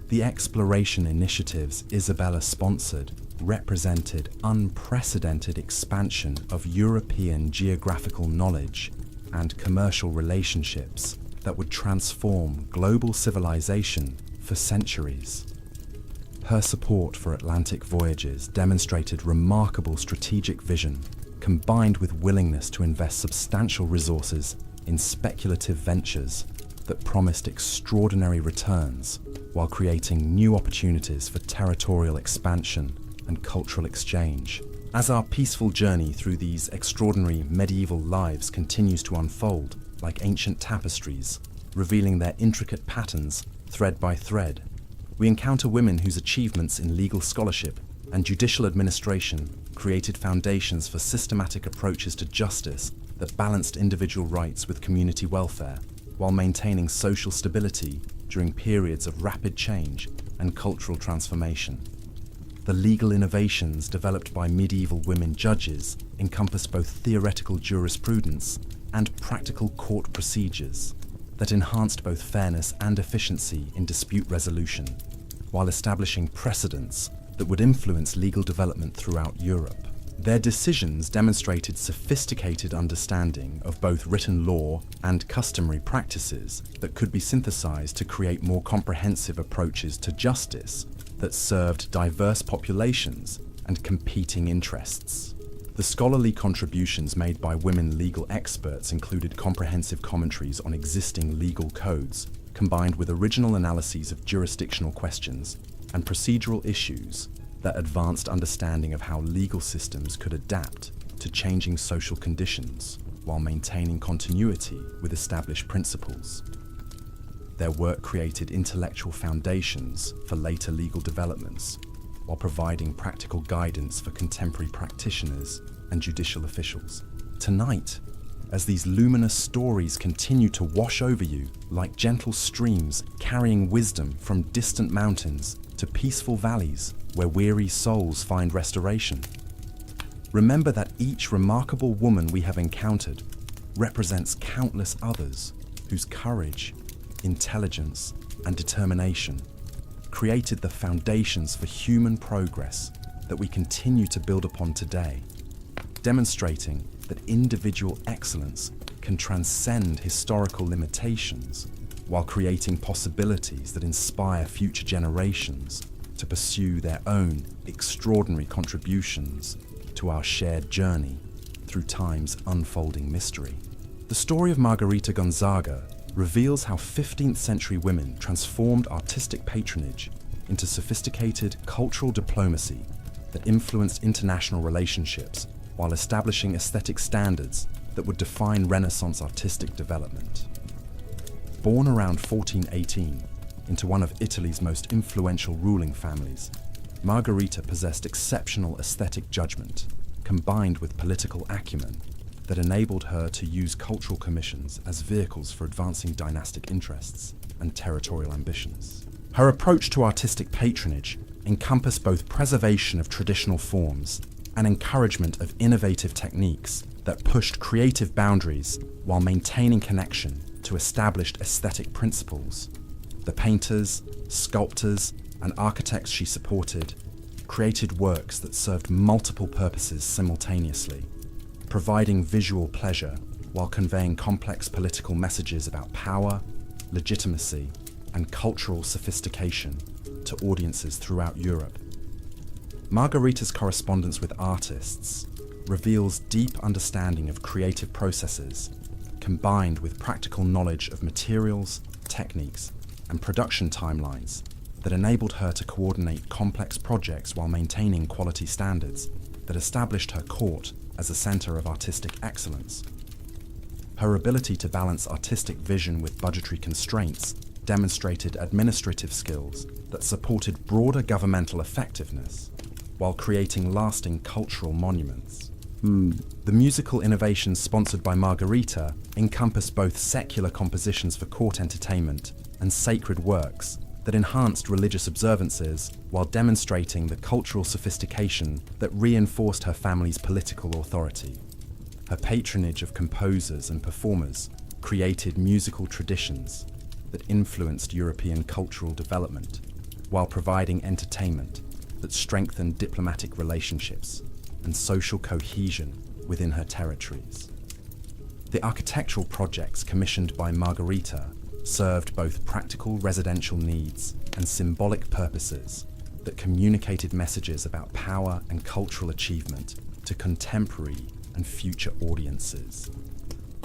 The exploration initiatives Isabella sponsored represented unprecedented expansion of European geographical knowledge and commercial relationships that would transform global civilization for centuries. Her support for Atlantic voyages demonstrated remarkable strategic vision, combined with willingness to invest substantial resources in speculative ventures that promised extraordinary returns while creating new opportunities for territorial expansion and cultural exchange. As our peaceful journey through these extraordinary medieval lives continues to unfold like ancient tapestries, revealing their intricate patterns thread by thread, we encounter women whose achievements in legal scholarship and judicial administration created foundations for systematic approaches to justice that balanced individual rights with community welfare, while maintaining social stability during periods of rapid change and cultural transformation. The legal innovations developed by medieval women judges encompassed both theoretical jurisprudence and practical court procedures that enhanced both fairness and efficiency in dispute resolution, while establishing precedents that would influence legal development throughout Europe. Their decisions demonstrated sophisticated understanding of both written law and customary practices that could be synthesized to create more comprehensive approaches to justice that served diverse populations and competing interests. The scholarly contributions made by women legal experts included comprehensive commentaries on existing legal codes, combined with original analyses of jurisdictional questions and procedural issues that advanced understanding of how legal systems could adapt to changing social conditions while maintaining continuity with established principles. Their work created intellectual foundations for later legal developments, while providing practical guidance for contemporary practitioners and judicial officials. Tonight, as these luminous stories continue to wash over you like gentle streams carrying wisdom from distant mountains to peaceful valleys where weary souls find restoration, remember that each remarkable woman we have encountered represents countless others whose courage, intelligence, and determination created the foundations for human progress that we continue to build upon today, demonstrating that individual excellence can transcend historical limitations while creating possibilities that inspire future generations to pursue their own extraordinary contributions to our shared journey through time's unfolding mystery. The story of Margarita Gonzaga reveals how 15th century women transformed artistic patronage into sophisticated cultural diplomacy that influenced international relationships while establishing aesthetic standards that would define Renaissance artistic development. Born around 1418 into one of Italy's most influential ruling families, Margherita possessed exceptional aesthetic judgment combined with political acumen that enabled her to use cultural commissions as vehicles for advancing dynastic interests and territorial ambitions. Her approach to artistic patronage encompassed both preservation of traditional forms and encouragement of innovative techniques that pushed creative boundaries while maintaining connection to established aesthetic principles. The painters, sculptors, and architects she supported created works that served multiple purposes simultaneously, providing visual pleasure while conveying complex political messages about power, legitimacy, and cultural sophistication to audiences throughout Europe. Margherita's correspondence with artists reveals deep understanding of creative processes, combined with practical knowledge of materials, techniques, and production timelines that enabled her to coordinate complex projects while maintaining quality standards that established her court as a center of artistic excellence. Her ability to balance artistic vision with budgetary constraints demonstrated administrative skills that supported broader governmental effectiveness while creating lasting cultural monuments. The musical innovations sponsored by Margherita encompass both secular compositions for court entertainment and sacred works that enhanced religious observances while demonstrating the cultural sophistication that reinforced her family's political authority. Her patronage of composers and performers created musical traditions that influenced European cultural development while providing entertainment that strengthened diplomatic relationships and social cohesion within her territories. The architectural projects commissioned by Margherita served both practical residential needs and symbolic purposes that communicated messages about power and cultural achievement to contemporary and future audiences.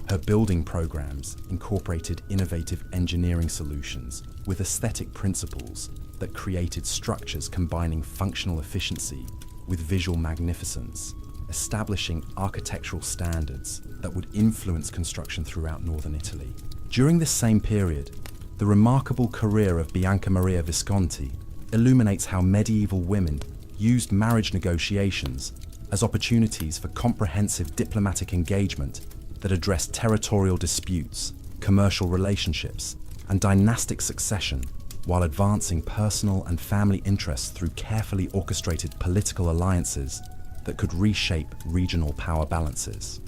Her building programs incorporated innovative engineering solutions with aesthetic principles that created structures combining functional efficiency with visual magnificence, establishing architectural standards that would influence construction throughout northern Italy. During this same period, the remarkable career of Bianca Maria Visconti illuminates how medieval women used marriage negotiations as opportunities for comprehensive diplomatic engagement that addressed territorial disputes, commercial relationships, and dynastic succession, while advancing personal and family interests through carefully orchestrated political alliances that could reshape regional power balances.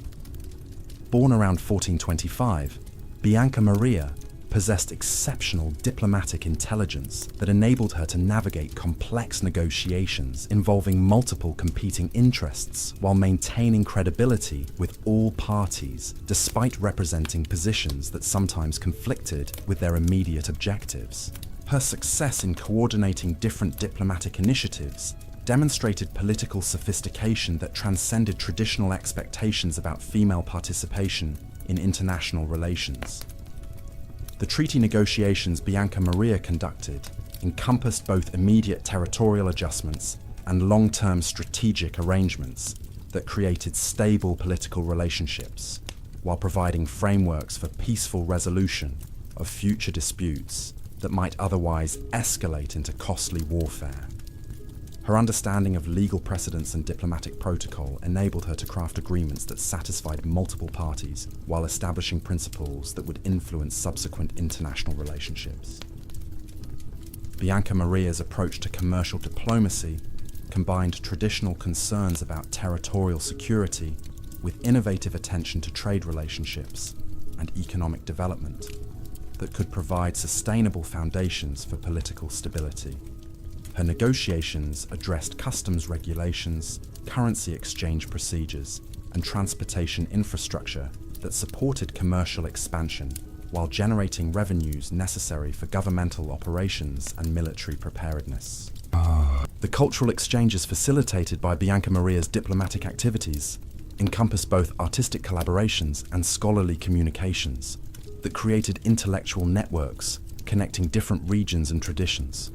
Born around 1425, Bianca Maria possessed exceptional diplomatic intelligence that enabled her to navigate complex negotiations involving multiple competing interests while maintaining credibility with all parties, despite representing positions that sometimes conflicted with their immediate objectives. Her success in coordinating different diplomatic initiatives demonstrated political sophistication that transcended traditional expectations about female participation in international relations. The treaty negotiations Bianca Maria conducted encompassed both immediate territorial adjustments and long-term strategic arrangements that created stable political relationships while providing frameworks for peaceful resolution of future disputes that might otherwise escalate into costly warfare. Her understanding of legal precedents and diplomatic protocol enabled her to craft agreements that satisfied multiple parties while establishing principles that would influence subsequent international relationships. Bianca Maria's approach to commercial diplomacy combined traditional concerns about territorial security with innovative attention to trade relationships and economic development that could provide sustainable foundations for political stability. Her negotiations addressed customs regulations, currency exchange procedures, and transportation infrastructure that supported commercial expansion while generating revenues necessary for governmental operations and military preparedness. The cultural exchanges facilitated by Bianca Maria's diplomatic activities encompass both artistic collaborations and scholarly communications that created intellectual networks connecting different regions and traditions.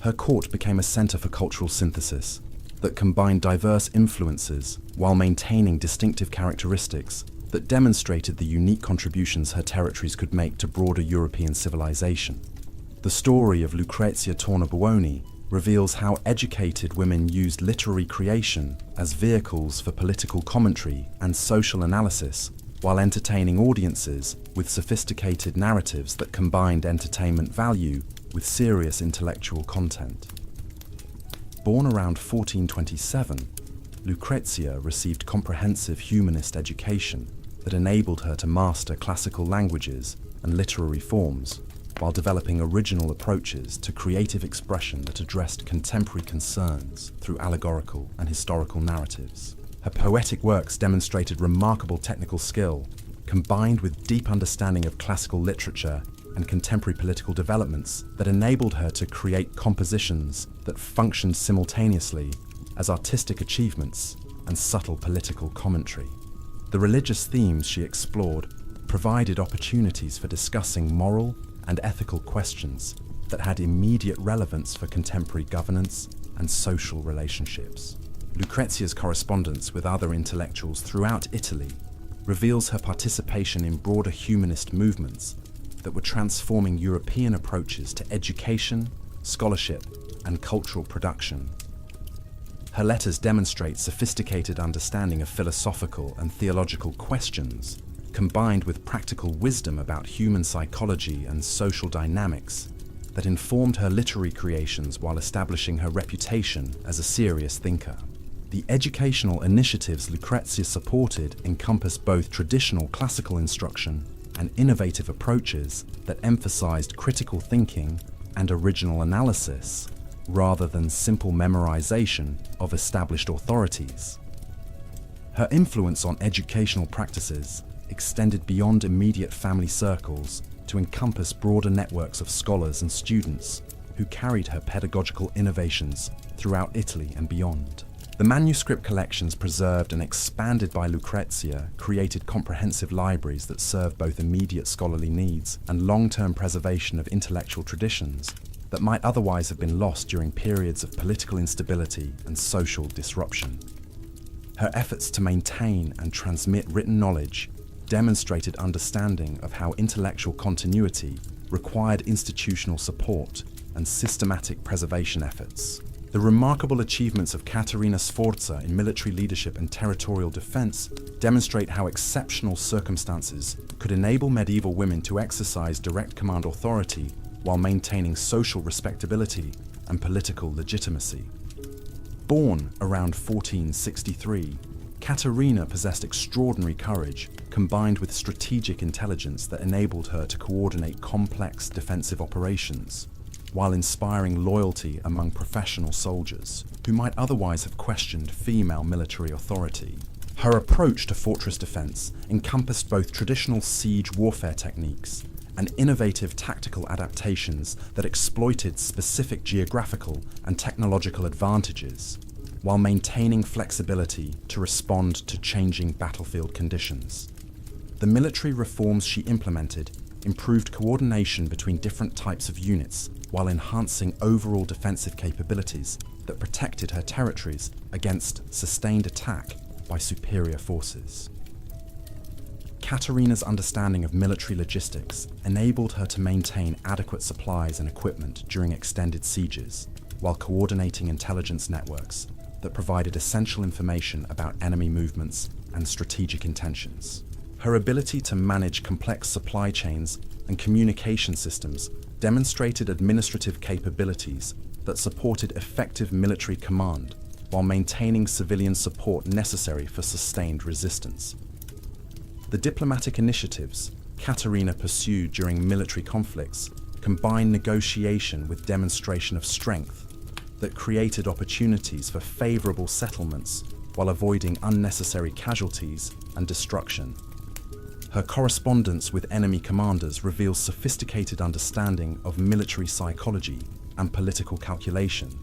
Her court became a center for cultural synthesis that combined diverse influences while maintaining distinctive characteristics that demonstrated the unique contributions her territories could make to broader European civilization. The story of Lucrezia Tornabuoni reveals how educated women used literary creation as vehicles for political commentary and social analysis while entertaining audiences with sophisticated narratives that combined entertainment value with serious intellectual content. Born around 1427, Lucrezia received comprehensive humanist education that enabled her to master classical languages and literary forms while developing original approaches to creative expression that addressed contemporary concerns through allegorical and historical narratives. Her poetic works demonstrated remarkable technical skill, combined with deep understanding of classical literature and contemporary political developments that enabled her to create compositions that functioned simultaneously as artistic achievements and subtle political commentary. The religious themes she explored provided opportunities for discussing moral and ethical questions that had immediate relevance for contemporary governance and social relationships. Lucrezia's correspondence with other intellectuals throughout Italy reveals her participation in broader humanist movements that were transforming European approaches to education, scholarship, and cultural production. Her letters demonstrate sophisticated understanding of philosophical and theological questions, combined with practical wisdom about human psychology and social dynamics that informed her literary creations while establishing her reputation as a serious thinker. The educational initiatives Lucrezia supported encompass both traditional classical instruction and innovative approaches that emphasized critical thinking and original analysis rather than simple memorization of established authorities. Her influence on educational practices extended beyond immediate family circles to encompass broader networks of scholars and students who carried her pedagogical innovations throughout Italy and beyond. The manuscript collections preserved and expanded by Lucrezia created comprehensive libraries that served both immediate scholarly needs and long-term preservation of intellectual traditions that might otherwise have been lost during periods of political instability and social disruption. Her efforts to maintain and transmit written knowledge demonstrated understanding of how intellectual continuity required institutional support and systematic preservation efforts. The remarkable achievements of Caterina Sforza in military leadership and territorial defense demonstrate how exceptional circumstances could enable medieval women to exercise direct command authority while maintaining social respectability and political legitimacy. Born around 1463, Caterina possessed extraordinary courage combined with strategic intelligence that enabled her to coordinate complex defensive operations while inspiring loyalty among professional soldiers who might otherwise have questioned female military authority. Her approach to fortress defense encompassed both traditional siege warfare techniques and innovative tactical adaptations that exploited specific geographical and technological advantages, while maintaining flexibility to respond to changing battlefield conditions. The military reforms she implemented improved coordination between different types of units while enhancing overall defensive capabilities that protected her territories against sustained attack by superior forces. Katerina's understanding of military logistics enabled her to maintain adequate supplies and equipment during extended sieges, while coordinating intelligence networks that provided essential information about enemy movements and strategic intentions. Her ability to manage complex supply chains and communication systems demonstrated administrative capabilities that supported effective military command while maintaining civilian support necessary for sustained resistance. The diplomatic initiatives Katerina pursued during military conflicts combined negotiation with demonstration of strength that created opportunities for favorable settlements while avoiding unnecessary casualties and destruction. Her correspondence with enemy commanders reveals sophisticated understanding of military psychology and political calculation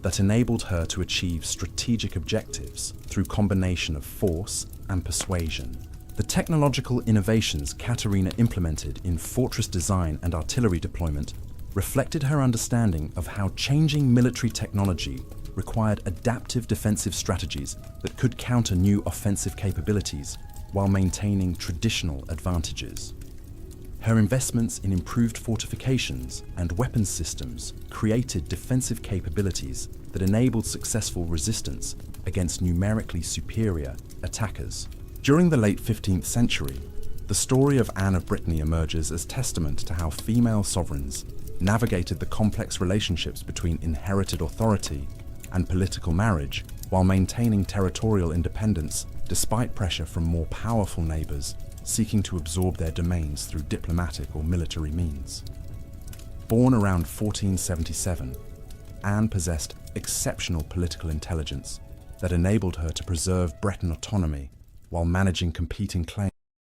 that enabled her to achieve strategic objectives through combination of force and persuasion. The technological innovations Katerina implemented in fortress design and artillery deployment reflected her understanding of how changing military technology required adaptive defensive strategies that could counter new offensive capabilities while maintaining traditional advantages. Her investments in improved fortifications and weapons systems created defensive capabilities that enabled successful resistance against numerically superior attackers. During the late 15th century, the story of Anne of Brittany emerges as testament to how female sovereigns navigated the complex relationships between inherited authority and political marriage while maintaining territorial independence despite pressure from more powerful neighbours seeking to absorb their domains through diplomatic or military means. Born around 1477, Anne possessed exceptional political intelligence that enabled her to preserve Breton autonomy while managing competing claims